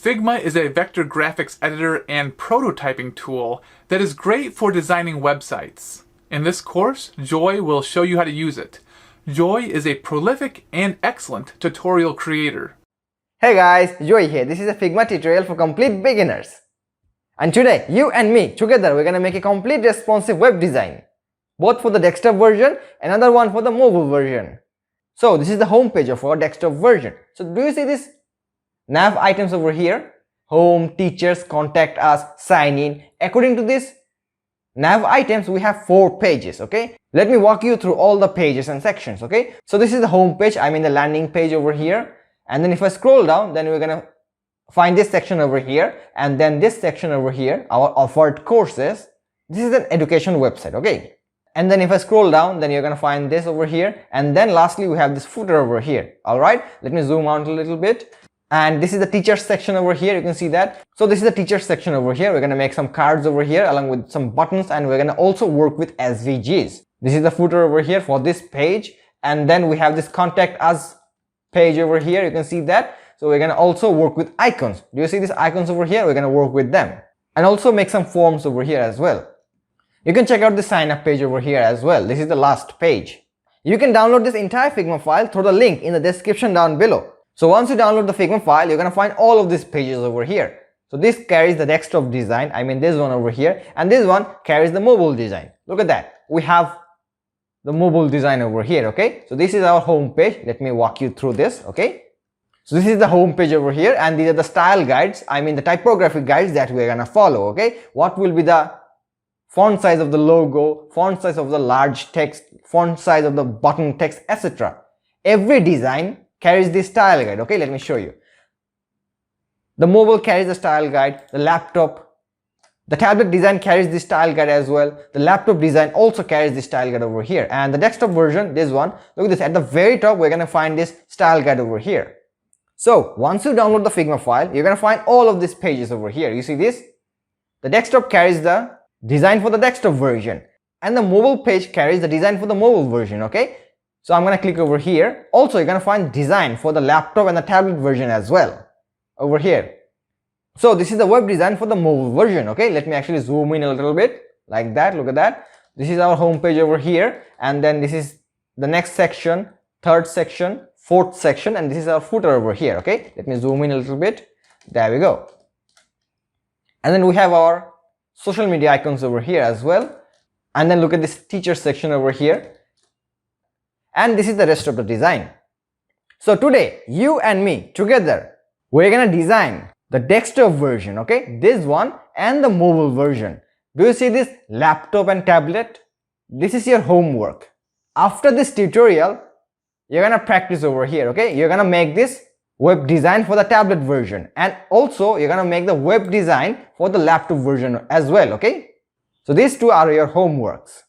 Figma is a vector graphics editor and prototyping tool that is great for designing websites. In this course, Joy will show you how to use it. Joy is a prolific and excellent tutorial creator. Hey guys, Joy here. This is a Figma tutorial for complete beginners. And today, you and me, together, we're going to make a complete responsive web design. Both for the desktop version, another one for the mobile version. So this is the home page of our desktop version. So do you see this nav items over here? Home, teachers, contact us, sign in. According to this nav items, we have 4 pages, okay? Let me walk you through all the pages and sections, okay? So this is the home page, I mean the landing page over here. And then if I scroll down, then we're gonna find this section over here, and then this section over here, our offered courses. This is an education website, okay? And then if I scroll down, then you're gonna find this over here, and then lastly we have this footer over here. All right, let me zoom out a little bit. And this is the teacher section over here, you can see that. So this is the teacher section over here. We're gonna make some cards over here along with some buttons, and we're gonna also work with SVGs. This is the footer over here for this page, and then we have this contact us page over here, you can see that. So we're gonna also work with icons. Do you see these icons over here? We're gonna work with them, and also make some forms over here as well. You can check out the sign up page over here as well. This is the last page. You can download this entire Figma file through the link in the description down below. So once you download the Figma file, you're gonna find all of these pages over here. So this carries the desktop design, I mean this one over here, and this one carries the mobile design. Look at that. We have the mobile design over here, okay? So this is our home page. Let me walk you through this, okay? So this is the home page over here, and these are the style guides, I mean the typographic guides that we're gonna follow, okay? What will be the font size of the logo, font size of the large text, font size of the button text, etc. Every design carries this style guide, okay? Let me show you. The mobile carries the style guide, the laptop, the tablet design carries this style guide as well. The laptop design also carries this style guide over here. And the desktop version, this one, look at this, at the very top we're gonna find this style guide over here. So once you download the Figma file, you're gonna find all of these pages over here. You see this? The desktop carries the design for the desktop version, and the mobile page carries the design for the mobile version, okay? So I'm gonna click over here. Also, you're gonna find design for the laptop and the tablet version as well over here. So this is the web design for the mobile version, okay? Let me actually zoom in a little bit like that. Look at that. This is our home page over here, and then this is the next section, third section, fourth section, and this is our footer over here, okay? Let me zoom in a little bit. There we go. And then we have our social media icons over here as well, and then look at this teacher section over here, and this is the rest of the design. So today you and me together, we're gonna design the desktop version, okay, this one, and the mobile version. Do you see this laptop and tablet? This is your homework. After this tutorial, you're gonna practice over here, okay? You're gonna make this web design for the tablet version, and also you're gonna make the web design for the laptop version as well, okay? So these two are your homeworks.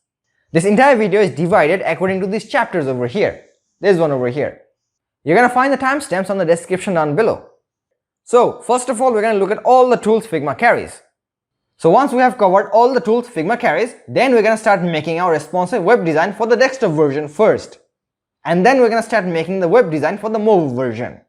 This entire video is divided according to these chapters over here. This one over here. You're gonna find the timestamps on the description down below. So first of all, we're gonna look at all the tools Figma carries. So once we have covered all the tools Figma carries, then we're gonna start making our responsive web design for the desktop version first. And then we're gonna start making the web design for the mobile version.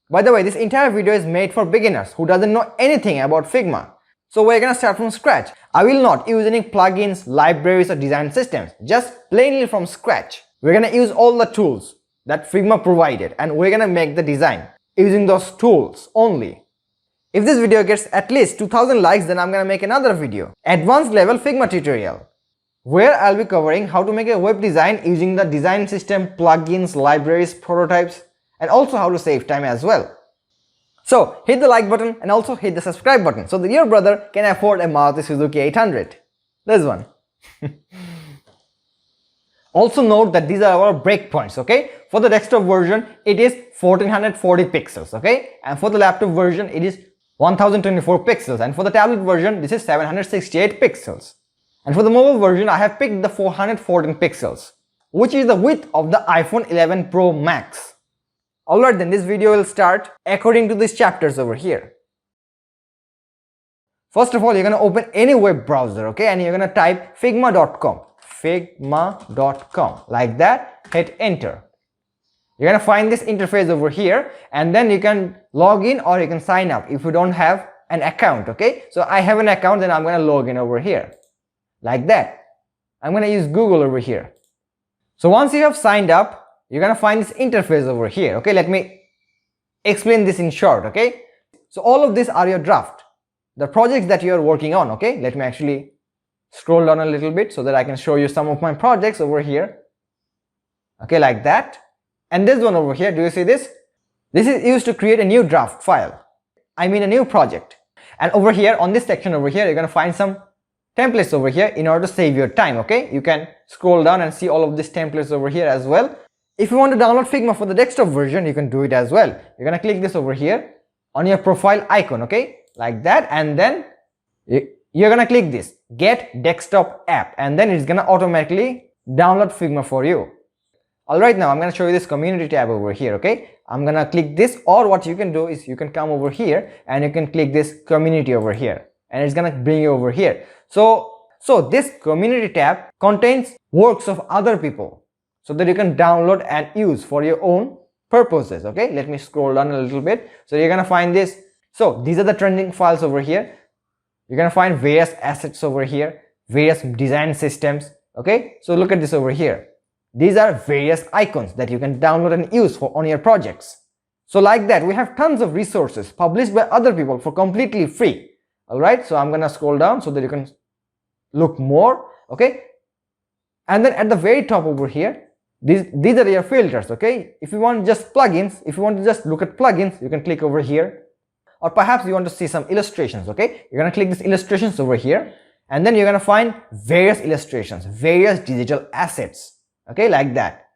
By the way, this entire video is made for beginners who doesn't know anything about Figma. So we're gonna start from scratch. I will not use any plugins, libraries or design systems, just plainly from scratch. We're gonna use all the tools that Figma provided, and we're gonna make the design using those tools only. If this video gets at least 2000 likes, then I'm gonna make another video, advanced level Figma tutorial, where I'll be covering how to make a web design using the design system, plugins, libraries, prototypes, and also how to save time as well. So hit the like button and also hit the subscribe button so that your brother can afford a Maruti Suzuki 800. This one. Also note that these are our breakpoints, okay? For the desktop version, it is 1440 pixels, okay? And for the laptop version, it is 1024 pixels. And for the tablet version, this is 768 pixels. And for the mobile version, I have picked the 414 pixels, which is the width of the iPhone 11 Pro Max. Alright, then this video will start according to these chapters over here. First of all, you're going to open any web browser, okay, and you're going to type figma.com, like that, hit enter. you're gonna find this interface over here, and then you can log in or you can sign up if you don't have an account. Okay, so I have an account, then I'm gonna log in over here like that. I'm gonna use Google over here. So once you have signed up, you're gonna find this interface over here. Okay, let me explain this in short. Okay, so all of these are your draft, the projects that you are working on. Okay, let me actually scroll down a little bit so that I can show you some of my projects over here. Okay, like that. And this one over here, do you see this? This is used to create a new draft file, I mean a new project. And over here on this section over here, you're gonna find some templates over here in order to save your time. Okay, you can scroll down and see all of these templates over here as well. If you want to download Figma for the desktop version, you can do it as well. You're gonna click this over here on your profile icon, okay, like that, and then you're gonna click this get desktop app, and then it's gonna automatically download Figma for you. Alright, now I'm gonna show you this community tab over here. Okay, I'm gonna click this, or what you can do is you can come over here and you can click this community over here, and it's gonna bring you over here. So this community tab contains works of other people so that you can download and use for your own purposes. Okay, let me scroll down a little bit. So you're gonna find this. So these are the trending files over here. You're gonna find various assets over here, various design systems. Okay, so look at this over here. These are various icons that you can download and use on your projects. So like that, we have tons of resources published by other people for completely free. Alright, so I'm gonna scroll down so that you can look more. Okay, and then at the very top over here, these are your filters. Okay, if you want just plugins, if you want to just look at plugins, you can click over here. Or perhaps you want to see some illustrations. Okay, you're gonna click this illustrations over here, and then you're gonna find various illustrations, various digital assets. Okay, like that.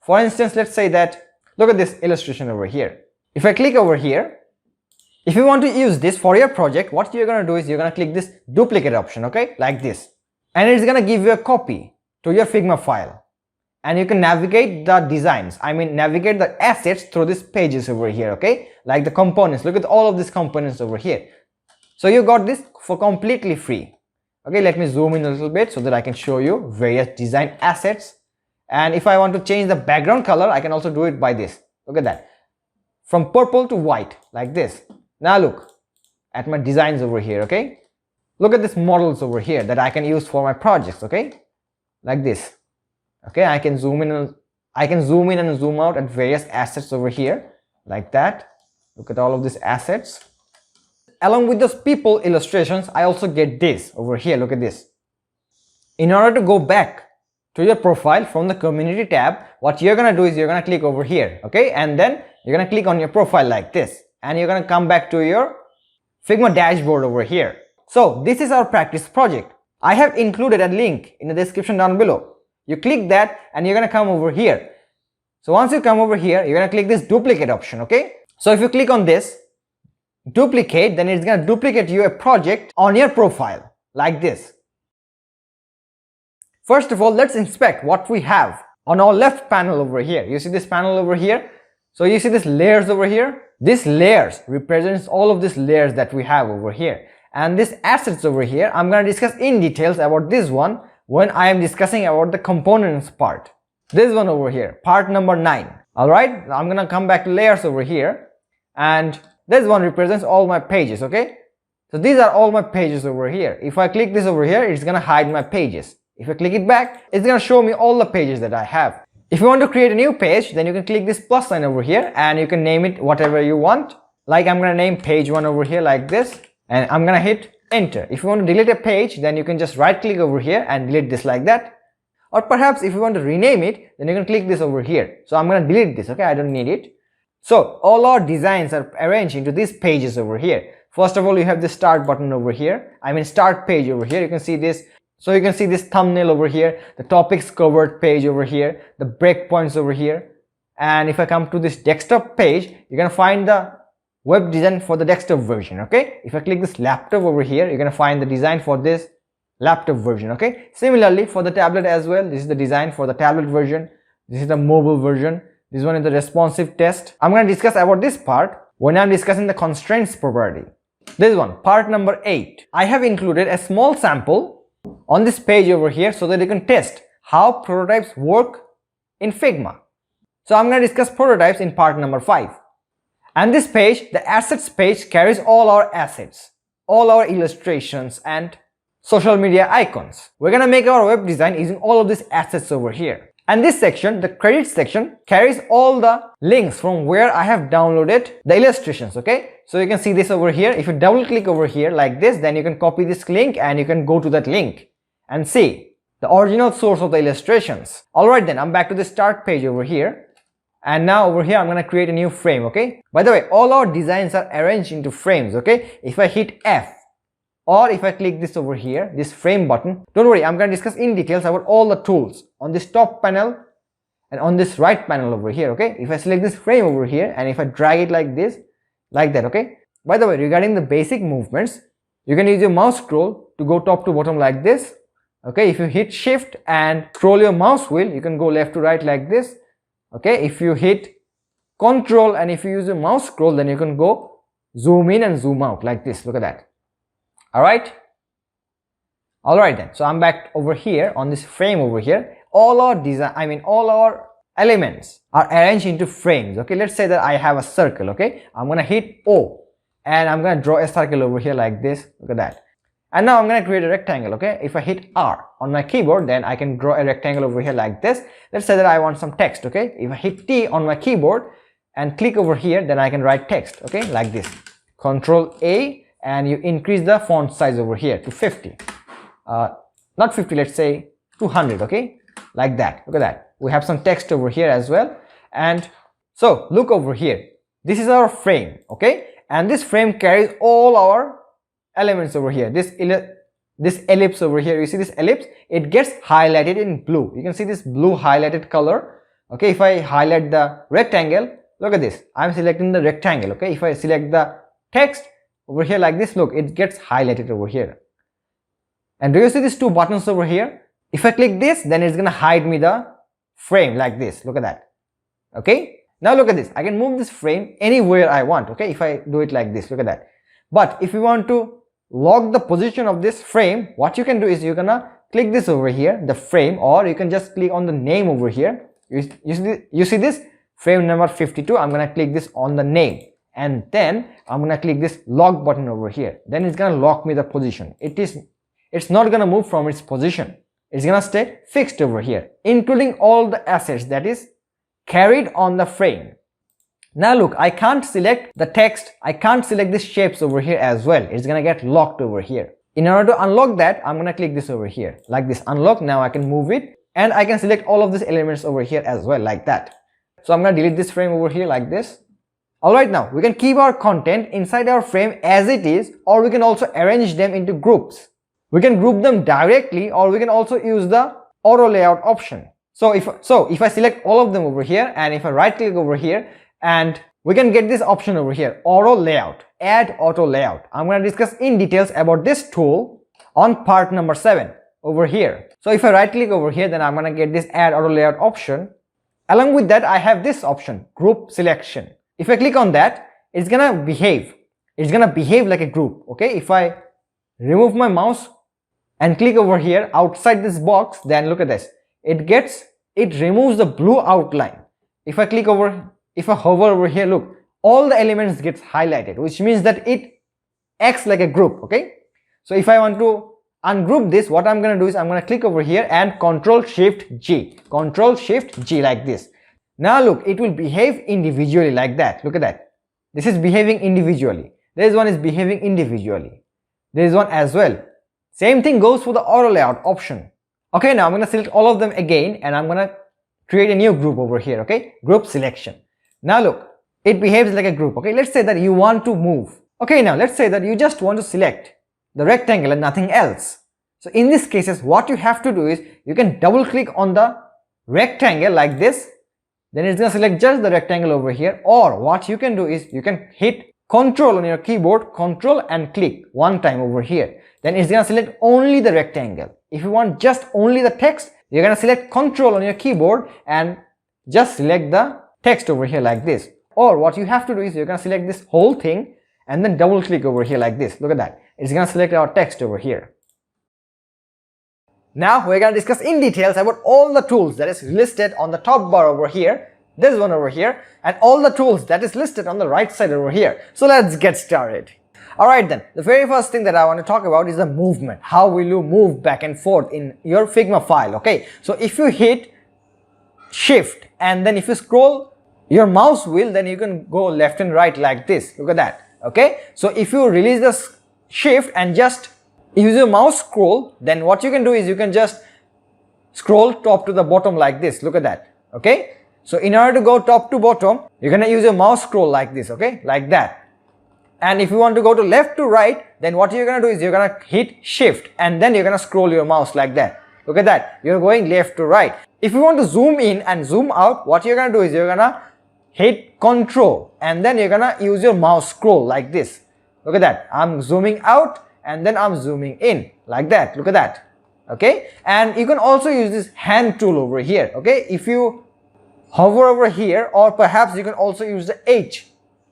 For instance, let's say that, look at this illustration over here. If I click over here, if you want to use this for your project, what you're gonna do is you're gonna click this duplicate option. Okay, like this, and it's gonna give you a copy to your Figma file, and you can navigate the designs, I mean navigate the assets through these pages over here. Okay, like the components, look at all of these components over here. So you got this for completely free. Okay, let me zoom in a little bit so that I can show you various design assets. And if I want to change the background color, I can also do it by this. Look at that, from purple to white, like this. Now look at my designs over here. Okay, look at these models over here that I can use for my projects. Okay, like this. Okay, I can zoom in and zoom out at various assets over here, like that. Look at all of these assets. Along with those people illustrations, I also get this over here. Look at this. In order to go back to your profile from the community tab, what you're gonna do is you're gonna click over here. Okay, and then you're gonna click on your profile like this, and you're gonna come back to your Figma dashboard over here. So this is our practice project. I have included a link in the description down below. You click that and you're gonna come over here. So once you come over here, you're gonna click this duplicate option. Okay, so if you click on this duplicate, then it's gonna duplicate you a project on your profile like this. First of all, let's inspect what we have on our left panel over here. You see this panel over here? So you see these layers over here? This layers represents all of these layers that we have over here. And this assets over here, I'm going to discuss in details about this one when I am discussing about the components part. This one over here, part number 9. Alright, I'm going to come back to layers over here. And this one represents all my pages. Okay, so these are all my pages over here. If I click this over here, it's going to hide my pages. If I click it back, it's going to show me all the pages that I have. If you want to create a new page, then you can click this plus sign over here and you can name it whatever you want. Like I'm going to name page 1 over here like this, and I'm going to hit enter. If you want to delete a page, then you can just right click over here and delete this like that. Or perhaps if you want to rename it, then you can click this over here. So I'm going to delete this. Okay, I don't need it. So all our designs are arranged into these pages over here. First of all, you have the start button over here. I mean start page over here. You can see this. So you can see this thumbnail over here, the topics covered page over here, the breakpoints over here. And if I come to this desktop page, you're going to find the web design for the desktop version. Okay, if I click this laptop over here, you're going to find the design for this laptop version. Okay, similarly for the tablet as well, this is the design for the tablet version. This is the mobile version. This one is the responsive test. I'm going to discuss about this part when I'm discussing the constraints property. This one, part number 8. I have included a small sample on this page over here so that you can test how prototypes work in Figma. So I'm going to discuss prototypes in part number 5. And this page, the assets page, carries all our assets, all our illustrations and social media icons. We're going to make our web design using all of these assets over here. And this section, the credits section, carries all the links from where I have downloaded the illustrations, okay? So you can see this over here. If you double click over here like this, then you can copy this link and you can go to that link and see the original source of the illustrations. Alright then, I'm back to the start page over here. And now over here, I'm going to create a new frame, okay? By the way, all our designs are arranged into frames, okay? If I hit F, or if I click this over here, this frame button, don't worry, I'm going to discuss in details about all the tools on this top panel and on this right panel over here, okay? If I select this frame over here and if I drag it like this, like that, okay? By the way, regarding the basic movements, you can use your mouse scroll to go top to bottom like this, okay? If you hit shift and scroll your mouse wheel, you can go left to right like this, okay? If you hit control and if you use your mouse scroll, then you can go zoom in and zoom out like this. Look at that. Alright then, so I'm back over here on this frame over here. All our design, all our elements are arranged into frames, okay? Let's say that I have a circle, okay? I'm gonna hit O and I'm gonna draw a circle over here like this. Look at that. And now I'm gonna create a rectangle, okay? If I hit R on my keyboard, then I can draw a rectangle over here like this. Let's say that I want some text, okay? If I hit T on my keyboard and click over here, then I can write text, okay? Like this. Control A. And you increase the font size over here to 50, not 50, let's say 200, okay, like that. Look at that. We have some text over here as well. And so look over here, this is our frame, okay, and this frame carries all our elements over here. This ellipse over here, you see this ellipse, it gets highlighted in blue. You can see this blue highlighted color, okay? If I highlight the rectangle, look at this, I'm selecting the rectangle, okay? If I select the text over here like this, look, it gets highlighted over here. And do you see these two buttons over here? If I click this, then it's gonna hide me the frame like this. Look at that. Okay, now look at this, I can move this frame anywhere I want, okay? If I do it like this, look at that. But if you want to lock the position of this frame, what you can do is you're gonna click this over here, the frame, or you can just click on the name over here. You see this frame number 52. I'm gonna click this on the name, and then I'm gonna click this lock button over here. Then it's gonna lock me the position. It's not gonna move from its position. It's gonna stay fixed over here, including all the assets that is carried on the frame. Now look, I can't select the text, I can't select these shapes over here as well. It's gonna get locked over here. In order to unlock that, I'm gonna click this over here like this, unlock. Now I can move it and I can select all of these elements over here as well like that. So I'm gonna delete this frame over here like this. Alright, now we can keep our content inside our frame as it is, or we can also arrange them into groups. We can group them directly, or we can also use the auto layout option. So if I select all of them over here and if I right click over here, and we can get this option over here, auto layout, add auto layout. I'm going to discuss in details about this tool on part number 7 over here. So if I right click over here, then I'm going to get this add auto layout option. Along with that, I have this option, group selection. If I click on that, it's gonna behave like a group, okay? If I remove my mouse and click over here outside this box, then look at this, it removes the blue outline. If I hover over here, look, all the elements gets highlighted, which means that it acts like a group, okay? So if I want to ungroup this, what I'm gonna do is I'm gonna click over here and Control Shift G like this. Now look, it will behave individually like that. Look at that. This is behaving individually. This one is behaving individually. There is one as well. Same thing goes for the auto layout option. Okay, now I'm going to select all of them again and I'm going to create a new group over here, okay? Group selection. Now look, it behaves like a group, okay? Let's say that you want to move. Okay, now let's say that you just want to select the rectangle and nothing else. So in these cases, what you have to do is you can double click on the rectangle like this. Then it's going to select just the rectangle over here, or what you can do is you can hit Control on your keyboard, Control and click one time over here. Then it's going to select only the rectangle. If you want just only the text, you're going to select Control on your keyboard and just select the text over here like this. Or what you have to do is you're going to select this whole thing and then double click over here like this. Look at that. It's going to select our text over here. Now we're going to discuss in details about all the tools that is listed on the top bar over here this one over here, and all the tools that is listed on the right side over here. So let's get started. Alright then, the very first thing that I want to talk about is the movement. How will you move back and forth in your Figma file, okay? So if you hit shift and then if you scroll your mouse wheel, then you can go left and right like this. Look at that, okay? So if you release the shift and just use your mouse scroll, then what you can do is you can just scroll top to the bottom like this. Look at that, okay? So in order to go top to bottom, you're gonna use your mouse scroll like this, okay? Like that. And if you want to go to left to right, then what you're gonna do is you're gonna hit shift and then you're gonna scroll your mouse like that. Look at that, you're going left to right. If you want to zoom in and zoom out, what you're gonna do is you're gonna hit control and then you're gonna use your mouse scroll like this. Look at that, I'm zooming out and then I'm zooming in like that. Look at that, okay? And you can also use this hand tool over here, okay? If you hover over here, or perhaps you can also use the H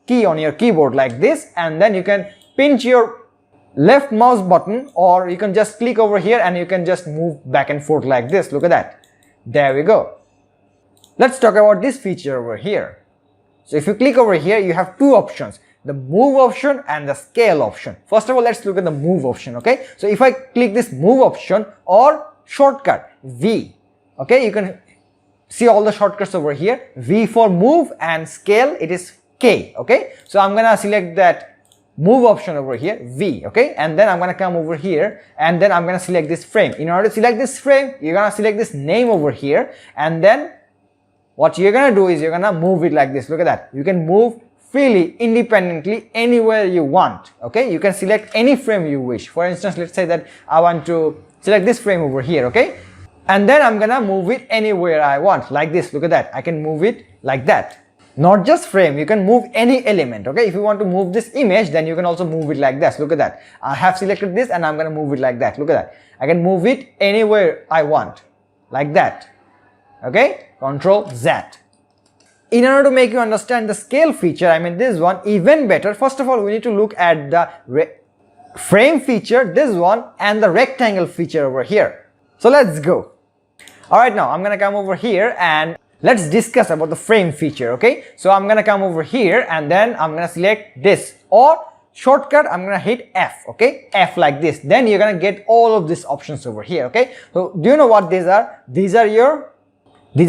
key on your keyboard like this, and then you can pinch your left mouse button, or you can just click over here and you can just move back and forth like this. Look at that, there we go. Let's talk about this feature over here. So if you click over here, you have two options, the move option and the scale option. First of all, let's look at the move option, okay? So if I click this move option or shortcut V, okay, you can see all the shortcuts over here. V for move and scale, it is K, okay? So I'm gonna select that move option over here, V, okay? And then I'm gonna come over here and then I'm gonna select this frame. In order to select this frame, you're gonna select this name over here, and then what you're gonna do is you're gonna move it like this. Look at that. You can move freely, independently, anywhere you want, okay? You can select any frame you wish. For instance, let's say that I want to select this frame over here, okay? And then I'm gonna move it anywhere I want, like this. Look at that. I can move it like that. Not just frame, you can move any element, okay? If you want to move this image, then you can also move it like this. Look at that. I have selected this and I'm gonna move it like that. Look at that. I can move it anywhere I want, like that, okay? Control Z. In order to make you understand the scale feature, I mean this one even better, first of all we need to look at the frame feature, this one, and the rectangle feature over here. So let's go. Alright, now I'm gonna come over here and let's discuss about the frame feature, okay? So I'm gonna come over here and then I'm gonna select this, or shortcut I'm gonna hit F, okay? F like this. Then you're gonna get all of these options over here, okay? So do you know what these are? These are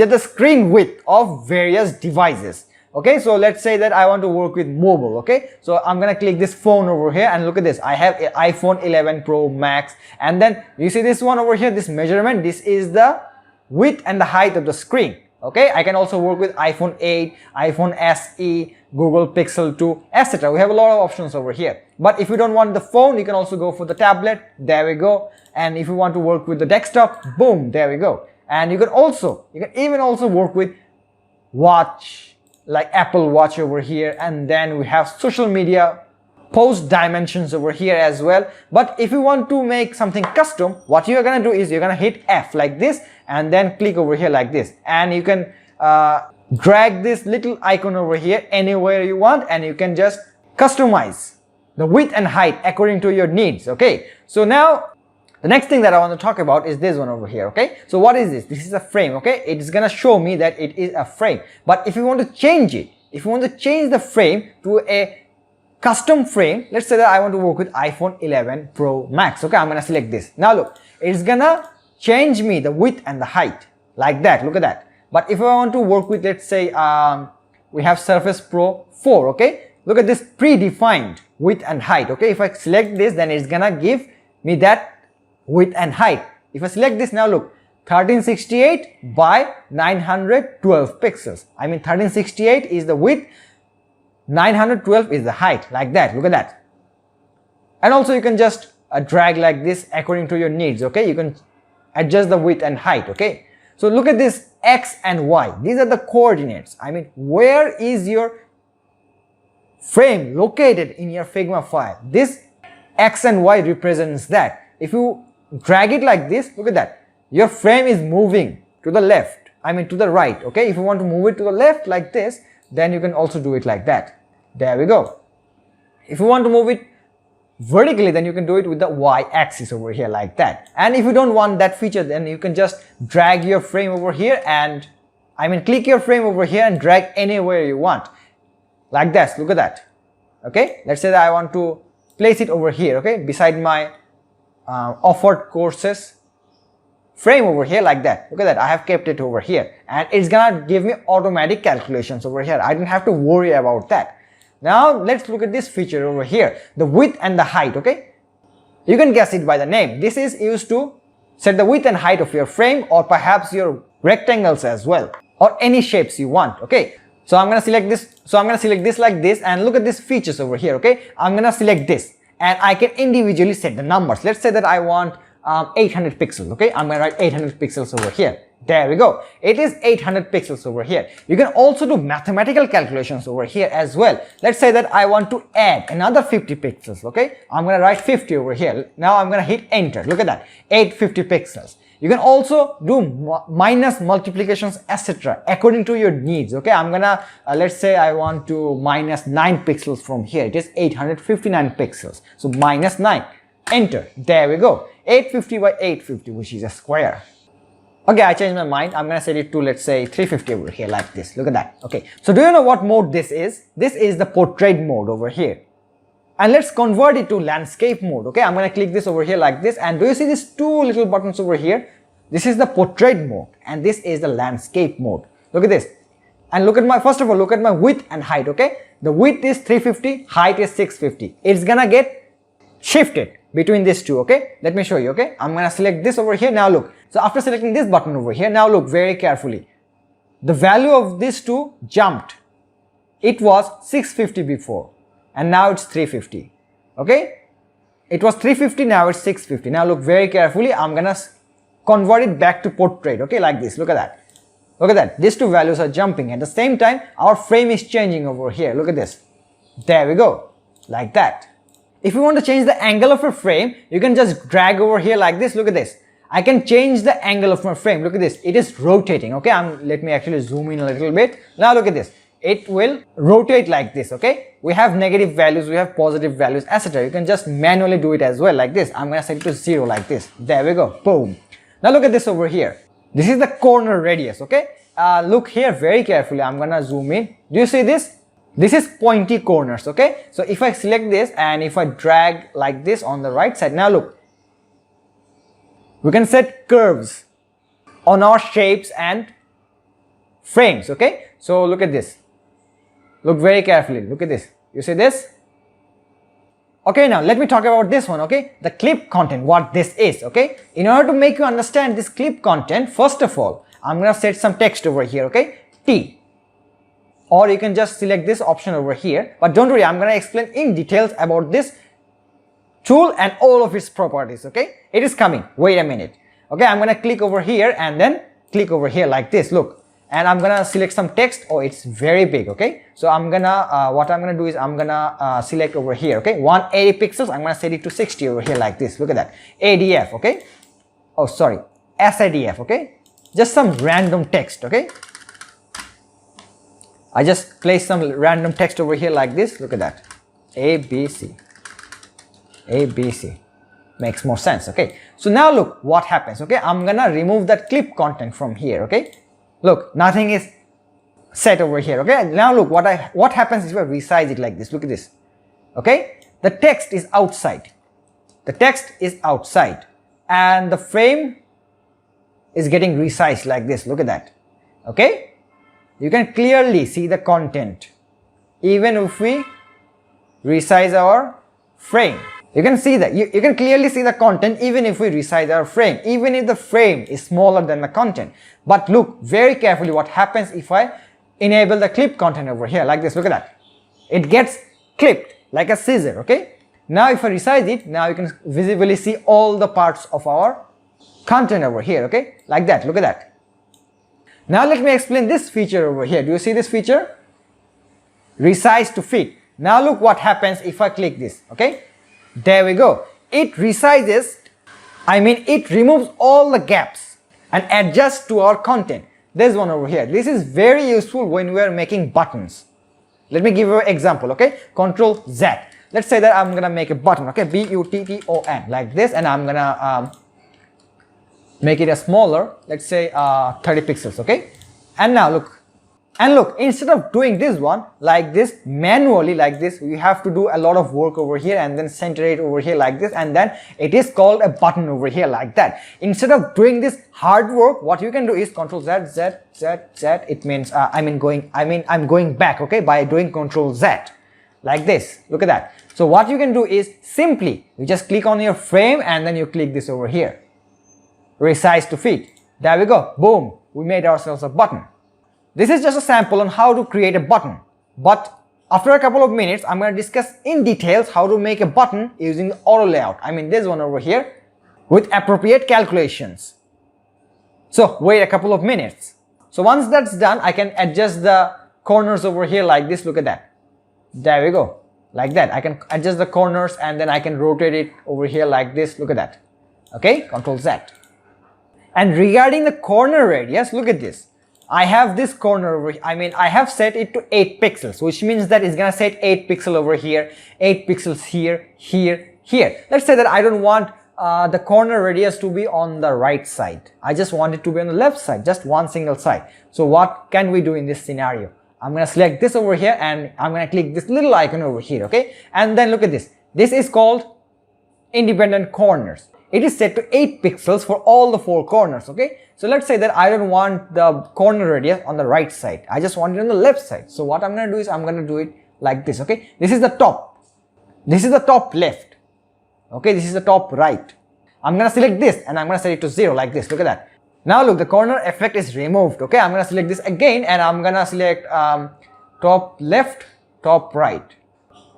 the screen width of various devices, okay? So let's say that I want to work with mobile, okay? So I'm gonna click this phone over here and look at this. I have an iPhone 11 Pro Max, and then you see this one over here, this measurement, this is the width and the height of the screen, okay? I can also work with iPhone 8, iPhone SE, Google Pixel 2, etc. We have a lot of options over here. But if you don't want the phone, you can also go for the tablet. There we go. And if you want to work with the desktop, boom, there we go. And you can even also work with watch, like Apple Watch over here. And then we have social media post dimensions over here as well. But if you want to make something custom, what you're gonna do is you're gonna hit F like this and then click over here like this, and you can drag this little icon over here anywhere you want, and you can just customize the width and height according to your needs, okay? So now the next thing that I want to talk about is this one over here, okay? So what is this? This is a frame, okay? It's gonna show me that it is a frame. But if you want to change it, if you want to change the frame to a custom frame, let's say that I want to work with iPhone 11 Pro Max, okay? I'm gonna select this. Now look, it's gonna change me the width and the height like that. Look at that. But if I want to work with, let's say we have Surface Pro 4, okay? Look at this predefined width and height, okay? If I select this, then it's gonna give me that width and height. If I select this, now look, 1368 by 912 pixels. I mean 1368 is the width, 912 is the height, like that. Look at that. And also you can just drag like this according to your needs, okay? You can adjust the width and height, okay? So look at this X and Y. These are the coordinates. I mean, where is your frame located in your Figma file? This X and Y represents that. If you drag it like this, look at that. Your frame is moving to the left, I mean to the right, okay? If you want to move it to the left like this, then you can also do it like that. There we go. If you want to move it vertically, then you can do it with the Y axis over here like that. And if you don't want that feature, then you can just drag your frame over here and I mean, click your frame over here and drag anywhere you want. Like this, look at that. Okay, let's say that I want to place it over here, okay, beside my offered courses frame over here, like that. Look at that, I have kept it over here, and it's gonna give me automatic calculations over here. I don't have to worry about that. Now let's look at this feature over here, the width and the height. Okay, you can guess it by the name. This is used to set the width and height of your frame, or perhaps your rectangles as well, or any shapes you want. Okay, so I'm gonna select this like this, and look at these features over here. Okay, I'm gonna select this, and I can individually set the numbers. Let's say that I want 800 pixels. Okay, I'm gonna write 800 pixels over here. There we go, it is 800 pixels over here. You can also do mathematical calculations over here as well. Let's say that I want to add another 50 pixels. Okay, I'm gonna write 50 over here. Now I'm gonna hit enter. Look at that, 850 pixels. You can also do minus multiplications, etc., according to your needs. Okay, I'm gonna let's say I want to minus 9 pixels from here. It is 859 pixels, so minus 9, enter. There we go, 850 by 850, which is a square. Okay, I changed my mind. I'm gonna set it to, let's say, 350 over here, like this. Look at that. Okay, so do you know what mode this is? This is the portrait mode over here, and let's convert it to landscape mode. Okay, I'm gonna click this over here like this, and do you see these two little buttons over here? This is the portrait mode, and this is the landscape mode. Look at this, and look at my, first of all, look at my width and height. Okay, the width is 350, height is 650. It's gonna get shifted between these two. Okay, let me show you. Okay, I'm gonna select this over here. Now look, so after selecting this button over here, now look very carefully, the value of these two jumped. It was 650 before, and now it's 350. Okay, it was 350, now it's 650. Now look very carefully, I'm gonna convert it back to portrait. Okay, like this. Look at that, look at that, these two values are jumping. At the same time, our frame is changing over here. Look at this, there we go, like that. If you want to change the angle of your frame, you can just drag over here like this. Look at this, I can change the angle of my frame. Look at this, it is rotating. Okay, let me actually zoom in a little bit. Now look at this, it will rotate like this. Okay, we have negative values, we have positive values, etc. You can just manually do it as well, like this. I'm gonna set it to 0 like this. There we go, boom. Now look at this over here, this is the corner radius. Okay, look here very carefully. I'm gonna zoom in. Do you see this? This is pointy corners. Okay, so if I select this and if I drag like this on the right side, now look, we can set curves on our shapes and frames. Okay, so look at this, look very carefully, look at this, you see this? Okay, now let me talk about this one. Okay, the clip content, what this is. Okay, in order to make you understand this clip content, first of all, I'm gonna set some text over here. Okay, T, or you can just select this option over here, but don't worry, I'm gonna explain in details about this tool and all of its properties. Okay, it is coming, wait a minute. Okay, I'm gonna click over here and then click over here like this. Look, and I'm gonna select some text. Oh, it's very big. Okay, so I'm gonna what I'm gonna do is I'm gonna select over here. Okay, 180 pixels, I'm gonna set it to 60 over here like this. Look at that, ADF. Okay, oh sorry, SADF. Okay, just some random text. Okay, I just place some random text over here like this. Look at that, ABC. ABC makes more sense. Okay, so now look what happens. Okay, I'm gonna remove that clip content from here. Okay, look, nothing is set over here. Okay, now look what happens if I resize it like this. Look at this. Okay, the text is outside, the text is outside, and the frame is getting resized like this. Look at that. Okay, you can clearly see the content even if we resize our frame. You can see that, you can clearly see the content even if we resize our frame, even if the frame is smaller than the content. But look very carefully what happens if I enable the clip content over here like this. Look at that, it gets clipped like a scissor. Okay, now if I resize it, now you can visibly see all the parts of our content over here. Okay, like that. Look at that. Now let me explain this feature over here. Do you see this feature? Resize to fit. Now look what happens if I click this. Okay, there we go, it resizes, it removes all the gaps and adjusts to our content. There's one over here. This is very useful when we are making buttons. Let me give you an example. Okay, Control Z. Let's say that I'm gonna make a button. Okay, button like this, and I'm gonna make it a smaller, let's say 30 pixels. Okay, And now look, instead of doing this one like this manually like this, you have to do a lot of work over here and then center it over here like this, and then it is called a button over here like that. Instead of doing this hard work, what you can do is Control Z, Z, Z, Z. It means I'm going back, okay, by doing Control Z like this. Look at that. So what you can do is simply you just click on your frame and then you click this over here, resize to fit. There we go. Boom, we made ourselves a button. This is just a sample on how to create a button, but after a couple of minutes I'm going to discuss in details how to make a button using the auto layout. This one over here with appropriate calculations. So wait a couple of minutes. So once that's done, I can adjust the corners over here like this. Look at that. There we go. Like that. I can adjust the corners and then I can rotate it over here like this. Look at that. Okay, Control Z. And regarding the corner radius, look at this. I have this corner over here. I have set it to 8 pixels, which means that it's gonna set 8 pixels over here, 8 pixels here, here, here. Let's say that I don't want the corner radius to be on the right side. I just want it to be on the left side, just one single side. So what can we do in this scenario? I'm gonna select this over here and I'm gonna click this little icon over here, okay? And then look at this. This is called independent corners. It is set to 8 pixels for all the 4 corners, okay? So let's say that I don't want the corner radius on the right side. I just want it on the left side. So what I'm going to do is I'm going to do it like this, okay? This is the top. This is the top left. Okay, this is the top right. I'm going to select this and I'm going to set it to 0 like this. Look at that. Now look, the corner effect is removed, okay? I'm going to select this again and I'm going to select top left, top right.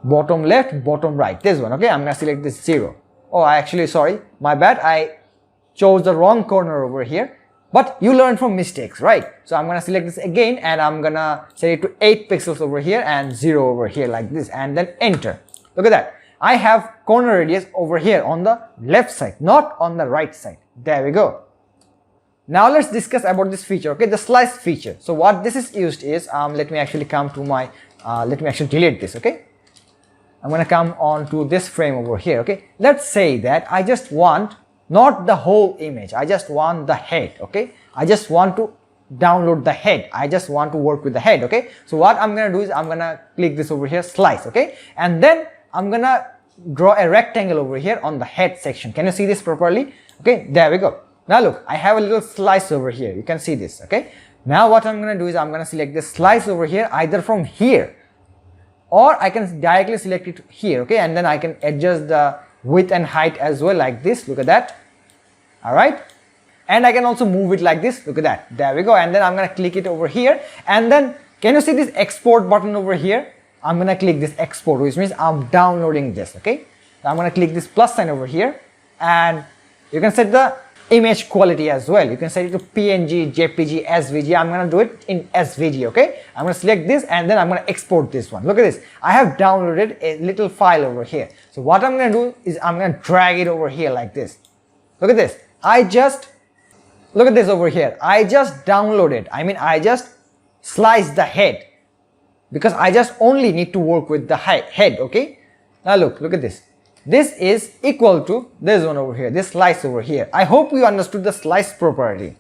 Bottom left, bottom right. This one, okay? I'm going to select this 0. Oh, sorry, my bad. I chose the wrong corner over here. But you learn from mistakes, right? So I'm going to select this again and I'm going to set it to 8 pixels over here and 0 over here like this, and then enter. Look at that. I have corner radius over here on the left side, not on the right side. There we go. Now let's discuss about this feature, okay? The slice feature. So what this is used is, let me actually come to my, let me actually delete this, okay? I'm going to come on to this frame over here, okay? Let's say that I just want not the whole image, I just want the head, okay? I just want to download the head. I just want to work with the head, okay? So what I'm gonna do is I'm gonna click this over here, slice, okay? And then I'm gonna draw a rectangle over here on the head section. Can you see this properly? Okay, there we go. Now look, I have a little slice over here. You can see this, okay? Now what I'm gonna do is I'm gonna select this slice over here either from here or I can directly select it here, okay? And then I can adjust the width and height as well like this. Look at that. All right, and I can also move it like this. Look at that. There we go. And then I'm gonna click it over here, and then can you see this export button over here? I'm gonna click this export, which means I'm downloading this, okay? Now I'm gonna click this plus sign over here, and you can set the image quality as well. You can set it to PNG, JPG, SVG. I'm gonna do it in SVG, okay? I'm gonna select this and then I'm gonna export this one. Look at this. I have downloaded a little file over here. So what I'm gonna do is I'm gonna drag it over here like this. Look at this. Look at this over here. I just downloaded. I just sliced the head because I just only need to work with the head, okay? Now look at this. This is equal to this one over here, this slice over here. I hope you understood the slice property.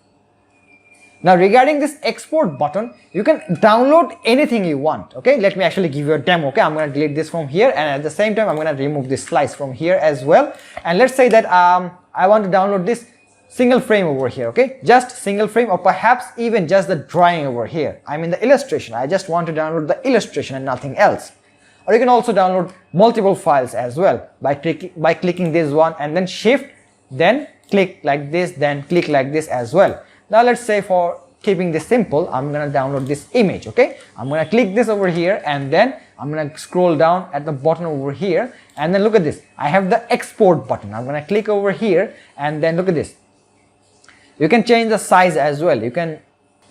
Now regarding this export button, you can download anything you want, okay? Let me actually give you a demo, okay? I'm going to delete this from here, and at the same time I'm going to remove this slice from here as well. And let's say that I want to download this single frame over here, okay? Just single frame, or perhaps even just the drawing over here. The illustration. I just want to download the illustration and nothing else. Or you can also download multiple files as well by clicking this one and then shift, then click like this, then click like this as well. Now let's say for keeping this simple, I'm gonna download this image, okay? I'm gonna click this over here and then I'm gonna scroll down at the bottom over here, and then look at this. I have the export button. I'm gonna click over here and then look at this. You can change the size as well. You can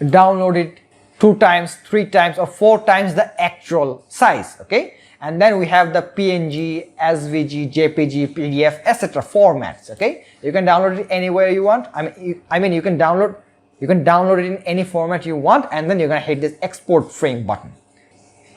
download it 2 times, 3 times, or 4 times the actual size, okay? And then we have the PNG, SVG, JPG, PDF, etc. formats, okay? You can download it anywhere you want. You can download it in any format you want, and then you're gonna hit this export frame button.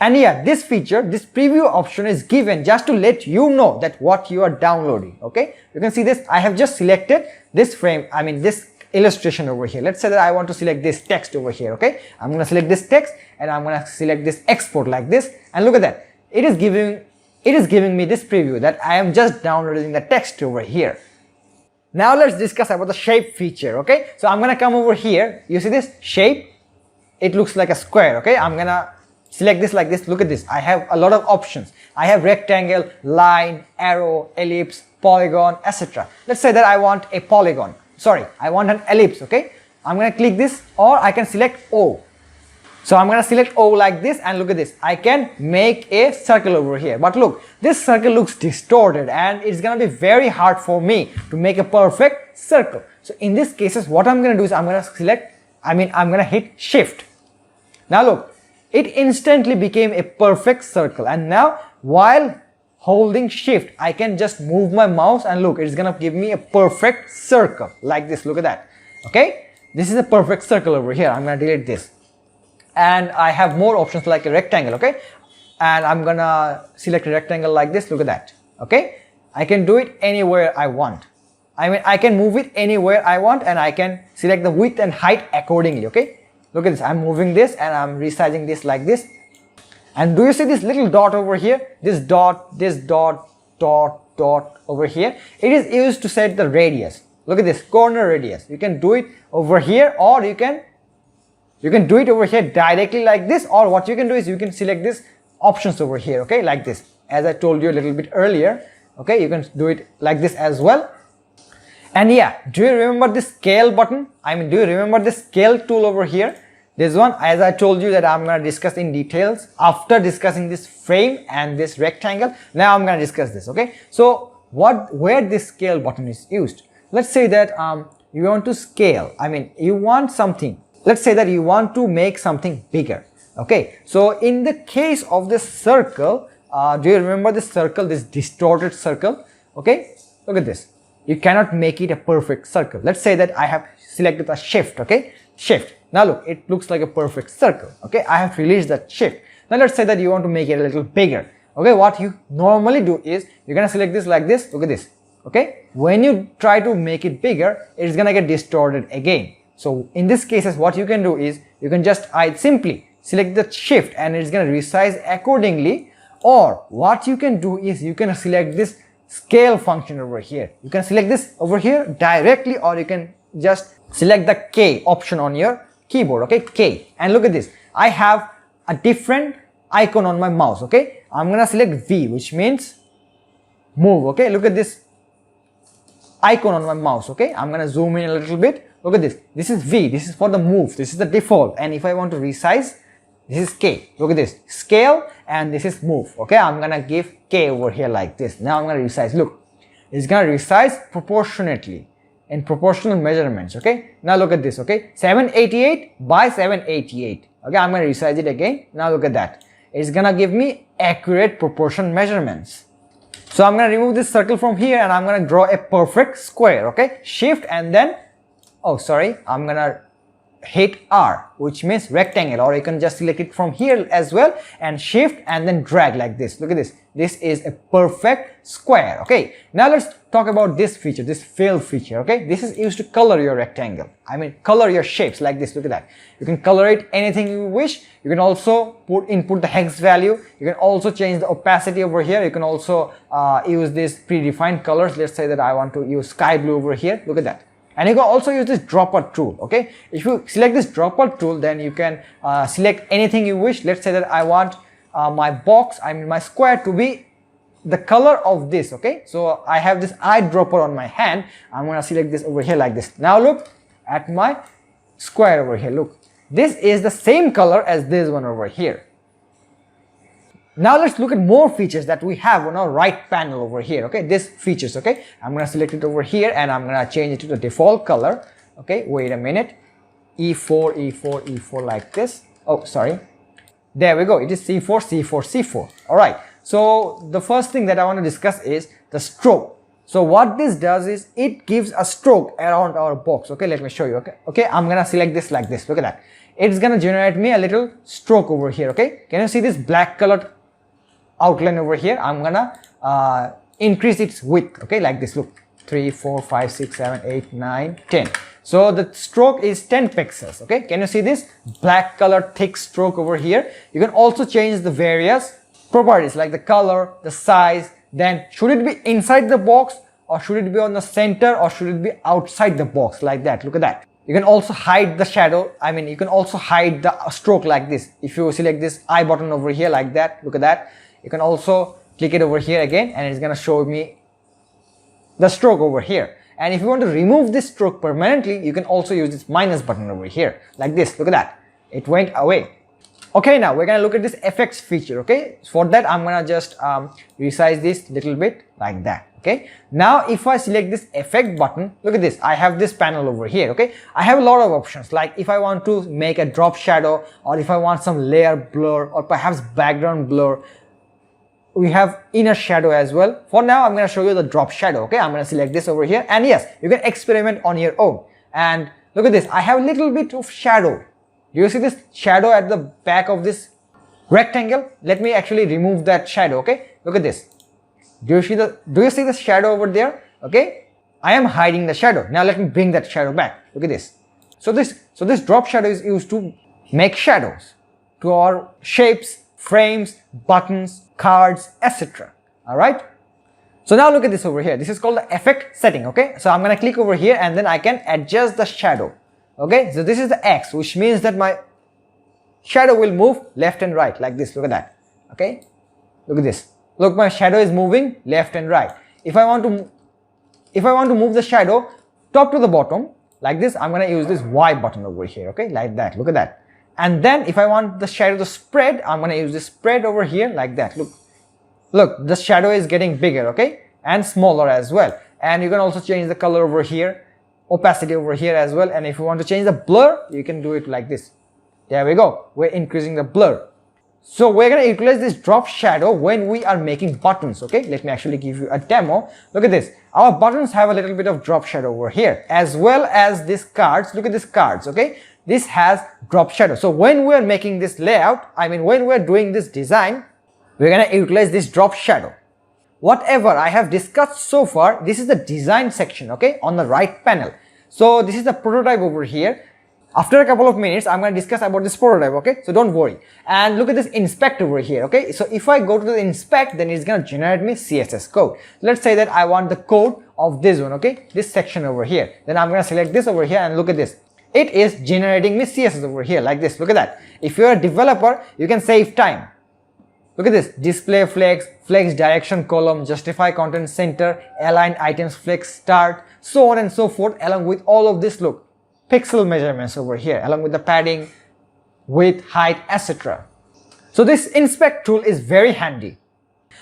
And yeah, this feature, this preview option is given just to let you know that what you are downloading, okay? You can see this. I have just selected this frame, this illustration over here. Let's say that I want to select this text over here. Okay, I'm going to select this text and I'm going to select this export like this, and look at that, it is giving me this preview that I am just downloading the text over here. Now let's discuss about the shape feature. Okay, so I'm going to come over here. You see this shape, it looks like a square. Okay, I'm going to select this like this. Look at this, I have a lot of options. I have rectangle, line, arrow, ellipse, polygon, etc. Let's say that I want a polygon, I want an ellipse. Okay, I'm going to click this, or I can select O. So I'm going to select O like this, and look at this, I can make a circle over here. But look, this circle looks distorted and it's going to be very hard for me to make a perfect circle. So in this cases, what I'm going to do is I'm going to hit shift. Now look, it instantly became a perfect circle, and now while holding shift I can just move my mouse and look, it's gonna give me a perfect circle like this. Look at that. Okay, this is a perfect circle over here. I'm gonna delete this, and I have more options like a rectangle. Okay, and I'm gonna select a rectangle like this. Look at that. Okay, I can do it anywhere I want. I can move it anywhere I want, and I can select the width and height accordingly. Okay, look at this, I'm moving this and I'm resizing this like this. And do you see this little dot over here? This dot over here. It is used to set the radius. Look at this, corner radius. You can do it over here, or you can do it over here directly like this, or what you can do is you can select this options over here. Okay, like this, as I told you a little bit earlier. Okay, you can do it like this as well. And yeah, do you remember this scale button? Do you remember this scale tool over here? This one, as I told you that I'm going to discuss in details after discussing this frame and this rectangle. Now I'm going to discuss this. Okay, so where this scale button is used. Let's say that you want to scale. You want something. Let's say that you want to make something bigger. Okay, so in the case of this circle, do you remember this circle, this distorted circle? Okay, look at this. You cannot make it a perfect circle. Let's say that I have selected a shift. Okay, shift. Now look, it looks like a perfect circle. Okay, I have released that shift. Now let's say that you want to make it a little bigger. Okay, what you normally do is you're gonna select this like this. Look at this. Okay, when you try to make it bigger, it's gonna get distorted again. So in this cases, what you can do is you can just simply select the shift and it's gonna resize accordingly. Or what you can do is you can select this scale function over here. You can select this over here directly, or you can just select the K option on your keyboard. Okay, K, and look at this, I have a different icon on my mouse. Okay, I'm gonna select V, which means move. Okay, look at this icon on my mouse. Okay, I'm gonna zoom in a little bit. Look at this, this is V, this is for the move, this is the default, and if I want to resize, this is K. Look at this, scale, and this is move. Okay, I'm gonna give K over here like this. Now I'm gonna resize. Look, it's gonna resize proportionately in proportional measurements. Okay, now look at this. Okay, 788 by 788. Okay, I'm gonna resize it again. Now look at that, it's gonna give me accurate proportion measurements. So I'm gonna remove this circle from here and I'm gonna draw a perfect square. Okay, shift and then I'm gonna hit R, which means rectangle, or you can just select it from here as well and shift and then drag like this. Look at this, this is a perfect square. Okay, now let's talk about this feature, this fill feature. Okay, this is used to color your rectangle, color your shapes like this. Look at that, you can color it anything you wish. You can also input the hex value. You can also change the opacity over here. You can also use these predefined colors. Let's say that I want to use sky blue over here. Look at that. And you can also use this dropper tool. Okay, if you select this dropper tool, then you can select anything you wish. Let's say that I want my box, my square to be the color of this. Okay, so I have this eyedropper on my hand. I'm gonna select this over here like this. Now look at my square over here. Look, this is the same color as this one over here. Now let's look at more features that we have on our right panel over here. Okay, these features. Okay, I'm gonna select it over here and I'm gonna change it to the default color. Okay, wait a minute, E4, E4, E4 like this. Oh, sorry, there we go, it is C4, C4, C4. All right, so the first thing that I want to discuss is the stroke. So what this does is it gives a stroke around our box. Okay, let me show you. Okay, I'm gonna select this like this. Look at that, it's gonna generate me a little stroke over here. Okay, can you see this black colored outline over here? I'm gonna increase its width. Okay, like this. Look, 3, 4, 5, 6, 7, 8, 9, 10. So the stroke is 10 pixels. Okay, can you see this black color thick stroke over here? You can also change the various properties like the color, the size. Then should it be inside the box, or should it be on the center, or should it be outside the box, like that? Look at that. You can also hide the shadow. You can also hide the stroke like this. If you select this I button over here like that, look at that. You can also click it over here again, and it's gonna show me the stroke over here. And if you want to remove this stroke permanently, you can also use this minus button over here like this. Look at that, it went away. Okay, now we're gonna look at this effects feature. Okay, for that I'm gonna just resize this little bit like that. Okay, now if I select this effect button, look at this, I have this panel over here. Okay, I have a lot of options, like if I want to make a drop shadow, or if I want some layer blur, or perhaps background blur. We have inner shadow as well. For now I'm going to show you the drop shadow. Okay, I'm going to select this over here, and yes, you can experiment on your own. And look at this, I have a little bit of shadow. Do you see this shadow at the back of this rectangle? Let me actually remove that shadow. Okay, look at this. Do you see the shadow over there? Okay, I am hiding the shadow. Now let me bring that shadow back. Look at this. So this drop shadow is used to make shadows to our shapes, frames, buttons, cards, etc. All right, so now look at this over here. This is called the effect setting. Okay, so I'm gonna click over here, and then I can adjust the shadow. Okay, so this is the X, which means that my shadow will move left and right like this. Look at that. Okay, look at this. Look, my shadow is moving left and right. If I want to move the shadow top to the bottom like this, I'm gonna use this Y button over here. Okay, like that. Look at that. And then if I want the shadow to spread, I'm going to use this spread over here like that. Look, the shadow is getting bigger, okay, and smaller as well. And you can also change the color over here, opacity over here as well. And if you want to change the blur, you can do it like this. There we go. We're increasing the blur. So we're going to utilize this drop shadow when we are making buttons. Okay, let me actually give you a demo. Look at this. Our buttons have a little bit of drop shadow over here, as well as these cards. Look at these cards. Okay, this has drop shadow. So when we're making this layout, when we're doing this design, we're going to utilize this drop shadow. Whatever I have discussed so far, this is the design section, okay, on the right panel. So this is the prototype over here. After a couple of minutes, I'm going to discuss about this prototype, okay, so don't worry. And look at this inspect over here. Okay, so if I go to the inspect, then it's going to generate me CSS code. Let's say that I want the code of this one, okay, this section over here. Then I'm going to select this over here, and look at this. It is generating me CSS over here like this. Look at that. If you're a developer, you can save time. Look at this. Display flex, flex direction column, justify content center, align items flex start, so on and so forth, along with all of this. Look, pixel measurements over here, along with the padding, width, height, etc. So this inspect tool is very handy.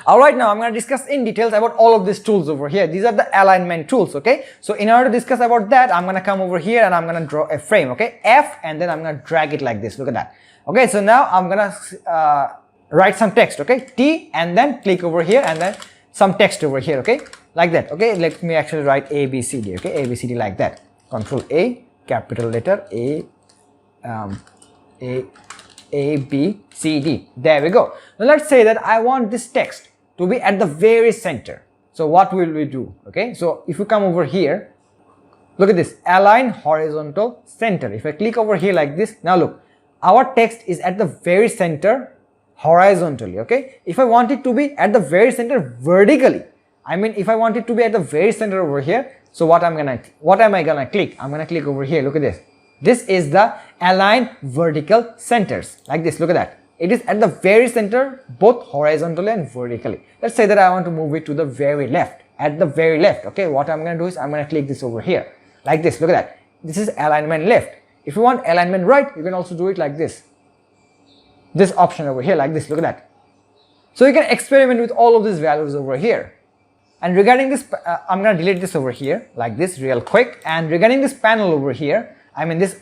Alright, now I'm going to discuss in details about all of these tools over here. These are the alignment tools, okay? So in order to discuss about that, I'm going to come over here and I'm going to draw a frame, okay? F, and then I'm going to drag it like this. Look at that. Okay, so now I'm going to write some text, okay? T, and then click over here, and then some text over here, okay? Like that, okay? Let me actually write A, B, C, D, okay? A, B, C, D like that. Control A, capital letter A, B, C, D. There we go. Now let's say that I want this text to be at the very center. So what will we do? Okay, so if you come over here, look at this, align horizontal center. If I click over here like this, now look, our text is at the very center horizontally. Okay, if I want it to be at the very center vertically, if I want it to be at the very center over here, so what am I gonna click? I'm gonna click over here. Look at this. This is the align vertical centers like this. Look at that. It is at the very center, both horizontally and vertically. Let's say that I want to move it to the very left, at the very left. Okay, what I'm going to do is I'm going to click this over here like this. Look at that. This is alignment left. If you want alignment right, you can also do it like this. This option over here like this. Look at that. So you can experiment with all of these values over here. And regarding this, I'm going to delete this over here like this real quick. And regarding this panel over here, this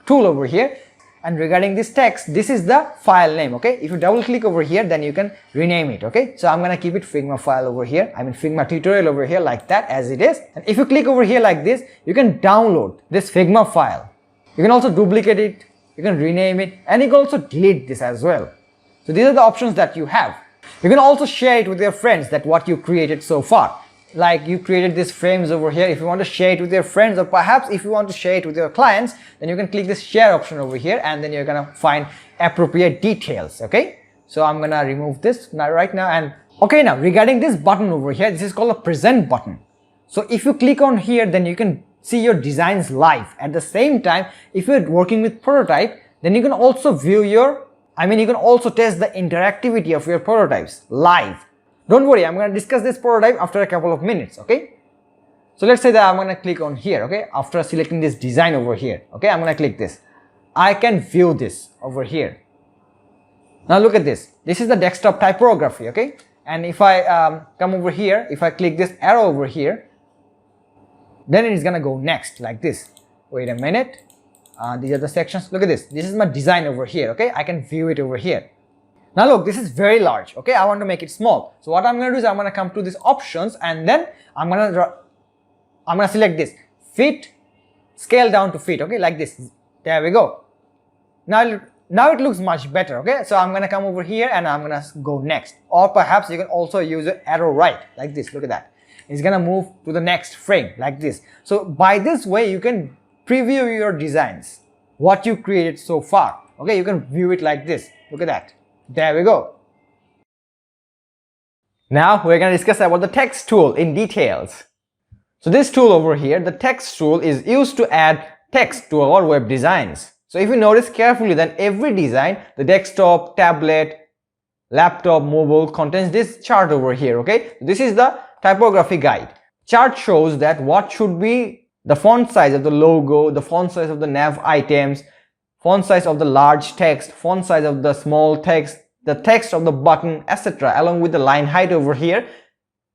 tool over here, and regarding this text, this is the file name. Okay, if you double click over here, then you can rename it. Okay, so I'm gonna keep it Figma file over here, Figma tutorial over here like that as it is. And if you click over here like this, you can download this Figma file. You can also duplicate it, you can rename it, and you can also delete this as well. So these are the options that you have. You can also share it with your friends that what you created so far. like you created these frames over here. If you want to share it with your friends, or perhaps if you want to share it with your clients, then you can click this share option over here, and then you're gonna find appropriate details. Okay, so I'm gonna remove this now right now. And okay, now regarding this button over here, this is called a present button. So if you click on here, then you can see your designs live. At the same time, if you're working with prototype, then you can also view your, you can also test the interactivity of your prototypes live. Don't worry, I'm going to discuss this prototype after a couple of minutes. Okay, so let's say that I'm going to click on here. Okay, after selecting this design over here, okay, I'm going to click this. I can view this over here. Now look at this. This is the desktop typography. Okay, and if I come over here, if I click this arrow over here, then it is going to go next like this. Wait a minute. These are the sections. Look at this. This is my design over here. Okay, I can view it over here. Now look, this is very large. Okay, I want to make it small. So what I'm going to do is I'm going to come to these options, and then I'm going to select this fit, scale down to fit. Okay, like this. There we go. Now it looks much better. Okay, so I'm going to come over here and I'm going to go next. Or perhaps you can also use an arrow right like this. Look at that. It's going to move to the next frame like this. So by this way, you can preview your designs, what you created so far. Okay, you can view it like this. Look at that. There we go. Now we're going to discuss about the text tool in details. So this tool over here, the text tool, is used to add text to our web designs. So if you notice carefully, then every design, the desktop, tablet, laptop, mobile, contains this chart over here. Okay, this is the typography guide. Chart shows that what should be the font size of the logo, the font size of the nav items, font size of the large text, font size of the small text, the text of the button, etc., along with the line height over here.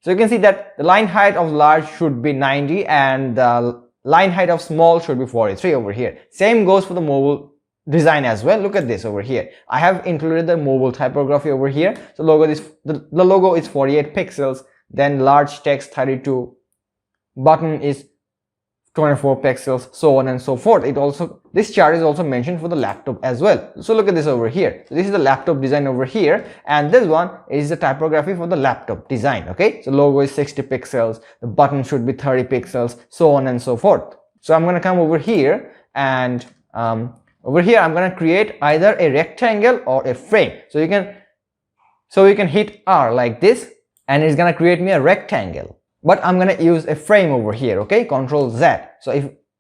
So you can see that the line height of large should be 90 and the line height of small should be 43 over here. Same goes for the mobile design as well. Look at this over here. I have included the mobile typography over here. So the logo is 48 pixels, then large text 32, button is 24 pixels, so on and so forth. This chart is also mentioned for the laptop as well. So look at this over here. So this is the laptop design over here, and this one is the typography for the laptop design. Okay, so logo is 60 pixels, the button should be 30 pixels, so on and so forth. So I'm going to come over here, and over here I'm going to create either a rectangle or a frame. So you can hit R like this, and it's going to create me a rectangle. But I'm going to use a frame over here. Okay, Control Z. So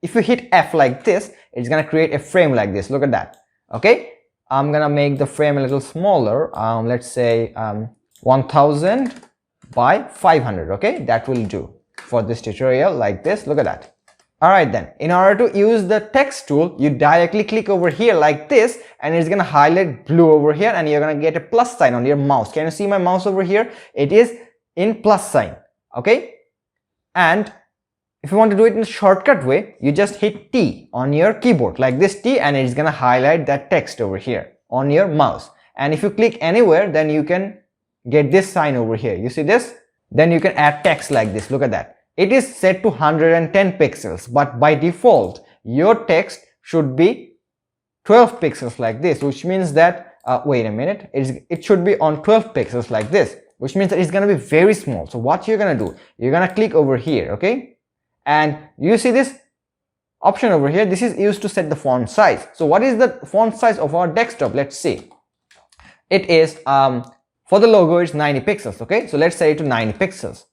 if you hit F like this, it's going to create a frame like this. Look at that. Okay, I'm going to make the frame a little smaller. Let's say 1000 by 500. Okay, that will do for this tutorial like this. Look at that. Alright then, in order to use the text tool, you directly click over here like this, and it's going to highlight blue over here, and you're going to get a plus sign on your mouse. Can you see my mouse over here? It is in plus sign. Okay, and if you want to do it in a shortcut way, you just hit T on your keyboard like this, T, and it's gonna highlight that text over here on your mouse. And if you click anywhere, then you can get this sign over here. You see this? Then you can add text like this. Look at that. It is set to 110 pixels, but by default your text should be 12 pixels like this, which means that wait a minute, it should be on 12 pixels like this, which means that it's going to be very small. So what you're going to do, you're going to click over here. Okay, and you see this option over here. This is used to set the font size. So what is the font size of our desktop? Let's see. It is for the logo, it's 90 pixels. Okay, so let's set it to 90 pixels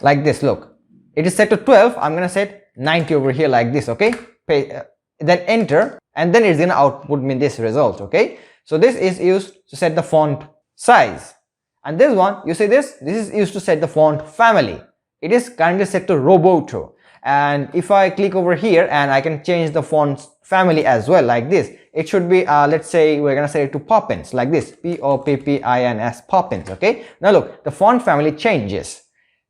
like this. Look, it is set to 12. I'm going to set 90 over here like this. Okay, then enter, and then it's going to output me this result. Okay, so this is used to set the font size. And this one, you see this is used to set the font family. It is currently set to Roboto. And if I click over here, and I can change the font family as well like this, it should be let's say we're gonna set it to Poppins like this, Poppins, Poppins. Okay, now look, the font family changes.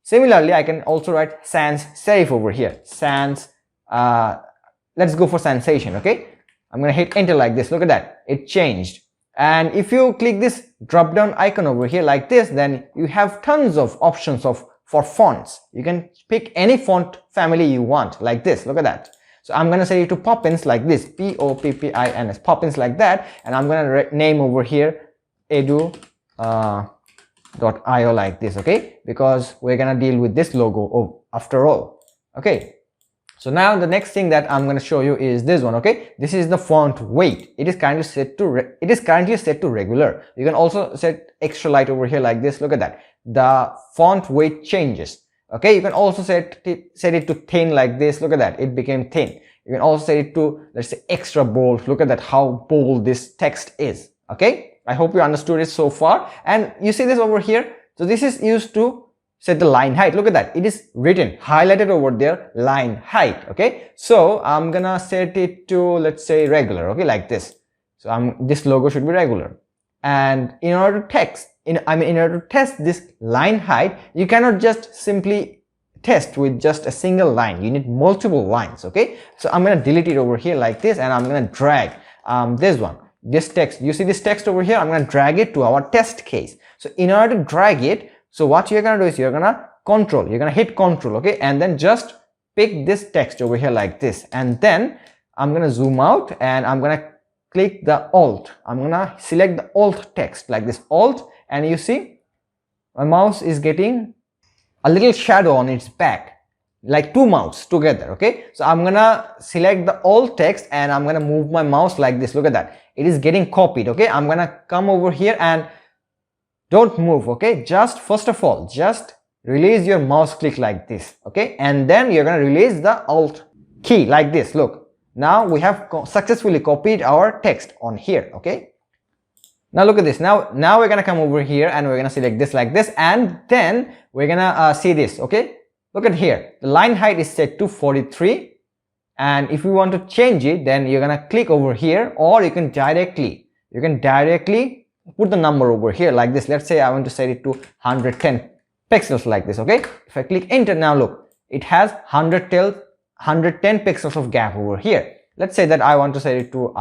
Similarly, I can also write sans serif over here. Sans let's go for sensation. Okay, I'm gonna hit enter like this. Look at that, it changed. And if you click this drop down icon over here like this, then you have tons of options for fonts. You can pick any font family you want like this. Look at that. So I'm going to set it to Poppins like this, Poppins, Poppins like that. And I'm going to name over here Edu io like this, okay, because we're gonna deal with this logo after all. Okay, so now the next thing that I'm going to show you is this one. Okay, this is the font weight. It is currently set to regular. You can also set extra light over here like this. Look at that, the font weight changes. Okay, you can also set it to thin like this. Look at that, it became thin. You can also set it to, let's say, extra bold. Look at that, how bold this text is. Okay, I hope you understood it so far. And you see this over here, so this is used to set the line height. Look at that, it is written, highlighted over there, line height. Okay, so I'm gonna set it to, let's say, regular. Okay, like this. So this logo should be regular. And in order to test this line height, you cannot just simply test with just a single line. You need multiple lines. Okay, so I'm gonna delete it over here like this, and I'm gonna drag this text. You see this text over here, I'm gonna drag it to our test case. So in order to drag it, so what you're gonna do is you're gonna hit control, okay, and then just pick this text over here like this, and then I'm gonna zoom out and I'm gonna click the alt. I'm gonna select the alt text like this, alt, and you see my mouse is getting a little shadow on its back, like two mouse together. Okay, so I'm gonna select the alt text and I'm gonna move my mouse like this. Look at that, it is getting copied. Okay, I'm gonna come over here and don't move. Okay, just first of all, just release your mouse click like this. Okay, and then you're gonna release the alt key like this. Look, now we have successfully copied our text on here. Okay, now look at this. Now we're gonna come over here and we're gonna select this like this, and then we're gonna see this. Okay, look at here, the line height is set to 43, and if you want to change it, then you're gonna click over here, or you can directly put the number over here like this. Let's say I want to set it to 110 pixels like this. Okay, if I click enter, now look, it has 110 pixels of gap over here. Let's say that I want to set it to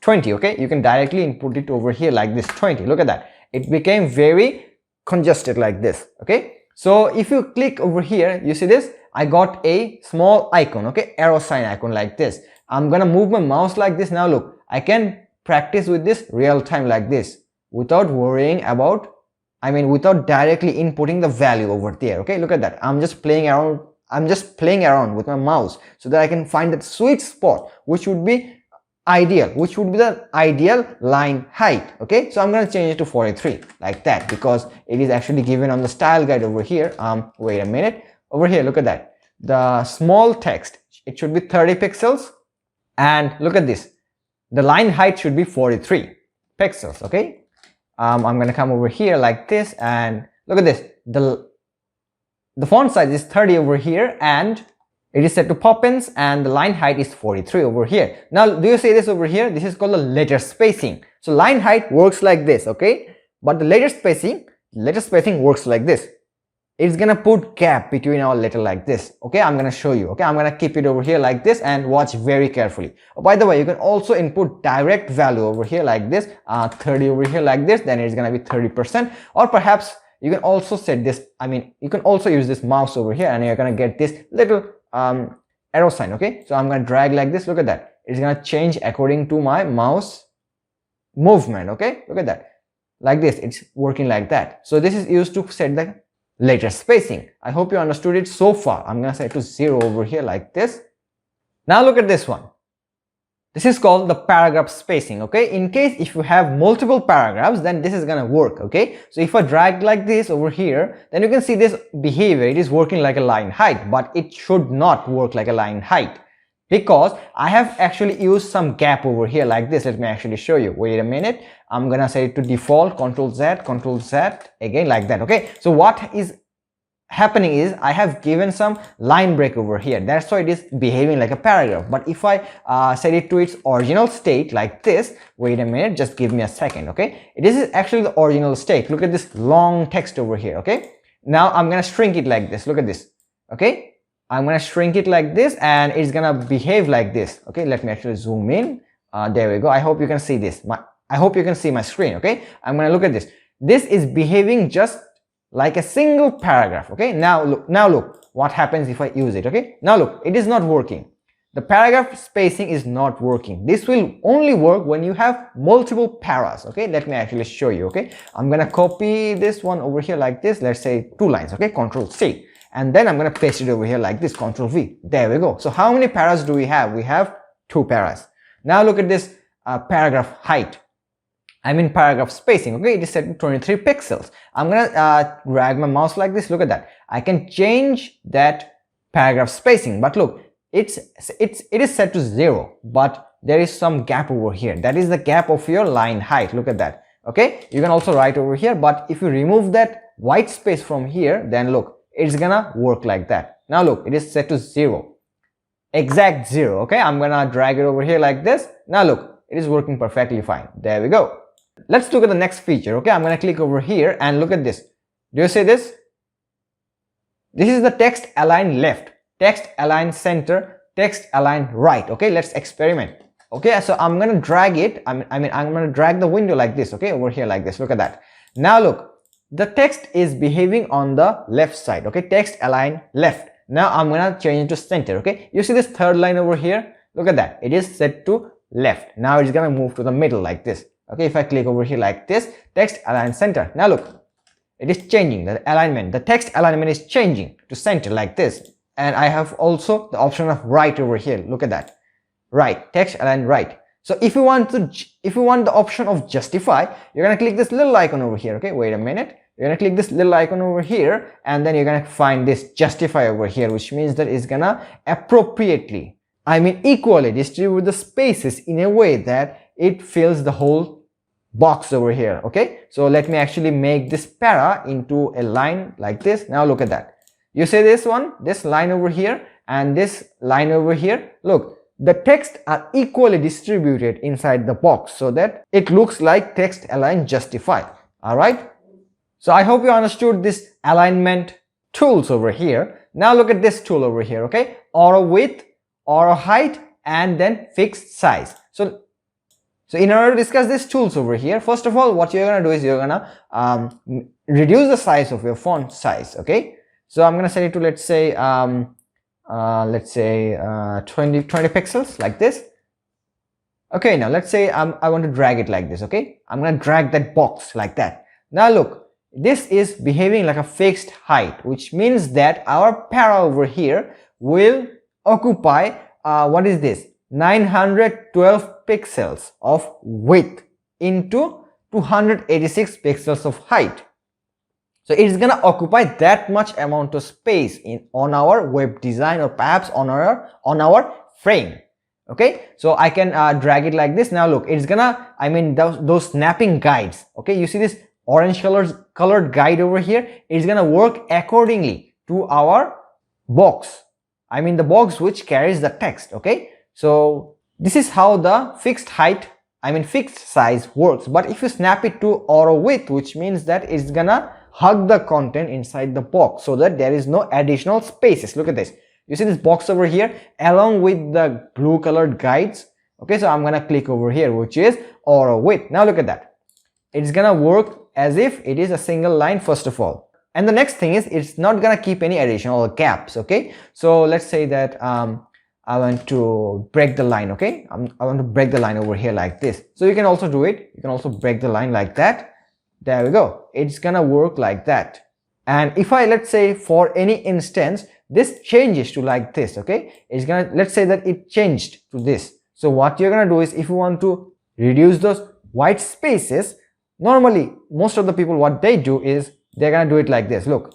20. Okay, you can directly input it over here like this, 20. Look at that, it became very congested like this. Okay, so if you click over here, you see this, I got a small icon, okay, arrow sign icon like this. I'm gonna move my mouse like this. Now look, I can practice with this real time like this without worrying about, without directly inputting the value over there. Okay, look at that, I'm just playing around with my mouse so that I can find that sweet spot which would be the ideal line height. Okay, so I'm going to change it to 43 like that, because it is actually given on the style guide over here. Wait a minute, over here, look at that, the small text, it should be 30 pixels, and look at this, the line height should be 43 pixels. Okay, I'm going to come over here like this, and look at this, the font size is 30 over here, and it is set to Poppins, and the line height is 43 over here. Now do you see this over here? This is called the letter spacing. So line height works like this, okay, but the letter spacing works like this. It's gonna put gap between our letter like this. Okay, I'm gonna show you. Okay, I'm gonna keep it over here like this, and watch very carefully. Oh, by the way, you can also input direct value over here like this, 30 over here like this, then it's gonna be 30%, or perhaps you can also set this, you can also use this mouse over here, and you're gonna get this little arrow sign. Okay, so I'm going to drag like this. Look at that, it's going to change according to my mouse movement. Okay, look at that, like this, it's working like that. So this is used to set the letter spacing. I hope you understood it so far. I'm going to set it to 0 over here like this. Now look at this one. This is called the paragraph spacing. Okay, in case if you have multiple paragraphs, then this is gonna work. Okay, so if I drag like this over here, then you can see this behavior, it is working like a line height, but it should not work like a line height, because I have actually used some gap over here like this. Let me actually show you. Wait a minute, I'm gonna set it to default, Ctrl Z again like that. Okay, so what is happening is I have given some line break over here, that's why it is behaving like a paragraph. But if I set it to its original state like this, wait a minute, just give me a second. Okay, this is actually the original state. Look at this long text over here. Okay, now I'm gonna shrink it like this. Look at this. Okay, I'm gonna shrink it like this, and it's gonna behave like this. Okay, let me actually zoom in. There we go. I hope you can see this. I hope you can see my screen. Okay, I'm gonna look at this. This is behaving just like a single paragraph. Okay, now look what happens if I use it. Okay, now look, it is not working. the paragraph spacing is not working. This will only work when you have multiple paras. Okay, let me actually show you. Okay, I'm gonna copy this one over here like this. Let's say 2 lines. Okay, Control C, and then I'm gonna paste it over here like this. Control V. There we go. So how many paras do we have? We have 2 paras. Now look at this paragraph height. I mean paragraph spacing. Okay, it is set to 23 pixels. I'm gonna drag my mouse like this. Look at that. I can change that paragraph spacing, but look, it is set to 0, but there is some gap over here. That is the gap of your line height. Look at that. Okay, you can also write over here, but if you remove that white space from here, then look, it's gonna work like that. Now look, it is set to 0, exact 0. Okay, I'm gonna drag it over here like this. Now look, it is working perfectly fine. There we go. Let's look at the next feature. Okay, I'm gonna click over here and look at this. Do you see this? This is the text align left, text align center, text align right. Okay, let's experiment. Okay, so I'm gonna drag it. I'm gonna drag the window like this. Okay, over here like this. Look at that. Now look, the text is behaving on the left side. Okay, text align left. Now I'm gonna change it to center. Okay, you see this third line over here? Look at that. It is set to left. Now it's gonna move to the middle like this. Okay, if I click over here like this, text align center. Now look, it is changing the alignment. The text alignment is changing to center like this. And I have also the option of right over here. Look at that. Right, text align right. So if you want the option of justify, you're gonna click this little icon over here. Okay, wait a minute. You're gonna click this little icon over here, and then you're gonna find this justify over here, which means that it's gonna appropriately, equally distribute the spaces in a way that it fills the whole box over here. Okay, so let me actually make this para into a line like this. Now look at that. You see this one, this line over here and this line over here. Look, the text are equally distributed inside the box so that it looks like text align justify. All right, so I hope you understood this alignment tools over here. Now look at this tool over here. Okay, auto width, auto height, and then fixed size. So in order to discuss these tools over here, first of all, what you're gonna do is you're gonna reduce the size of your font size. Okay, so I'm gonna set it to, let's say 20 pixels like this. Okay, now let's say I want to drag it like this. Okay, I'm gonna drag that box like that. Now look, this is behaving like a fixed height, which means that our para over here will occupy what is this, 912 pixels of width into 286 pixels of height. So it's gonna occupy that much amount of space on our web design, or perhaps on our frame. Okay, so I can drag it like this. Now look, it's gonna, those snapping guides. Okay, you see this orange colored guide over here? It's gonna work accordingly to our box. The box which carries the text. Okay, so this is how the fixed height, fixed size works. But if you snap it to auto width, which means that it's gonna hug the content inside the box so that there is no additional spaces. Look at this. You see this box over here along with the blue colored guides. Okay, so I'm gonna click over here, which is auto width. Now look at that. It's gonna work as if it is a single line first of all. And the next thing is, it's not gonna keep any additional gaps. Okay, so let's say that I want to break the line. Okay, I want to break the line over here like this. So you can also do it. You can also break the line like that. There we go. It's gonna work like that. And if I, let's say for any instance, this changes to like this. Okay, it's gonna, let's say that it changed to this. So what you're gonna do is, if you want to reduce those white spaces, normally most of the people, what they do is they're gonna do it like this. Look,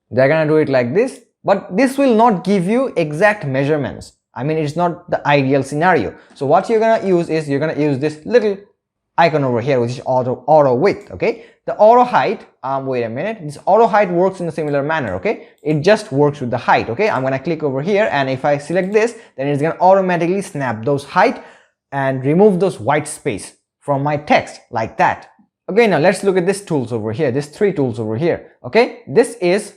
they're gonna do it like this, but this will not give you exact measurements. It's not the ideal scenario. So what you're gonna use is, you're gonna use this little icon over here, which is auto width. Okay, the auto height, wait a minute, this auto height works in a similar manner. Okay, it just works with the height. Okay, I'm gonna click over here, and if I select this, then it's gonna automatically snap those height and remove those white space from my text like that. Okay, now let's look at these tools over here, these 3 tools over here. Okay, this is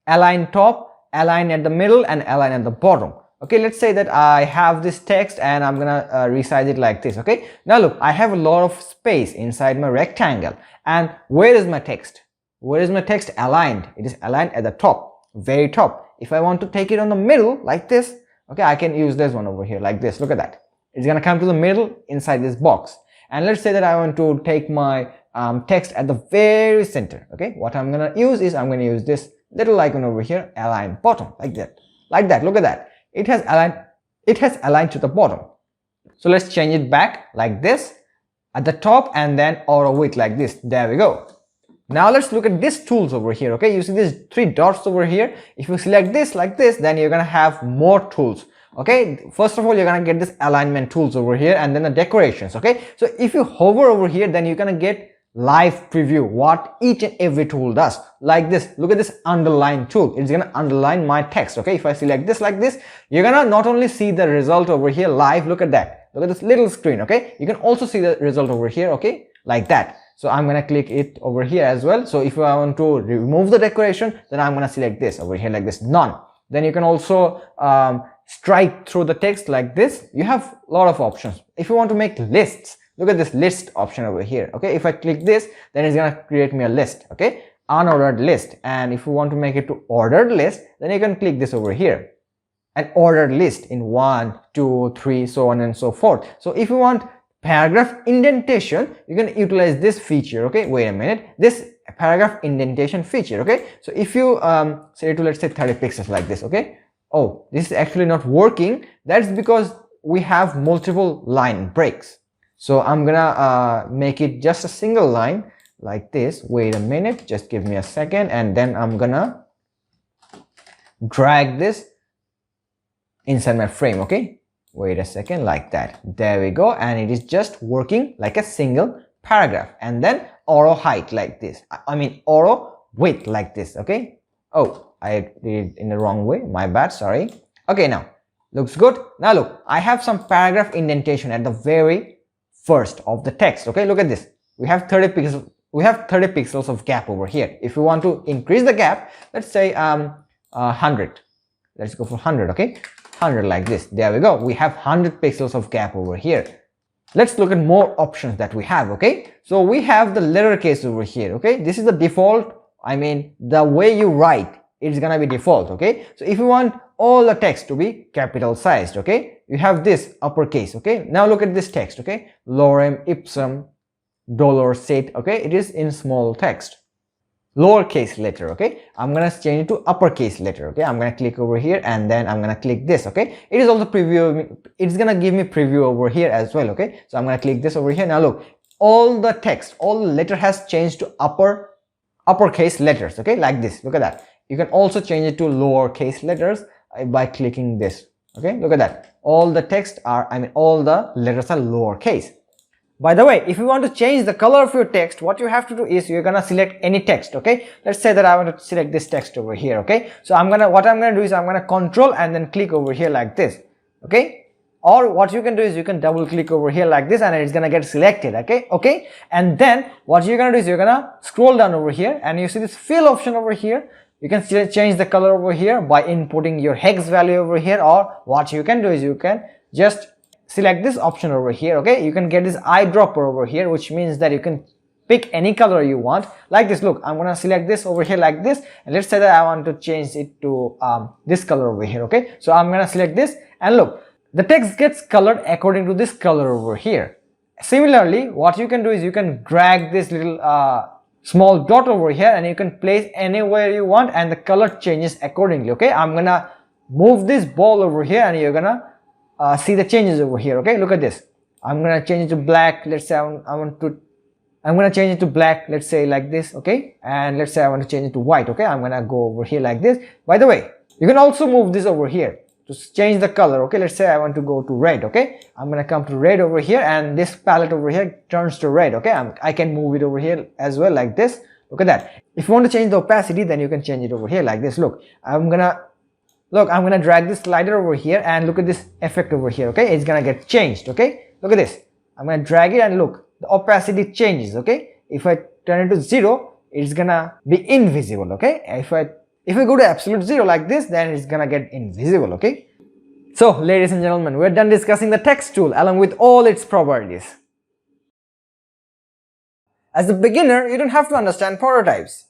align top, align at the middle, and align at the bottom. Okay, let's say that I have this text and I'm gonna resize it like this. Okay, now look, I have a lot of space inside my rectangle, and where is my text? Where is my text aligned? It is aligned at the top, very top. If I want to take it on the middle like this, Okay, I can use this one over here like this. Look at that. It's gonna come to the middle inside this box. And let's say that I want to take my text at the very center. Okay, what I'm gonna use is I'm gonna use this little icon over here, align bottom, like that. Like that. Look at that. It has aligned to the bottom. So let's change it back like this at the top, and then auto width like this. There we go. Now let's look at these tools over here. Okay, you see these three dots over here. If you select this like this, then you're gonna have more tools. Okay, first of all, you're gonna get this alignment tools over here, and then the decorations. Okay, so if you hover over here, then you're gonna get live preview what each and every tool does, like this. Look at this underline tool. It's gonna underline my text. Okay, if I select this like this, you're gonna not only see the result over here live. Look at that. Look at this little screen. Okay, you can also see the result over here. Okay, like that. So I'm gonna click it over here as well. So if I want to remove the decoration, then I'm gonna select this over here like this, none. Then you can also strike through the text like this. You have a lot of options. If you want to make lists, look at this list option over here. Okay, if I click this, then it's gonna create me a list. Okay, unordered list. And if you want to make it to ordered list, then you can click this over here, an ordered list in 1, 2, 3, so on and so forth. So if you want paragraph indentation, you can utilize this feature. Okay, wait a minute, this paragraph indentation feature. Okay, so if you say to, let's say 30 pixels like this. Okay, oh, this is actually not working. That's because we have multiple line breaks. So I'm gonna make it just a single line like this. Wait a minute, just give me a second, and then I'm gonna drag this inside my frame. Okay, wait a second, like that. There we go, and it is just working like a single paragraph. And then auto height like this, I mean auto width like this. Okay, oh, I did it in the wrong way, my bad, sorry. Okay, now looks good. Now look, I have some paragraph indentation at the very first of the text. Okay, look at this. We have 30 pixels. We have 30 pixels of gap over here. If we want to increase the gap, let's say 100. Let's go for 100. Okay, 100 like this. There we go. We have 100 pixels of gap over here. Let's look at more options that we have. Okay, so we have the letter case over here. Okay, this is the default. I mean, the way you write, it's gonna be default. Okay, so if you want all the text to be capital sized, okay, you have this uppercase. Okay, now look at this text. Okay, lorem ipsum dolor sit. Okay, it is in small text, lowercase letter. Okay, I'm gonna change it to uppercase letter. Okay, I'm gonna click over here, and then I'm gonna click this. Okay, it is also preview. It's gonna give me preview over here as well. Okay, so I'm gonna click this over here. Now look, all the text, all the letter has changed to uppercase letters. Okay, like this. Look at that. You can also change it to lowercase letters by clicking this. Okay, look at that. All the text are, I mean, all the letters are lowercase. By the way, if you want to change the color of your text, what you have to do is you're gonna select any text. Okay, let's say that I want to select this text over here. Okay, so what I'm gonna do is I'm gonna control and then click over here like this. Okay, or what you can do is you can double click over here like this, and it's gonna get selected. Okay, and then what you're gonna do is you're gonna scroll down over here, and you see this fill option over here. You can change the color over here by inputting your hex value over here, or what you can do is you can just select this option over here. Okay, you can get this eyedropper over here, which means that you can pick any color you want like this. Look, I'm gonna select this over here like this, and let's say that I want to change it to this color over here. Okay, so I'm gonna select this, and look, the text gets colored according to this color over here. Similarly, what you can do is you can drag this little small dot over here, and you can place anywhere you want, and the color changes accordingly. Okay, I'm gonna move this ball over here, and you're gonna see the changes over here. Okay, look at this. I'm gonna change it to black. Let's say I'm gonna change it to black, let's say like this. Okay, and let's say I want to change it to white. Okay, I'm gonna go over here like this. By the way, you can also move this over here to change the color. Okay, let's say I want to go to red. Okay, I'm gonna come to red over here, and this palette over here turns to red. Okay, I can move it over here as well like this. Look at that. If you want to change the opacity, then you can change it over here like this. Look, I'm gonna drag this slider over here, and look at this effect over here. Okay, it's gonna get changed. Okay, look at this. I'm gonna drag it, and look, the opacity changes. Okay, if I turn it to 0, it's gonna be invisible. Okay, if we go to absolute 0 like this, then it's gonna get invisible. Okay, so ladies and gentlemen, we're done discussing the text tool along with all its properties. As a beginner, you don't have to understand prototypes.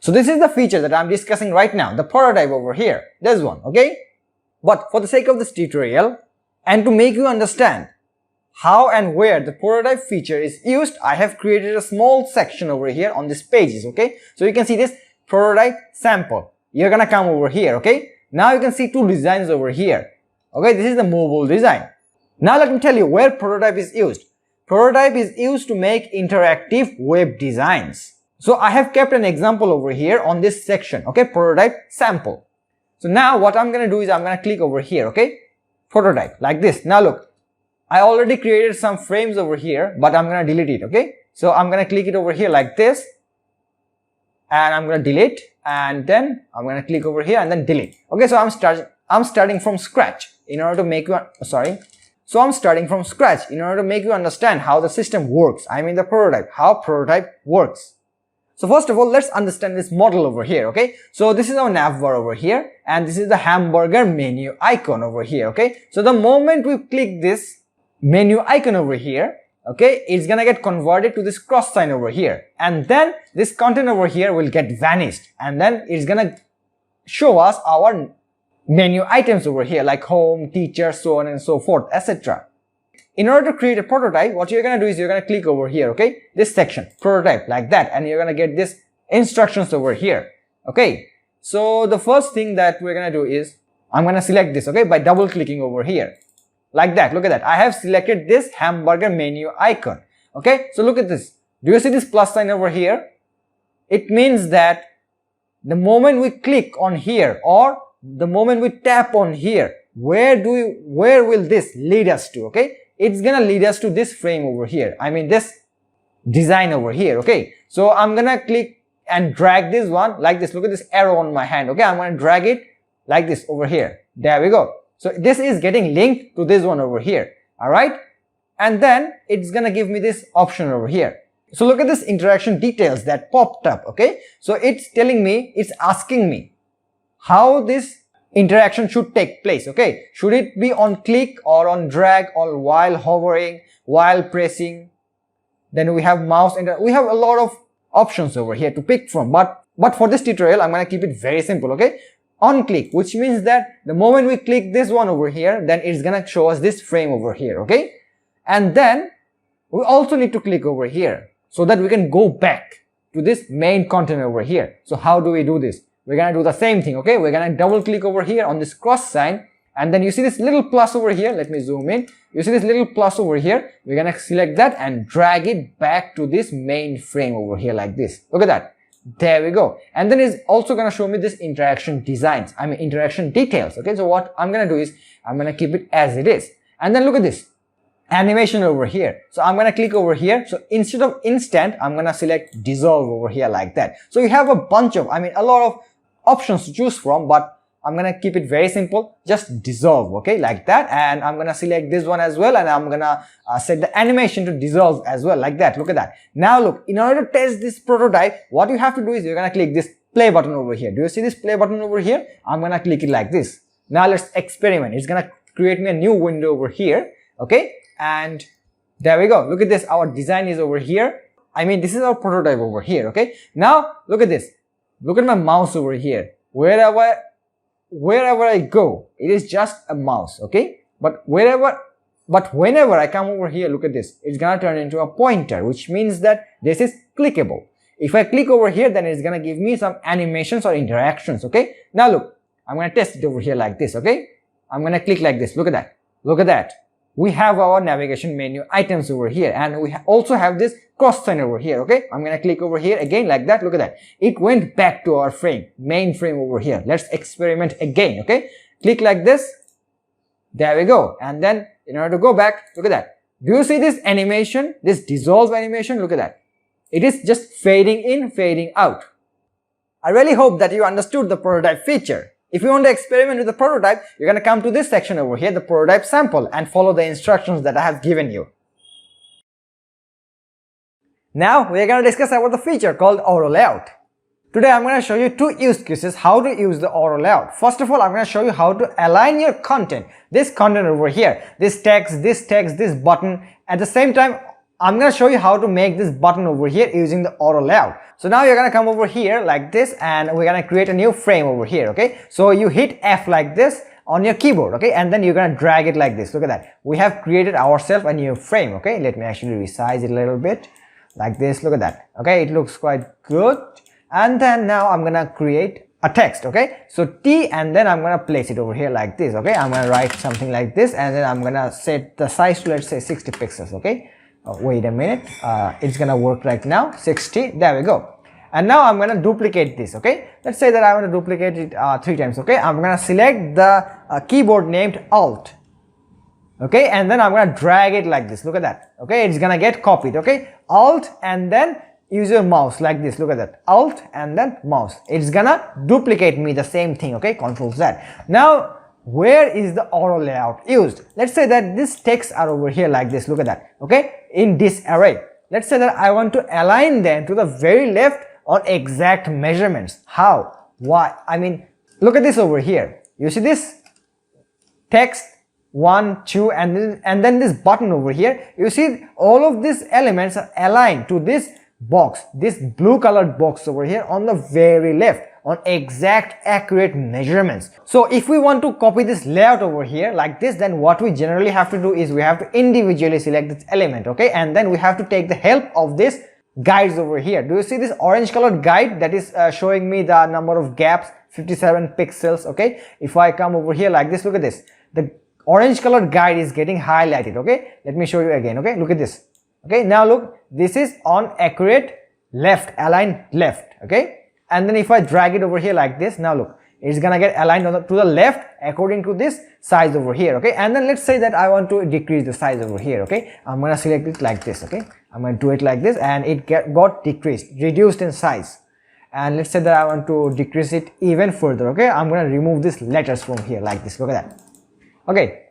So this is the feature that I'm discussing right now, the prototype over here, this one. Okay, But for the sake of this tutorial and to make you understand how and where the prototype feature is used, I have created a small section over here on these pages, okay? So you can see this prototype sample. You're gonna come over here, okay? Now you can see two designs over here, okay? This is the mobile design. Now let me tell you where prototype is used. Prototype is used to make interactive web designs. So I have kept an example over here on this section, okay? Prototype sample. So now what I'm gonna do is I'm gonna click over here, okay? Prototype, like this. Now look, I already created some frames over here, but I'm gonna delete it, okay? So I'm gonna click it over here like this, and I'm gonna delete, and then I'm gonna click over here and then delete. Okay, so I'm starting from scratch in order to make you So I'm starting from scratch in order to make you understand how the system works. I mean the prototype, how prototype works. So first of all, let's understand this model over here, okay? So this is our navbar over here, and this is the hamburger menu icon over here, okay? So the moment we click this menu icon over here, okay, it's gonna get converted to this cross sign over here, and then this content over here will get vanished, and then it's gonna show us our menu items over here like home, teacher, so on and so forth, etc. In order to create a prototype, what you're gonna do is you're gonna click over here, okay, this section, prototype, like that, and you're gonna get this instructions over here, okay? So the first thing that we're gonna do is I'm gonna select this, okay, by double clicking over here, like that. Look at that, I have selected this hamburger menu icon, okay? So look at this, do you see this plus sign over here? It means that the moment we click on here or the moment we tap on here, where will this lead us to, okay? It's gonna lead us to this frame over here, I mean this design over here, okay? So I'm gonna click and drag this one like this. Look at this arrow on my hand, okay? I'm gonna drag it like this over here. There we go. So this is getting linked to this one over here, all right? And then it's gonna give me this option over here. So look at this interaction details that popped up, okay? So it's telling me, it's asking me how this interaction should take place, okay? Should it be on click or on drag or while hovering, while pressing? Then we have mouse, and we have a lot of options over here to pick from, but for this tutorial I'm gonna keep it very simple, okay? On click, which means that the moment we click this one over here, then it's gonna show us this frame over here, okay? And then we also need to click over here so that we can go back to this main content over here. So how do we do this? We're gonna do the same thing, okay? We're gonna double click over here on this cross sign, and then you see this little plus over here. Let me zoom in. You see this little plus over here. We're gonna select that and drag it back to this main frame over here like this. Look at that. There we go. And then it's also gonna show me this interaction designs, I mean interaction details, okay? So what I'm gonna do is I'm gonna keep it as it is. And then look at this animation over here. So I'm gonna click over here. So instead of instant, I'm gonna select dissolve over here like that. So you have a bunch of, I mean a lot of options to choose from, but I'm gonna keep it very simple, just dissolve, okay, like that. And I'm gonna select this one as well, and I'm gonna set the animation to dissolve as well, like that. Look at that. Now look, in order to test this prototype, what you have to do is you're gonna click this play button over here. Do you see this play button over here? I'm gonna click it like this. Now let's experiment. It's gonna create me a new window over here, okay? And there we go. Look at this, our design is over here. I mean this is our prototype over here, okay? Now look at this. Look at my mouse over here. Wherever I go, it is just a mouse, okay? But whenever I come over here, look at this. It's gonna turn into a pointer, which means that this is clickable. If I click over here, then it's gonna give me some animations or interactions, okay? Now look, I'm gonna test it over here like this, okay? I'm gonna click like this. Look at that. Look at that. We have our navigation menu items over here, and we also have this cross sign over here, okay? I'm gonna click over here again like that. Look at that. It went back to our frame, main frame over here. Let's experiment again, okay? Click like this. There we go. And then in order to go back, look at that. Do you see this animation, this dissolve animation? Look at that. It is just fading in, fading out. I really hope that you understood the prototype feature. If you want to experiment with the prototype, you're going to come to this section over here, the prototype sample, and follow the instructions that I have given you. Now we are going to discuss about the feature called auto layout. Today I'm going to show you two use cases how to use the auto layout. First of all, I'm going to show you how to align your content, this content over here, this text, this button. At the same time, I'm going to show you how to make this button over here using the auto layout. So now you're going to come over here like this, and we're going to create a new frame over here, okay? So you hit F like this, on your keyboard, okay, and then you're gonna drag it like this. Look at that. We have created ourselves a new frame, okay. Let me actually resize it a little bit like this. Look at that. Okay, it looks quite good. And then now I'm gonna create a text, okay. So T, and then I'm gonna place it over here like this, okay. I'm gonna write something like this, and then I'm gonna set the size to, let's say, 60 pixels, okay. Wait a minute, it's gonna work right now. 60, there we go. And now I'm gonna duplicate this, okay. Let's say that I want to duplicate it 3 times, okay. I'm gonna select the keyboard named Alt, okay, and then I'm gonna drag it like this. Look at that, okay. It's gonna get copied, okay. Alt, and then use your mouse like this. Look at that, Alt and then mouse. It's gonna duplicate me the same thing, okay. Control Z. Now where is the auto layout used? Let's say that this text are over here like this. Look at that, okay, in this array. Let's say that I want to align them to the very left on exact measurements. How? Why? I mean, look at this over here. You see this text 1, 2, and then this button over here. You see all of these elements are aligned to this box, this blue colored box over here on the very left on exact accurate measurements. So if we want to copy this layout over here like this, then what we generally have to do is we have to individually select this element, okay, and then we have to take the help of this guides over here. Do you see this orange colored guide that is showing me the number of gaps, 57 pixels, okay. If I come over here like this, look at this, the orange colored guide is getting highlighted, okay. Let me show you again, okay. Look at this, okay. Now look, this is on accurate left, aligned left, okay. And then if I drag it over here like this, now look, it's gonna get aligned to the left according to this size over here, okay. And then let's say that I want to decrease the size over here, okay. I'm gonna select it like this, okay. I'm gonna do it like this, and it got decreased, reduced in size. And let's say that I want to decrease it even further, okay. I'm gonna remove these letters from here like this. Look at that, okay.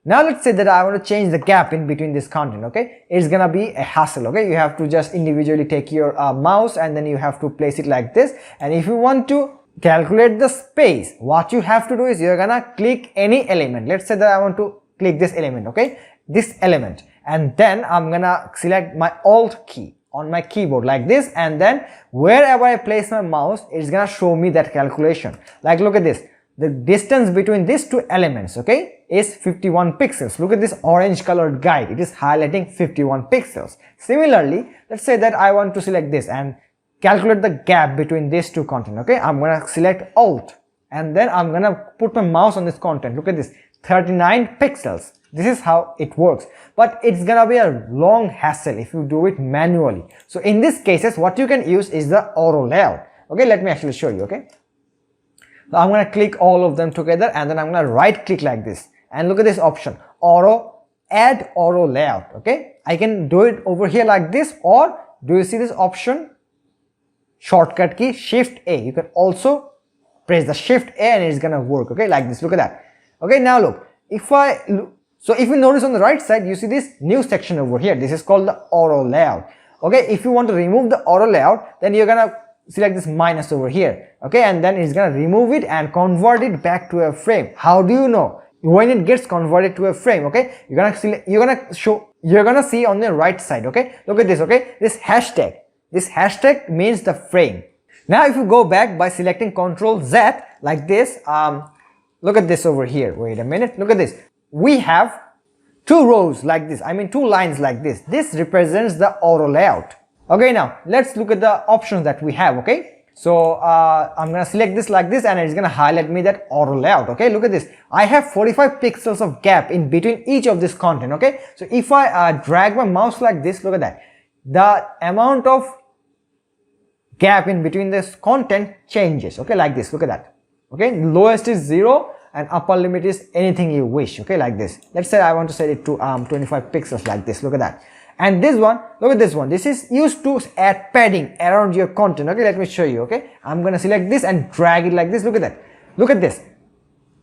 Now let's say that I want to change the gap in between this content, okay. It's gonna be a hassle, okay. You have to just individually take your mouse, and then you have to place it like this. And if you want to calculate the space, what you have to do is you're gonna click any element. Let's say that I want to click this element, okay, this element, and then I'm gonna select my Alt key on my keyboard like this, and then wherever I place my mouse, it's gonna show me that calculation. Like, look at this, the distance between these two elements, okay, is 51 pixels. Look at this orange colored guide, it is highlighting 51 pixels. Similarly, let's say that I want to select this and calculate the gap between these two content, okay. I'm gonna select Alt, and then I'm gonna put my mouse on this content. Look at this, 39 pixels. This is how it works, but it's gonna be a long hassle if you do it manually. So in these cases, what you can use is the auto layout, okay. Let me actually show you, okay. So I'm gonna click all of them together, and then I'm gonna right click like this, and look at this option, add auto layout, okay. I can do it over here like this, or do you see this option, shortcut key Shift A? You can also press the Shift A and it's gonna work, okay, like this. Look at that, okay. Now look, if you notice on the right side, you see this new section over here. This is called the auto layout, okay. If you want to remove the auto layout, then you're gonna select this minus over here, okay, and then it's gonna remove it and convert it back to a frame. How do you know when it gets converted to a frame? Okay, you're gonna see on the right side, okay. Look at this, okay, this hashtag means the frame. Now if you go back by selecting Ctrl Z like this, look at this over here. Wait a minute, look at this. We have 2 rows like this, I mean 2 lines like this. This represents the auto layout. Okay, now let's look at the options that we have, okay. So I'm gonna select this like this, and it's gonna highlight me that auto layout, okay. Look at this, I have 45 pixels of gap in between each of this content, okay. So if I drag my mouse like this, look at that, the amount of gap in between this content changes, okay, like this. Look at that, okay. Lowest is 0 and upper limit is anything you wish, okay, like this. Let's say I want to set it to 25 pixels like this. Look at that. And this one, look at this one, this is used to add padding around your content, okay. Let me show you, okay. I'm gonna select this and drag it like this. Look at that, look at this,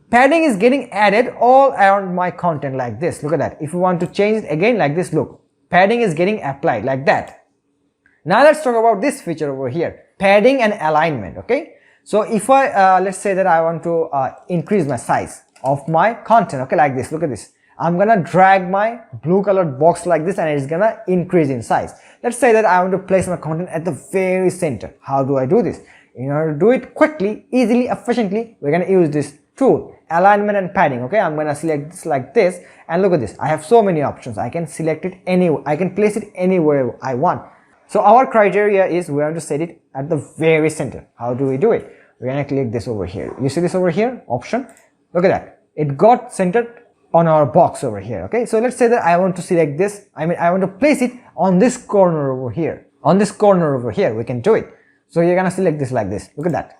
padding is getting added all around my content like this. Look at that. If you want to change it again like this, look, padding is getting applied like that. Now let's talk about this feature over here, padding and alignment, okay. So if I let's say that I want to increase my size of my content, okay, like this. Look at this, I'm gonna drag my blue colored box like this, and it's gonna increase in size. Let's say that I want to place my content at the very center. How do I do this? In order to do it quickly, easily, efficiently, we're gonna use this tool, alignment and padding. Okay, I'm gonna select this like this, and look at this. I have so many options. I can select it anywhere. I can place it anywhere I want. So our criteria is we want to set it at the very center. How do we do it? We're gonna click this over here. You see this over here option? Look at that. It got centered on our box over here. Okay, so let's say that I want to select this. I want to place it on this corner over here. On this corner over here, we can do it. So you're gonna select this like this. Look at that.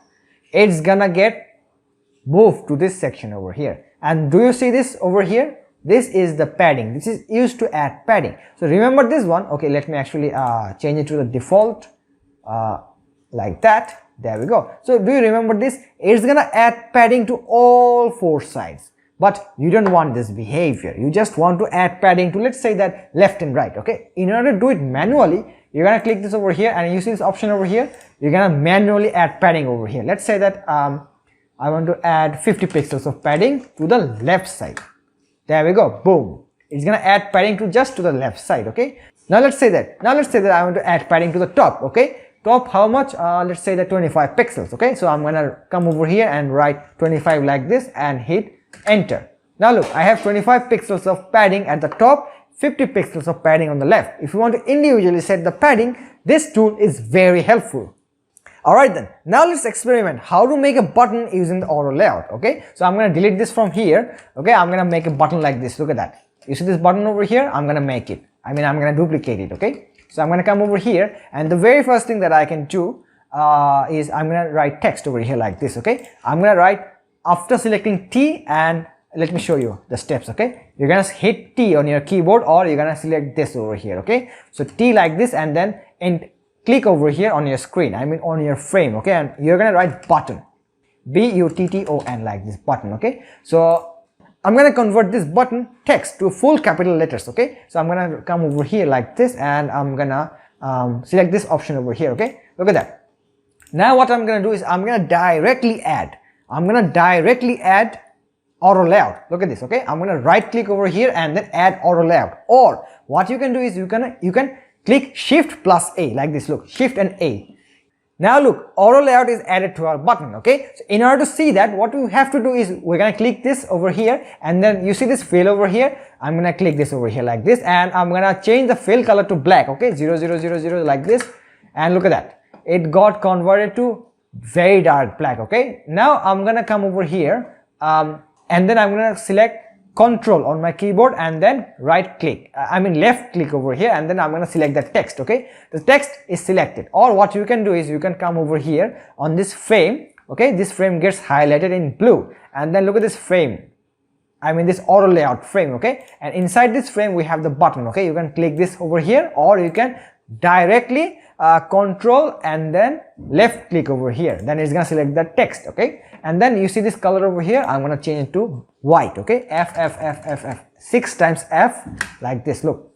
It's gonna get moved to this section over here. And do you see this over here? This is the padding. This is used to add padding. So remember this one. Okay, let me actually change it to the default like that. There we go. So do you remember this? It's gonna add padding to all four sides. But you don't want this behavior. You just want to add padding to, let's say, that left and right. Okay, in order to do it manually, you're gonna click this over here, and you see this option over here. You're gonna manually add padding over here. Let's say that I want to add 50 pixels of padding to the left side. There we go. Boom. It's gonna add padding to just to the left side. Okay, now let's say that I want to add padding to the top. Okay, top, how much? Let's say that 25 pixels. Okay, so I'm gonna come over here and write 25 like this and hit enter. Now look, I have 25 pixels of padding at the top, 50 pixels of padding on the left. If you want to individually set the padding, this tool is very helpful. Alright then, now let's experiment how to make a button using the auto layout. Okay, so I'm going to delete this from here. Okay, I'm going to make a button like this. Look at that. You see this button over here? I'm going to make it. I'm going to duplicate it. Okay, so I'm going to come over here, and the very first thing that I can do is I'm going to write text over here like this. Okay, I'm going to write after selecting T, and let me show you the steps. Okay, you're gonna hit T on your keyboard, or you're gonna select this over here. Okay, so T like this, and then click over here on your screen, on your frame. Okay, and you're gonna write button, B-U-T-T-O-N, like this, button. Okay, so I'm gonna convert this button text to full capital letters. Okay, so I'm gonna come over here like this, and I'm gonna select this option over here. Okay, look at that. Now what I'm gonna do is I'm gonna directly add auto layout. Look at this. Okay, I'm gonna right click over here and then add auto layout. Or what you can do is you can click shift plus A like this. Look, shift and A. Now look, auto layout is added to our button. Okay, so in order to see that, what we have to do is we're gonna click this over here, and then you see this fill over here. I'm gonna click this over here like this, and I'm gonna change the fill color to black. Okay, 0000 like this, and look at that. It got converted to very dark black. Okay, now I'm gonna come over here and then I'm gonna select Control on my keyboard and then right click, left click over here, and then I'm gonna select the text. Okay, the text is selected. Or what you can do is you can come over here on this frame. Okay, this frame gets highlighted in blue, and then look at this frame, this auto layout frame. Okay, and inside this frame we have the button. Okay, you can click this over here, or you can directly Control and then left click over here, then it's gonna select the text. Okay, and then you see this color over here. I'm gonna change it to white. Okay, F 6 times F like this. Look,